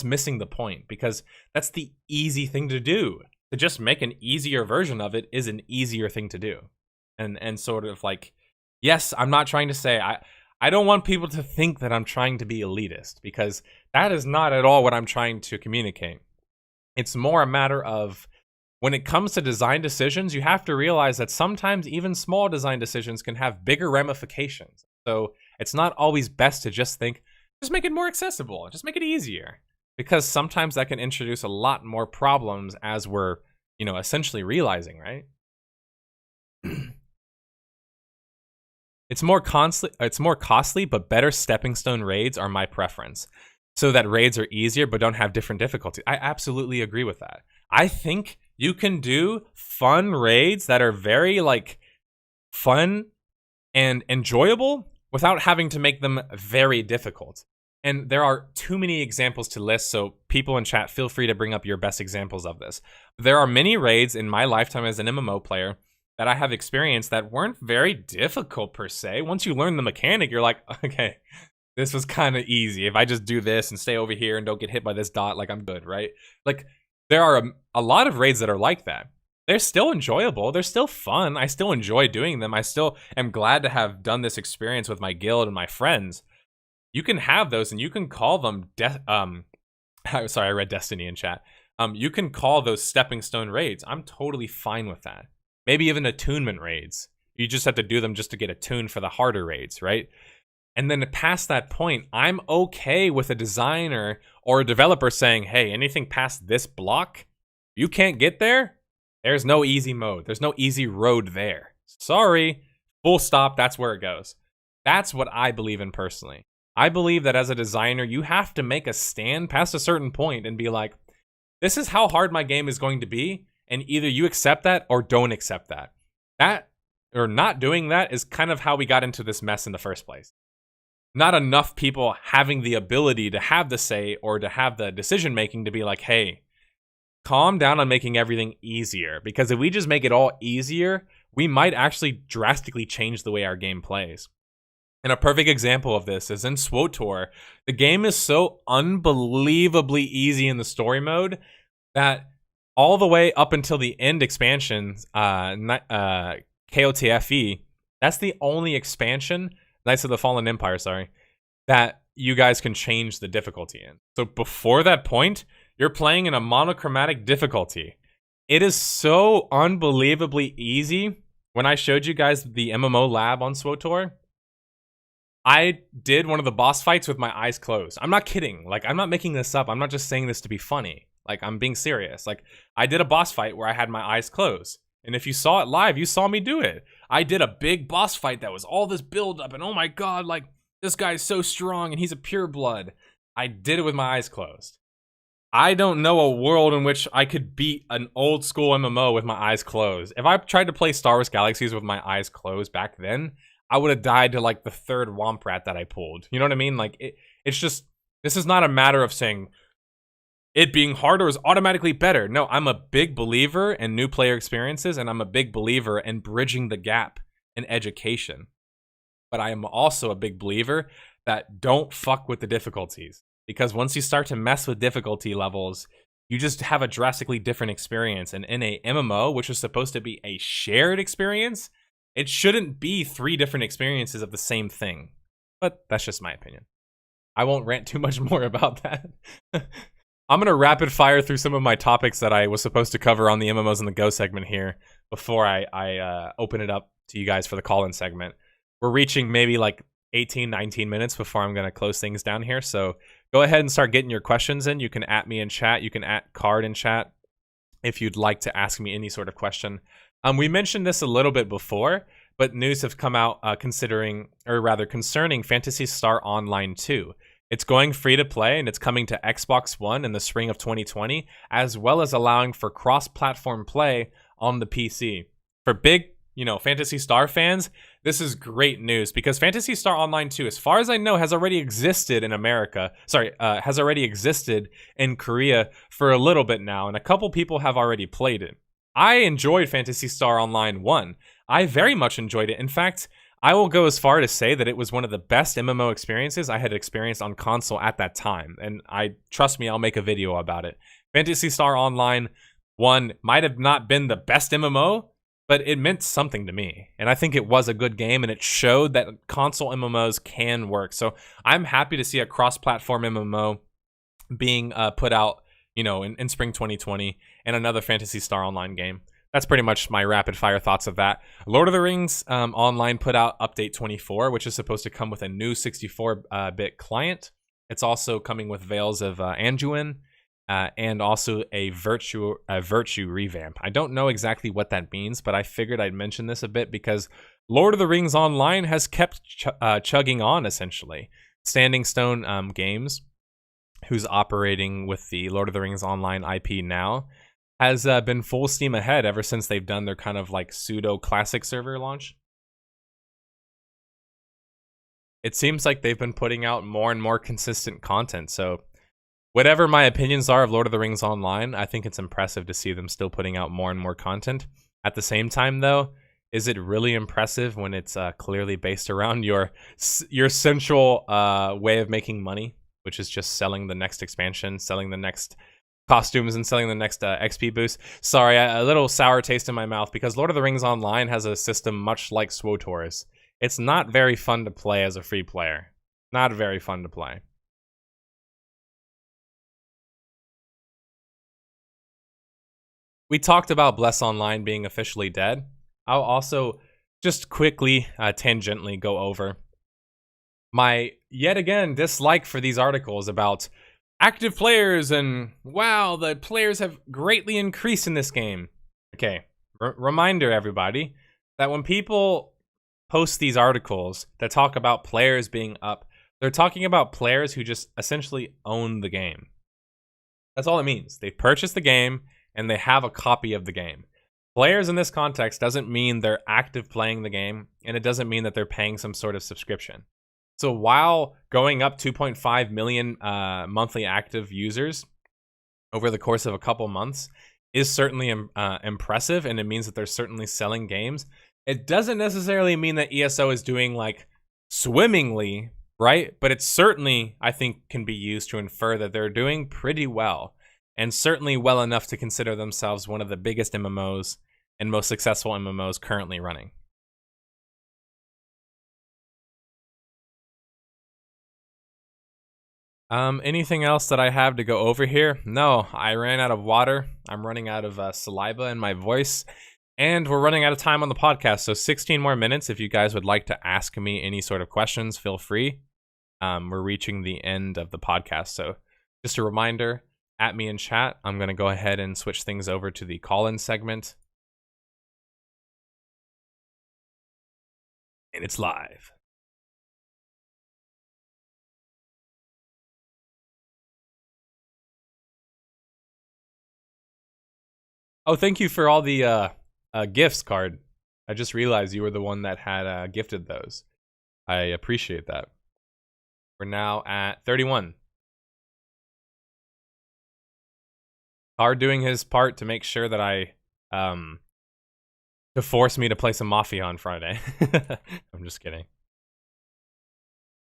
missing the point, because that's the easy thing to do. To just make an easier version of it is an easier thing to do. And sort of like, yes, I'm not trying to say, I don't want people to think that I'm trying to be elitist, because that is not at all what I'm trying to communicate. It's more a matter of, when it comes to design decisions, you have to realize that sometimes even small design decisions can have bigger ramifications. So it's not always best to just think, just make it more accessible, just make it easier. Because sometimes that can introduce a lot more problems, as we're, essentially realizing, right? It's more costly, but better stepping stone raids are my preference. So that raids are easier but don't have different difficulties. I absolutely agree with that. I think you can do fun raids that are very, like, fun and enjoyable without having to make them very difficult. And there are too many examples to list, so people in chat, feel free to bring up your best examples of this. There are many raids in my lifetime as an MMO player that I have experienced that weren't very difficult per se. Once you learn the mechanic, you're like, okay, this was kind of easy. If I just do this and stay over here and don't get hit by this dot, like, I'm good, right? Like, there are a lot of raids that are like that. They're still enjoyable. They're still fun. I still enjoy doing them. I still am glad to have done this experience with my guild and my friends. You can have those, and you can call them sorry, I read Destiny in chat. You can call those stepping stone raids. I'm totally fine with that. Maybe even attunement raids. You just have to do them just to get attuned for the harder raids, right? And then past that point, I'm okay with a designer or a developer saying, hey, anything past this block, you can't get there. There's no easy mode. There's no easy road there. Sorry. Full stop. That's where it goes. That's what I believe in personally. I believe that as a designer, you have to make a stand past a certain point and be like, this is how hard my game is going to be. And either you accept that or don't accept that. That, or not doing that, is kind of how we got into this mess in the first place. Not enough people having the ability to have the say or to have the decision making to be like, hey, calm down on making everything easier. Because if we just make it all easier, we might actually drastically change the way our game plays. And a perfect example of this is in SWTOR. The game is so unbelievably easy in the story mode that all the way up until the end expansion, KOTFE, that's the only expansion, Knights of the Fallen Empire, sorry, that you guys can change the difficulty in. So before that point, you're playing in a monochromatic difficulty. It is so unbelievably easy. When I showed you guys the MMO lab on SWTOR, I did one of the boss fights with my eyes closed. I'm not kidding. Like, I'm not making this up. I'm not just saying this to be funny. Like, I'm being serious. Like, I did a boss fight where I had my eyes closed. And if you saw it live, you saw me do it. I did a big boss fight that was all this build up and oh my god, like, this guy's so strong and he's a pureblood. I did it with my eyes closed. I don't know a world in which I could beat an old school MMO with my eyes closed. If I tried to play Star Wars Galaxies with my eyes closed back then, I would have died to like the third Womp Rat that I pulled. You know what I mean? Like, it's just, this is not a matter of saying it being harder is automatically better. No, I'm a big believer in new player experiences, and I'm a big believer in bridging the gap in education. But I am also a big believer that don't fuck with the difficulties. Because once you start to mess with difficulty levels, you just have a drastically different experience. And in a MMO, which is supposed to be a shared experience, it shouldn't be 3 different experiences of the same thing. But that's just my opinion. I won't rant too much more about that. I'm going to rapid fire through some of my topics that I was supposed to cover on the MMOs and the Go segment here before I open it up to you guys for the call-in segment. We're reaching maybe like 18, 19 minutes before I'm going to close things down here. So go ahead and start getting your questions in. You can @ me in chat. You can @ Card in chat if you'd like to ask me any sort of question. We mentioned this a little bit before, but news have come out concerning Phantasy Star Online 2. It's going free to play, and it's coming to Xbox One in the spring of 2020, as well as allowing for cross-platform play on the PC. For big, Phantasy Star fans, this is great news because Phantasy Star Online 2, as far as I know, has already existed in America. Has already existed in Korea for a little bit now, and a couple people have already played it. I enjoyed Phantasy Star Online 1. I very much enjoyed it. In fact, I will go as far to say that it was one of the best MMO experiences I had experienced on console at that time. And trust me, I'll make a video about it. Phantasy Star Online 1 might have not been the best MMO, but it meant something to me. And I think it was a good game, and it showed that console MMOs can work. So I'm happy to see a cross-platform MMO being put out, in spring 2020, and another Phantasy Star Online game. That's pretty much my rapid fire thoughts of that. Lord of the Rings Online put out Update 24, which is supposed to come with a new 64-bit client. It's also coming with Veils of Anduin and also a Virtue revamp. I don't know exactly what that means, but I figured I'd mention this a bit because Lord of the Rings Online has kept chugging on, essentially. Standing Stone Games, who's operating with the Lord of the Rings Online IP now, has been full steam ahead ever since they've done their kind of like pseudo classic server launch. It seems like they've been putting out more and more consistent content. So whatever my opinions are of Lord of the Rings Online, I think it's impressive to see them still putting out more and more content. At the same time, though, is it really impressive when it's clearly based around your central way of making money, which is just selling the next expansion, selling the next costumes, and selling the next XP boost? Sorry, a little sour taste in my mouth because Lord of the Rings Online has a system much like SWTOR's. It's not very fun to play as a free player. Not very fun to play. We talked about Bless Online being officially dead. I'll also just quickly, tangentially go over my, yet again, dislike for these articles about active players and wow, the players have greatly increased in this game. Okay, reminder everybody that when people post these articles that talk about players being up, they're talking about players who just essentially own the game. That's all it means. They've purchased the game and they have a copy of the game. Players in this context doesn't mean they're active playing the game, and it doesn't mean that they're paying some sort of subscription. So while going up 2.5 million monthly active users over the course of a couple months is certainly impressive, and it means that they're certainly selling games, it doesn't necessarily mean that ESO is doing like swimmingly, right? But it certainly, I think, can be used to infer that they're doing pretty well, and certainly well enough to consider themselves one of the biggest MMOs and most successful MMOs currently running. Anything else that I have to go over here? No, I ran out of water. I'm running out of saliva in my voice, and we're running out of time on the podcast. So 16 more minutes. If you guys would like to ask me any sort of questions, feel free. We're reaching the end of the podcast. So just a reminder, at me in chat. I'm going to go ahead and switch things over to the call-in segment. And it's live. Oh, thank you for all the gifts, Card. I just realized you were the one that had gifted those. I appreciate that. We're now at 31. Card doing his part to make sure that to force me to play some Mafia on Friday. I'm just kidding.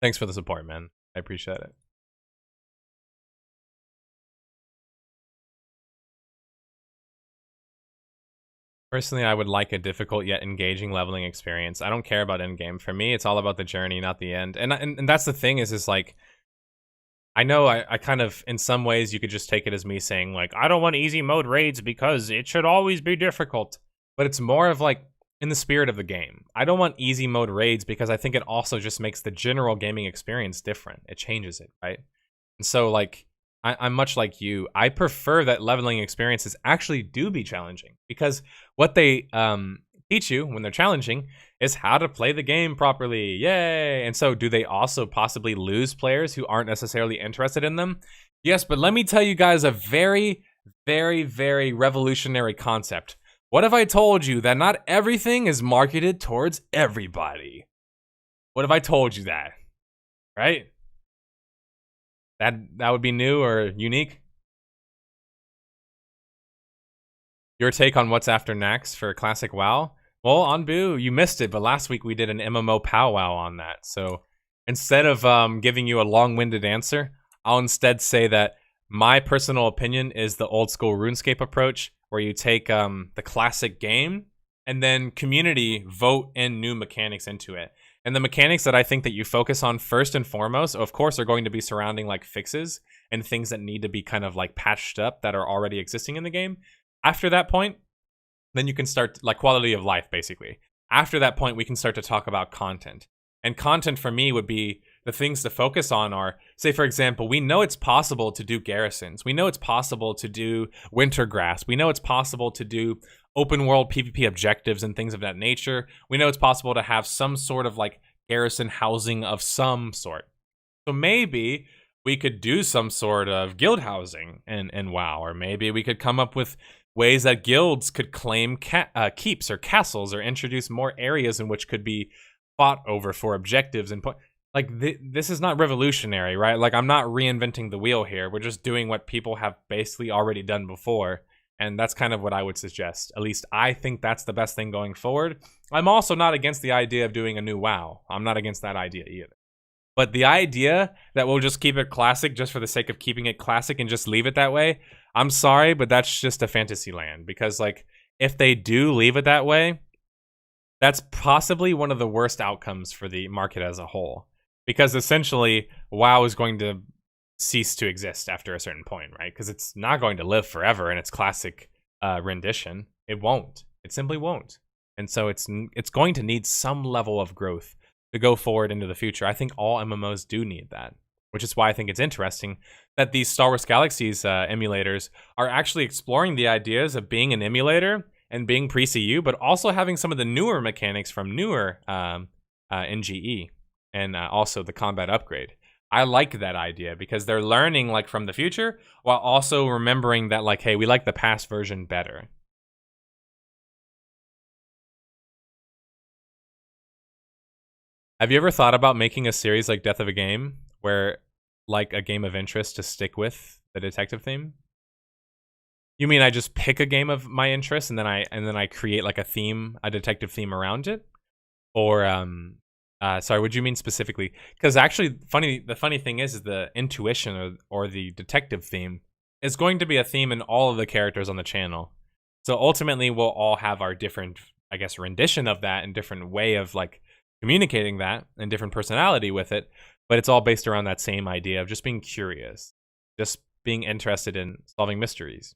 Thanks for the support, man. I appreciate it. Personally, I would like a difficult yet engaging leveling experience. I don't care about endgame. For me, it's all about the journey, not the end. And that's the thing is like, I know I kind of, in some ways, you could just take it as me saying, like, I don't want easy mode raids because it should always be difficult. But it's more of like, in the spirit of the game. I don't want easy mode raids because I think it also just makes the general gaming experience different. It changes it, right? And so, like, I'm much like you. I prefer that leveling experiences actually do be challenging, because what they teach you when they're challenging is how to play the game properly. Yay! And so do they also possibly lose players who aren't necessarily interested in them? Yes, but let me tell you guys a very, very, very revolutionary concept. What if I told you that not everything is marketed towards everybody? What if I told you that? Right? That would be new or unique. Your take on what's after next for Classic WoW? Well, Anbu, you missed it, but last week we did an MMO powwow on that. So instead of giving you a long-winded answer, I'll instead say that my personal opinion is the old school RuneScape approach, where you take the classic game and then community vote in new mechanics into it. And the mechanics that I think that you focus on first and foremost, of course, are going to be surrounding like fixes and things that need to be kind of like patched up that are already existing in the game. After that point, then you can start like quality of life, basically. After that point, we can start to talk about content. And content for me would be the things to focus on are, say, for example, we know it's possible to do garrisons. We know it's possible to do winter grass. We know it's possible to do open world PvP objectives and things of that nature. We know it's possible to have some sort of like garrison housing of some sort. So maybe we could do some sort of guild housing in WoW, or maybe we could come up with ways that guilds could claim keeps or castles, or introduce more areas in which could be fought over for objectives and like this is not revolutionary, right? Like, I'm not reinventing the wheel here. We're just doing what people have basically already done before, and that's kind of what I would suggest. At least I think that's the best thing going forward. I'm also not against the idea of doing a new WoW. I'm not against that idea either. But the idea that we'll just keep it classic just for the sake of keeping it classic and just leave it that way, I'm sorry, but that's just a fantasy land. Because like, if they do leave it that way, that's possibly one of the worst outcomes for the market as a whole. Because essentially, WoW is going to cease to exist after a certain point, right? Because it's not going to live forever in its classic rendition. It won't. It simply won't. And so it's going to need some level of growth to go forward into the future. I think all MMOs do need that, which is why I think it's interesting that these Star Wars Galaxies emulators are actually exploring the ideas of being an emulator and being pre-CU, but also having some of the newer mechanics from newer NGE and also the combat upgrade. I like that idea because they're learning like from the future while also remembering that like, hey, we like the past version better. Have you ever thought about making a series like Death of a Game where like a game of interest to stick with the detective theme? You mean I just pick a game of my interest and then I create like a theme, a detective theme around it? Or sorry, what do you mean specifically? Because actually, the funny thing is the intuition or the detective theme is going to be a theme in all of the characters on the channel. So ultimately, we'll all have our different, I guess, rendition of that and different way of like communicating that and different personality with it. But it's all based around that same idea of just being curious, just being interested in solving mysteries.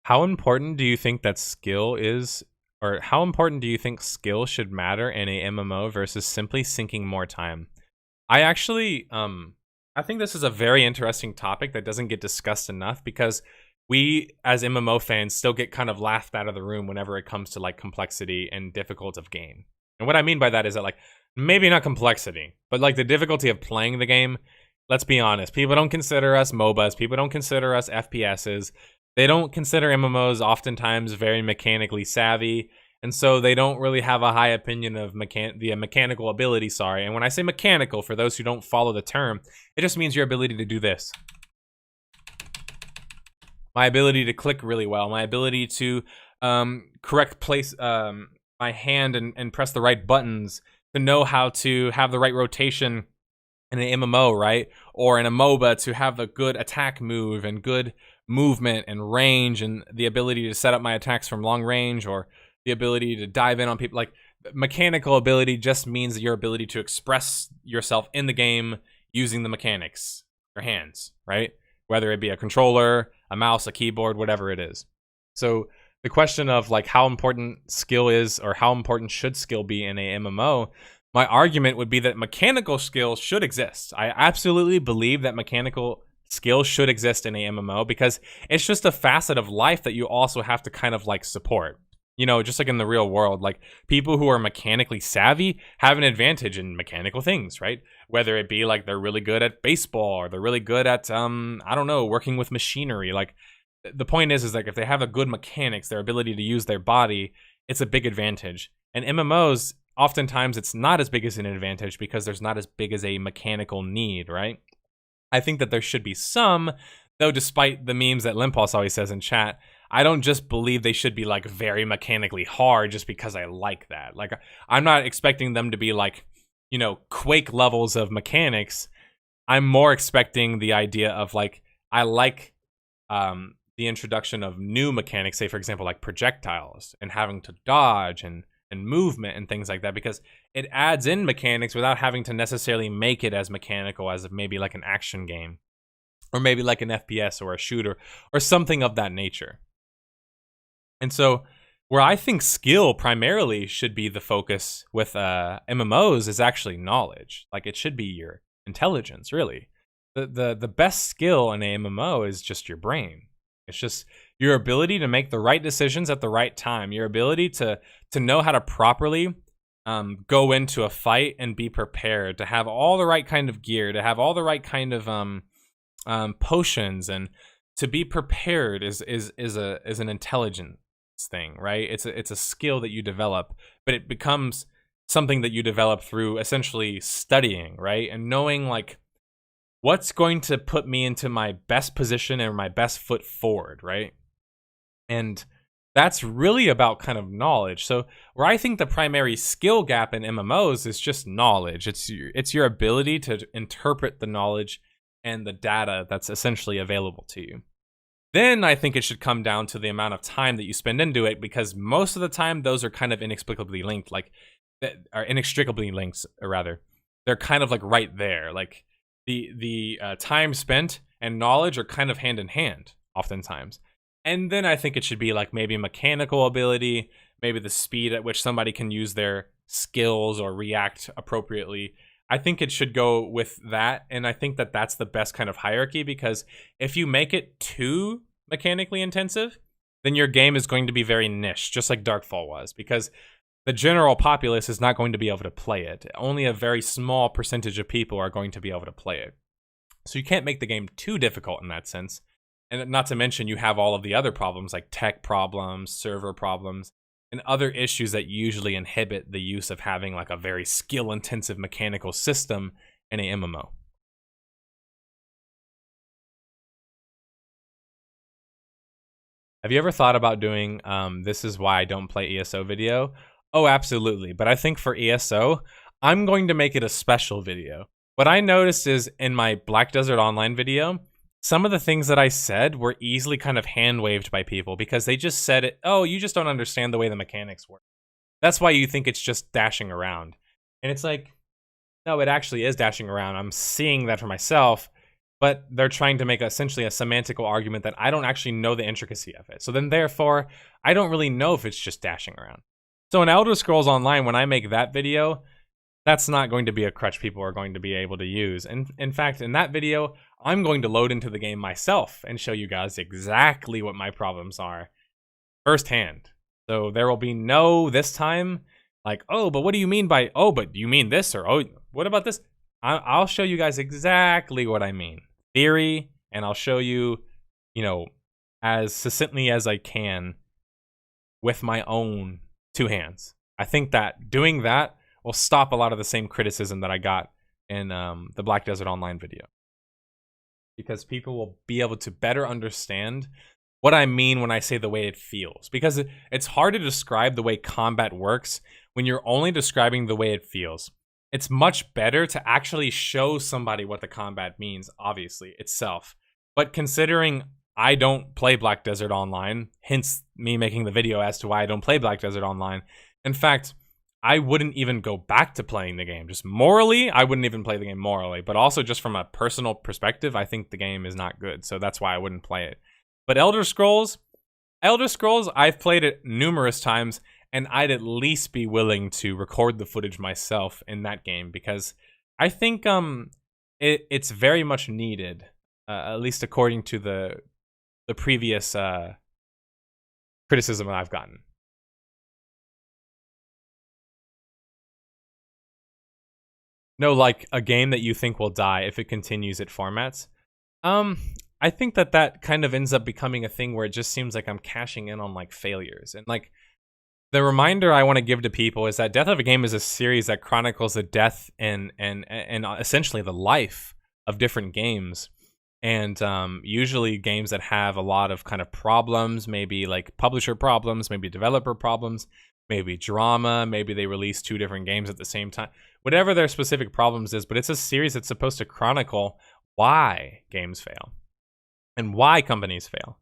How important do you think that skill is, or how important do you think skill should matter in a MMO versus simply sinking more time? I actually, I think this is a very interesting topic that doesn't get discussed enough because we, as MMO fans, still get kind of laughed out of the room whenever it comes to like complexity and difficulty of game. And what I mean by that is that like, maybe not complexity, but like the difficulty of playing the game. Let's be honest, people don't consider us MOBAs, people don't consider us FPSs. They don't consider MMOs oftentimes very mechanically savvy, and so they don't really have a high opinion of the mechanical ability, sorry. And when I say mechanical, for those who don't follow the term, it just means your ability to do this. My ability to click really well, my ability to correct place my hand and press the right buttons, to know how to have the right rotation in an MMO, right? Or in a MOBA to have a good attack move and good movement and range and the ability to set up my attacks from long range or the ability to dive in on people. Like mechanical ability just means your ability to express yourself in the game using the mechanics, your hands, right? Whether it be a controller, a mouse, a keyboard, whatever it is. So the question of like how important skill is or how important should skill be in a MMO, my argument would be that mechanical skill should exist. I absolutely believe that mechanical skill should exist in a MMO because it's just a facet of life that you also have to kind of like support. You know, just like in the real world, like people who are mechanically savvy have an advantage in mechanical things, right? Whether it be like they're really good at baseball or they're really good at, I don't know, working with machinery. Like the point is like if they have a good mechanics, their ability to use their body, it's a big advantage. And MMOs, oftentimes it's not as big as an advantage because there's not as big as a mechanical need, right? I think that there should be some, though despite the memes that Limpos always says in chat, I don't just believe they should be like very mechanically hard just because I like that. Like I'm not expecting them to be like, you know, Quake levels of mechanics. I'm more expecting the idea of like, I like the introduction of new mechanics, say for example, like projectiles and having to dodge and movement and things like that, because it adds in mechanics without having to necessarily make it as mechanical as maybe like an action game or maybe like an FPS or a shooter or something of that nature. And so where I think skill primarily should be the focus with MMOs is actually knowledge. Like it should be your intelligence, really. The best skill in a MMO is just your brain. It's just your ability to make the right decisions at the right time, your ability to know how to properly go into a fight and be prepared, to have all the right kind of gear, to have all the right kind of potions, and to be prepared is an intelligence thing, right? It's a skill that you develop, but it becomes something that you develop through essentially studying, right? And knowing like what's going to put me into my best position and my best foot forward, right? And that's really about kind of knowledge. So where I think the primary skill gap in MMOs is just knowledge. It's your ability to interpret the knowledge and the data that's essentially available to you. Then I think it should come down to the amount of time that you spend into it, because most of the time those are kind of inexplicably linked, or inextricably linked, rather. They're kind of like right there. Like the time spent and knowledge are kind of hand in hand oftentimes. And then I think it should be like maybe mechanical ability, maybe the speed at which somebody can use their skills or react appropriately. I think it should go with that, and I think that that's the best kind of hierarchy, because if you make it too mechanically intensive, then your game is going to be very niche, just like Darkfall was, because the general populace is not going to be able to play it. Only a very small percentage of people are going to be able to play it. So you can't make the game too difficult in that sense. And not to mention, you have all of the other problems like tech problems, server problems, and other issues that usually inhibit the use of having like a very skill-intensive mechanical system in a MMO. Have you ever thought about doing this is why I don't play ESO video? Oh, absolutely. But I think for ESO, I'm going to make it a special video. What I noticed is in my Black Desert Online video, some of the things that I said were easily kind of hand-waved by people because they just said it, oh, you just don't understand the way the mechanics work. That's why you think it's just dashing around. And it's like, no, it actually is dashing around. I'm seeing that for myself, but they're trying to make essentially a semantical argument that I don't actually know the intricacy of it. So then therefore, I don't really know if it's just dashing around. So in Elder Scrolls Online, when I make that video, that's not going to be a crutch people are going to be able to use. And in fact, in that video, I'm going to load into the game myself and show you guys exactly what my problems are firsthand. So there will be no this time like, oh, but what do you mean by, oh, but you mean this? Or, oh, what about this? I'll show you guys exactly what I mean. Theory, and I'll show you, you know, as succinctly as I can with my own two hands. I think that doing that will stop a lot of the same criticism that I got in the Black Desert Online video. Because people will be able to better understand what I mean when I say the way it feels. Because it's hard to describe the way combat works when you're only describing the way it feels. It's much better to actually show somebody what the combat means, obviously, itself. But considering I don't play Black Desert Online, hence me making the video as to why I don't play Black Desert Online. In fact, I wouldn't even go back to playing the game. Just morally, I wouldn't even play the game morally. But also just from a personal perspective, I think the game is not good. So that's why I wouldn't play it. But Elder Scrolls, I've played it numerous times. And I'd at least be willing to record the footage myself in that game. Because I think it's very much needed. At least according to the previous criticism that I've gotten. No, like a game that you think will die if it continues its formats. I think that kind of ends up becoming a thing where it just seems like I'm cashing in on like failures. And like the reminder I want to give to people is that Death of a Game is a series that chronicles the death and essentially the life of different games. And usually games that have a lot of kind of problems, maybe like publisher problems, maybe developer problems, maybe drama, maybe they release two different games at the same time. Whatever their specific problems is, but it's a series that's supposed to chronicle why games fail and why companies fail.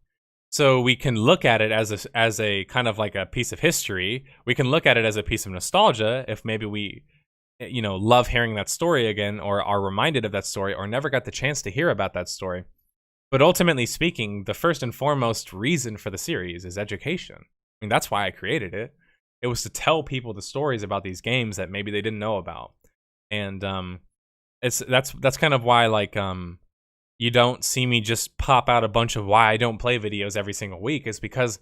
So we can look at it as a kind of like a piece of history. We can look at it as a piece of nostalgia if maybe we, you know, love hearing that story again or are reminded of that story or never got the chance to hear about that story. But ultimately speaking, the first and foremost reason for the series is education. I mean, that's why I created it. It was to tell people the stories about these games that maybe they didn't know about. And that's kind of why like you don't see me just pop out a bunch of why I don't play videos every single week, is because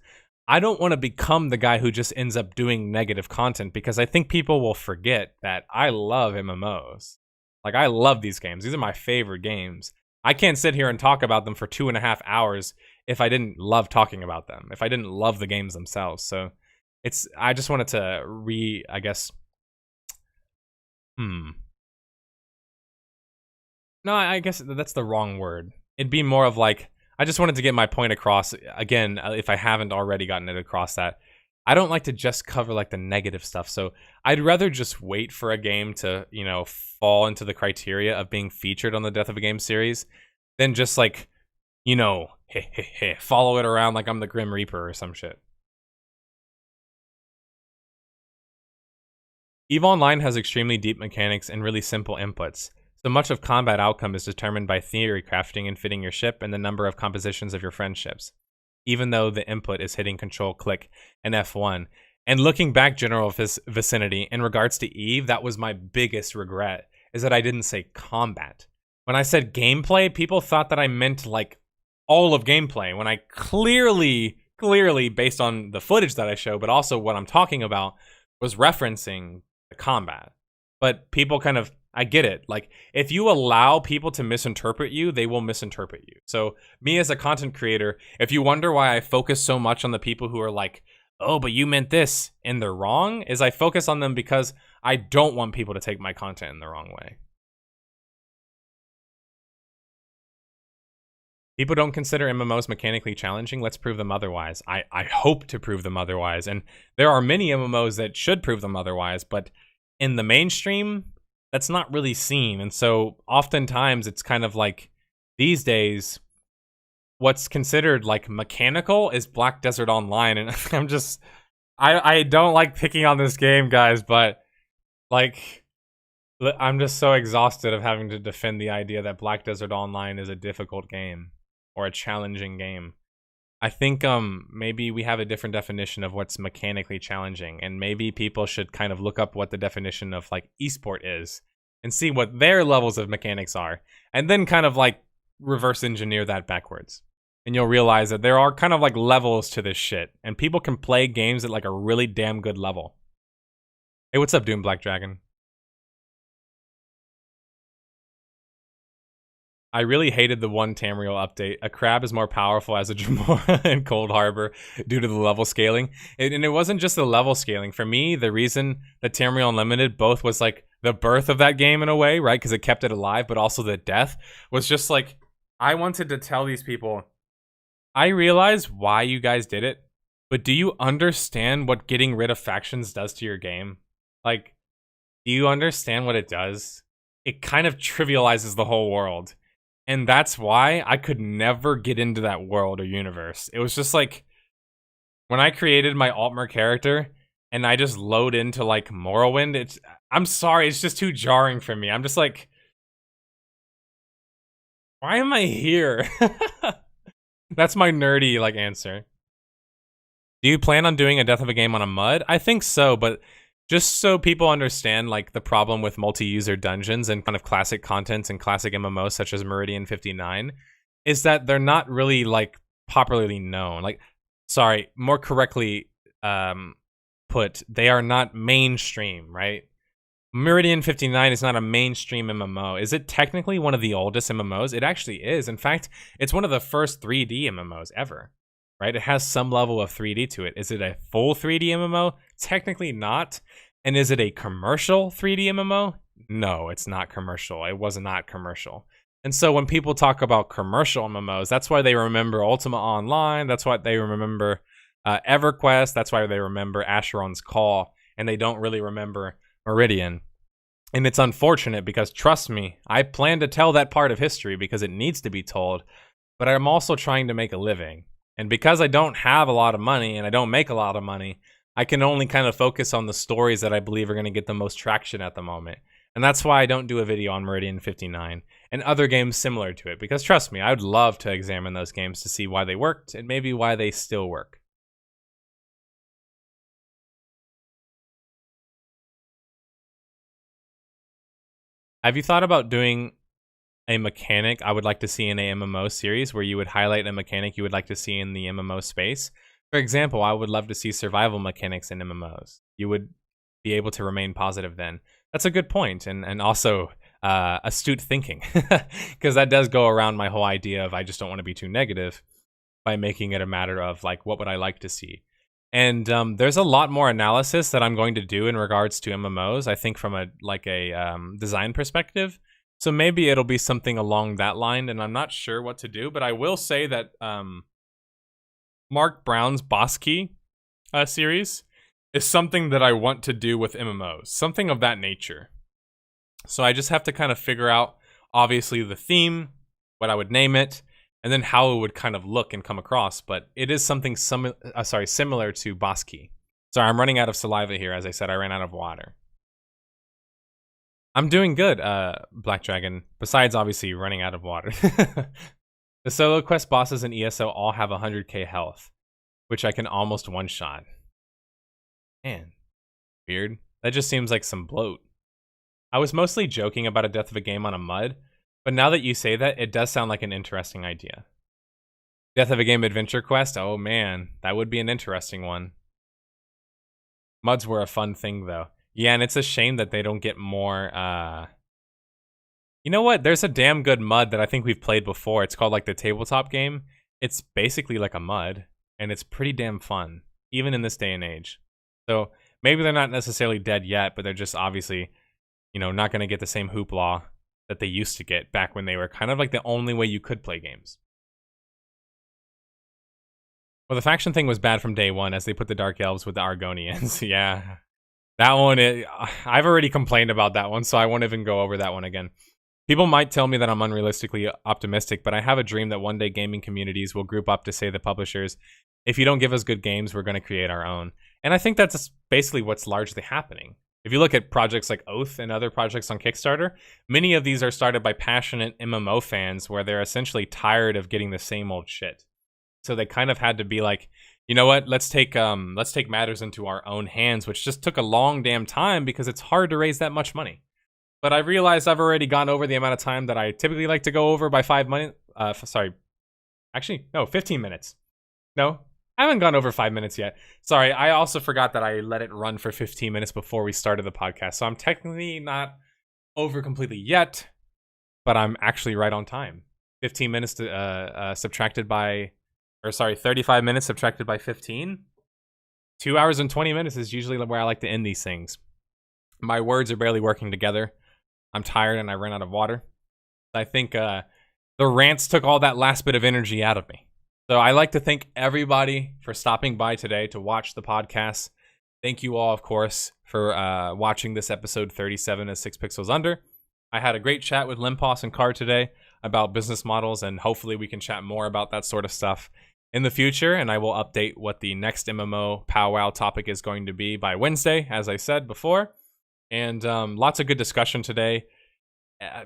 I don't want to become the guy who just ends up doing negative content, because I think people will forget that I love MMOs. Like, I love these games. These are my favorite games. I can't sit here and talk about them for 2.5 hours if I didn't love talking about them, if I didn't love the games themselves. So I just wanted to No, I guess that's the wrong word. It'd be more of like, I just wanted to get my point across, again, if I haven't already gotten it across, that I don't like to just cover like the negative stuff. So I'd rather just wait for a game to, you know, fall into the criteria of being featured on the Death of a Game series than just like, you know, follow it around like I'm the Grim Reaper or some shit. EVE Online has extremely deep mechanics and really simple inputs. So much of combat outcome is determined by theory crafting and fitting your ship and the number of compositions of your friendships. even though the input is hitting Control, Click, and F1. And looking back, general vicinity, in regards to Eve, that was my biggest regret, is that I didn't say combat. When I said gameplay, people thought that I meant like all of gameplay, when I clearly, based on the footage that I show, but also what I'm talking about, was referencing the combat. But people kind of, I get it. Like, if you allow people to misinterpret you, they will misinterpret you. So me as a content creator, if you wonder why I focus so much on the people who are like, oh, but you meant this, and they're wrong, is I focus on them because I don't want people to take my content in the wrong way. People don't consider MMOs mechanically challenging. Let's prove them otherwise. I hope to prove them otherwise. And there are many MMOs that should prove them otherwise, but in the mainstream, that's not really seen. And so oftentimes it's kind of like these days, what's considered like mechanical is Black Desert Online. And I'm just, I don't like picking on this game, guys, but like, I'm just so exhausted of having to defend the idea that Black Desert Online is a difficult game or a challenging game. I think maybe we have a different definition of what's mechanically challenging, and maybe people should kind of look up what the definition of like esport is and see what their levels of mechanics are, and then kind of like reverse engineer that backwards. And you'll realize that there are kind of like levels to this shit, and people can play games at like a really damn good level. Hey, what's up, Doom Black Dragon? I really hated the one Tamriel update. A crab is more powerful as a Jamora in Cold Harbor due to the level scaling. And it wasn't just the level scaling. For me, the reason that Tamriel Unlimited both was like the birth of that game in a way, right? Because it kept it alive, but also the death was just like, I wanted to tell these people, I realize why you guys did it, but do you understand what getting rid of factions does to your game? Like, do you understand what it does? It kind of trivializes the whole world. And that's why I could never get into that world or universe. It was just like, when I created my Altmer character and I just load into like Morrowind, I'm sorry, it's just too jarring for me. I'm just like, why am I here? That's my nerdy like answer. Do you plan on doing a Death of a Game on a MUD? I think so, but just so people understand like the problem with multi-user dungeons and kind of classic contents and classic MMOs such as Meridian 59 is that they're not really like popularly known. Like, sorry, more correctly put, they are not mainstream, right? Meridian 59 is not a mainstream MMO. Is it technically one of the oldest MMOs? It actually is. In fact, it's one of the first 3D MMOs ever, right? It has some level of 3D to it. Is it a full 3D MMO? Technically not. And is it a commercial 3D MMO? No, it's not commercial. It was not commercial. And so when people talk about commercial MMOs, that's why they remember Ultima Online. That's why they remember EverQuest. That's why they remember Asheron's Call. And they don't really remember Meridian. And it's unfortunate because, trust me, I plan to tell that part of history because it needs to be told. But I'm also trying to make a living. And because I don't have a lot of money and I don't make a lot of money, I can only kind of focus on the stories that I believe are going to get the most traction at the moment. And that's why I don't do a video on Meridian 59 and other games similar to it. Because trust me, I would love to examine those games to see why they worked and maybe why they still work. Have you thought about doing a mechanic I would like to see in a MMO series where you would highlight a mechanic you would like to see in the MMO space? For example, I would love to see survival mechanics in MMOs. You would be able to remain positive then. That's a good point, and also astute thinking, because that does go around my whole idea of I just don't want to be too negative by making it a matter of like, what would I like to see? And there's a lot more analysis that I'm going to do in regards to MMOs, I think from a design perspective. So maybe it'll be something along that line, and I'm not sure what to do, but I will say that Mark Brown's Boss Key series is something that I want to do with MMOs, something of that nature. So I just have to kind of figure out, obviously, the theme, what I would name it, and then how it would kind of look and come across. But it is something similar to Boss Key. Sorry, I'm running out of saliva here. As I said, I ran out of water. I'm doing good, Black Dragon, besides obviously running out of water. The solo quest bosses in ESO all have 100k health, which I can almost one-shot. Man, weird. That just seems like some bloat. I was mostly joking about a death of a game on a mud, but now that you say that, it does sound like an interesting idea. Death of a game adventure quest? Oh man, that would be an interesting one. Muds were a fun thing though. Yeah, and it's a shame that they don't get more, You know what? There's a damn good mud that I think we've played before. It's called like the tabletop game. It's basically like a mud, and it's pretty damn fun, even in this day and age. So maybe they're not necessarily dead yet, but they're just obviously, you know, not going to get the same hoopla that they used to get back when they were kind of like the only way you could play games. Well, the faction thing was bad from day one as they put the Dark Elves with the Argonians. Yeah. That one, I've already complained about that one, so I won't even go over that one again. People might tell me that I'm unrealistically optimistic, but I have a dream that one day gaming communities will group up to say the publishers, if you don't give us good games, we're going to create our own. And I think that's basically what's largely happening. If you look at projects like Oath and other projects on Kickstarter, many of these are started by passionate MMO fans where they're essentially tired of getting the same old shit. So they kind of had to be like, you know what, let's take matters into our own hands, which just took a long damn time because it's hard to raise that much money. But I realized I've already gone over the amount of time that I typically like to go over by 5 minutes. Actually, no, 15 minutes. No, I haven't gone over 5 minutes yet. Sorry, I also forgot that I let it run for 15 minutes before we started the podcast. So I'm technically not over completely yet, but I'm actually right on time. 15 minutes subtracted by, 35 minutes subtracted by 15. 2 hours and 20 minutes is usually where I like to end these things. My words are barely working together. I'm tired and I ran out of water. I think the rants took all that last bit of energy out of me. So I like to thank everybody for stopping by today to watch the podcast. Thank you all, of course, for watching this episode 37 of 6 Pixels Under. I had a great chat with Limpos and Car today about business models, and hopefully we can chat more about that sort of stuff in the future, and I will update what the next MMO powwow topic is going to be by Wednesday, as I said before. And lots of good discussion today.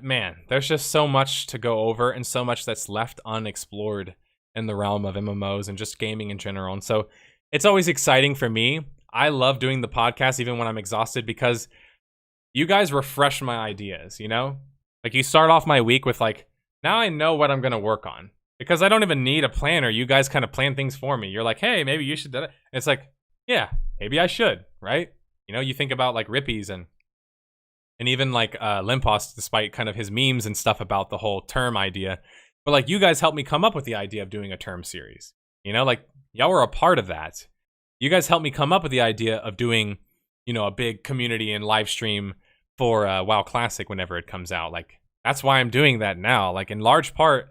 Man, there's just so much to go over and so much that's left unexplored in the realm of MMOs and just gaming in general. And so it's always exciting for me. I love doing the podcast even when I'm exhausted because you guys refresh my ideas, you know? Like you start off my week with like, now I know what I'm going to work on. Because I don't even need a planner. You guys kind of plan things for me. You're like, hey, maybe you should do that. And it's like, yeah, maybe I should, right? You know, you think about like Rippies and even like Limpos, despite kind of his memes and stuff about the whole term idea. But like you guys helped me come up with the idea of doing a term series. You know, like y'all were a part of that. You guys helped me come up with the idea of doing, you know, a big community and live stream for WoW Classic whenever it comes out. Like that's why I'm doing that now. Like in large part,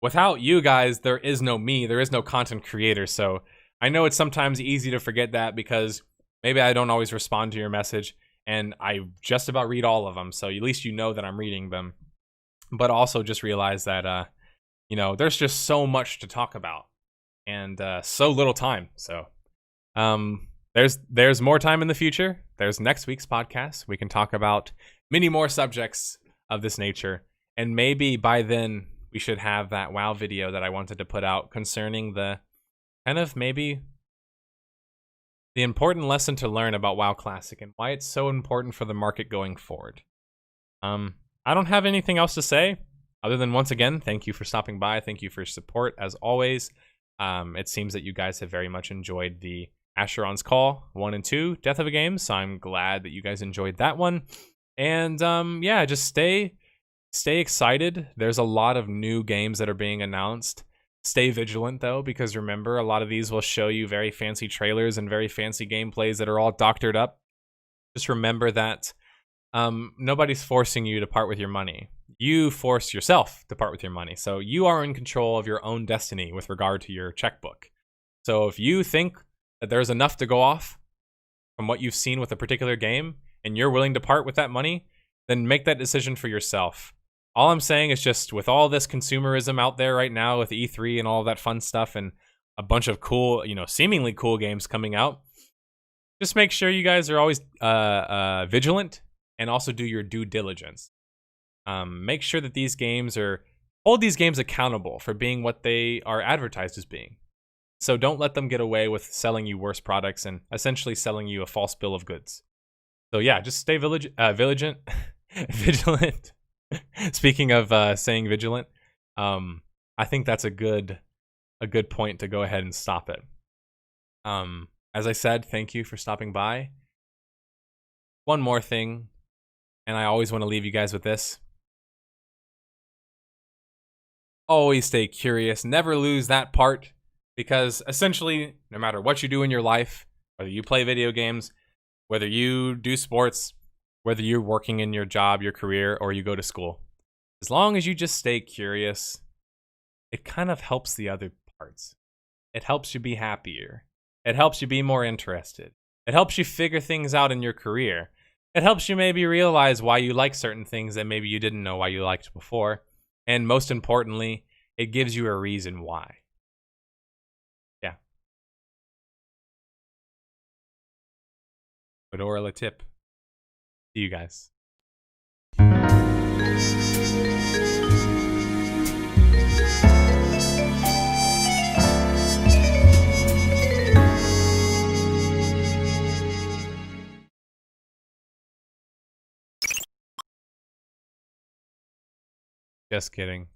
without you guys, there is no me. There is no content creator. So I know it's sometimes easy to forget that because maybe I don't always respond to your message. And I just about read all of them, so at least you know that I'm reading them. But also just realize that, you know, there's just so much to talk about, and so little time. So there's more time in the future. There's next week's podcast. We can talk about many more subjects of this nature, and maybe by then we should have that WoW video that I wanted to put out concerning the kind of maybe the important lesson to learn about WoW Classic and why it's so important for the market going forward. I don't have anything else to say other than, once again, thank you for stopping by. Thank you for your support, as always. It seems that you guys have very much enjoyed the Asheron's Call 1 and 2 Death of a Game, so I'm glad that you guys enjoyed that one. And yeah, just stay excited. There's a lot of new games that are being announced. Stay vigilant, though, because remember, a lot of these will show you very fancy trailers and very fancy gameplays that are all doctored up. Just remember that nobody's forcing you to part with your money. You force yourself to part with your money. So you are in control of your own destiny with regard to your checkbook. So if you think that there's enough to go off from what you've seen with a particular game and you're willing to part with that money, then make that decision for yourself. All I'm saying is just with all this consumerism out there right now with E3 and all that fun stuff and a bunch of cool, you know, seemingly cool games coming out, just make sure you guys are always vigilant and also do your due diligence. Make sure that these games are hold these games accountable for being what they are advertised as being. So don't let them get away with selling you worse products and essentially selling you a false bill of goods. So yeah, just stay vigilant. Vigilant. Speaking of saying vigilant, I think that's a good point to go ahead and stop it. As I said, thank you for stopping by. One more thing, and I always want to leave you guys with this. Always stay curious. Never lose that part, because essentially, no matter what you do in your life, whether you play video games, whether you do sports, whether you're working in your job, your career, or you go to school, as long as you just stay curious, it kind of helps the other parts. It helps you be happier. It helps you be more interested. It helps you figure things out in your career. It helps you maybe realize why you like certain things that maybe you didn't know why you liked before. And most importantly, it gives you a reason why. Yeah. Fedora la tip. See you guys. Just kidding.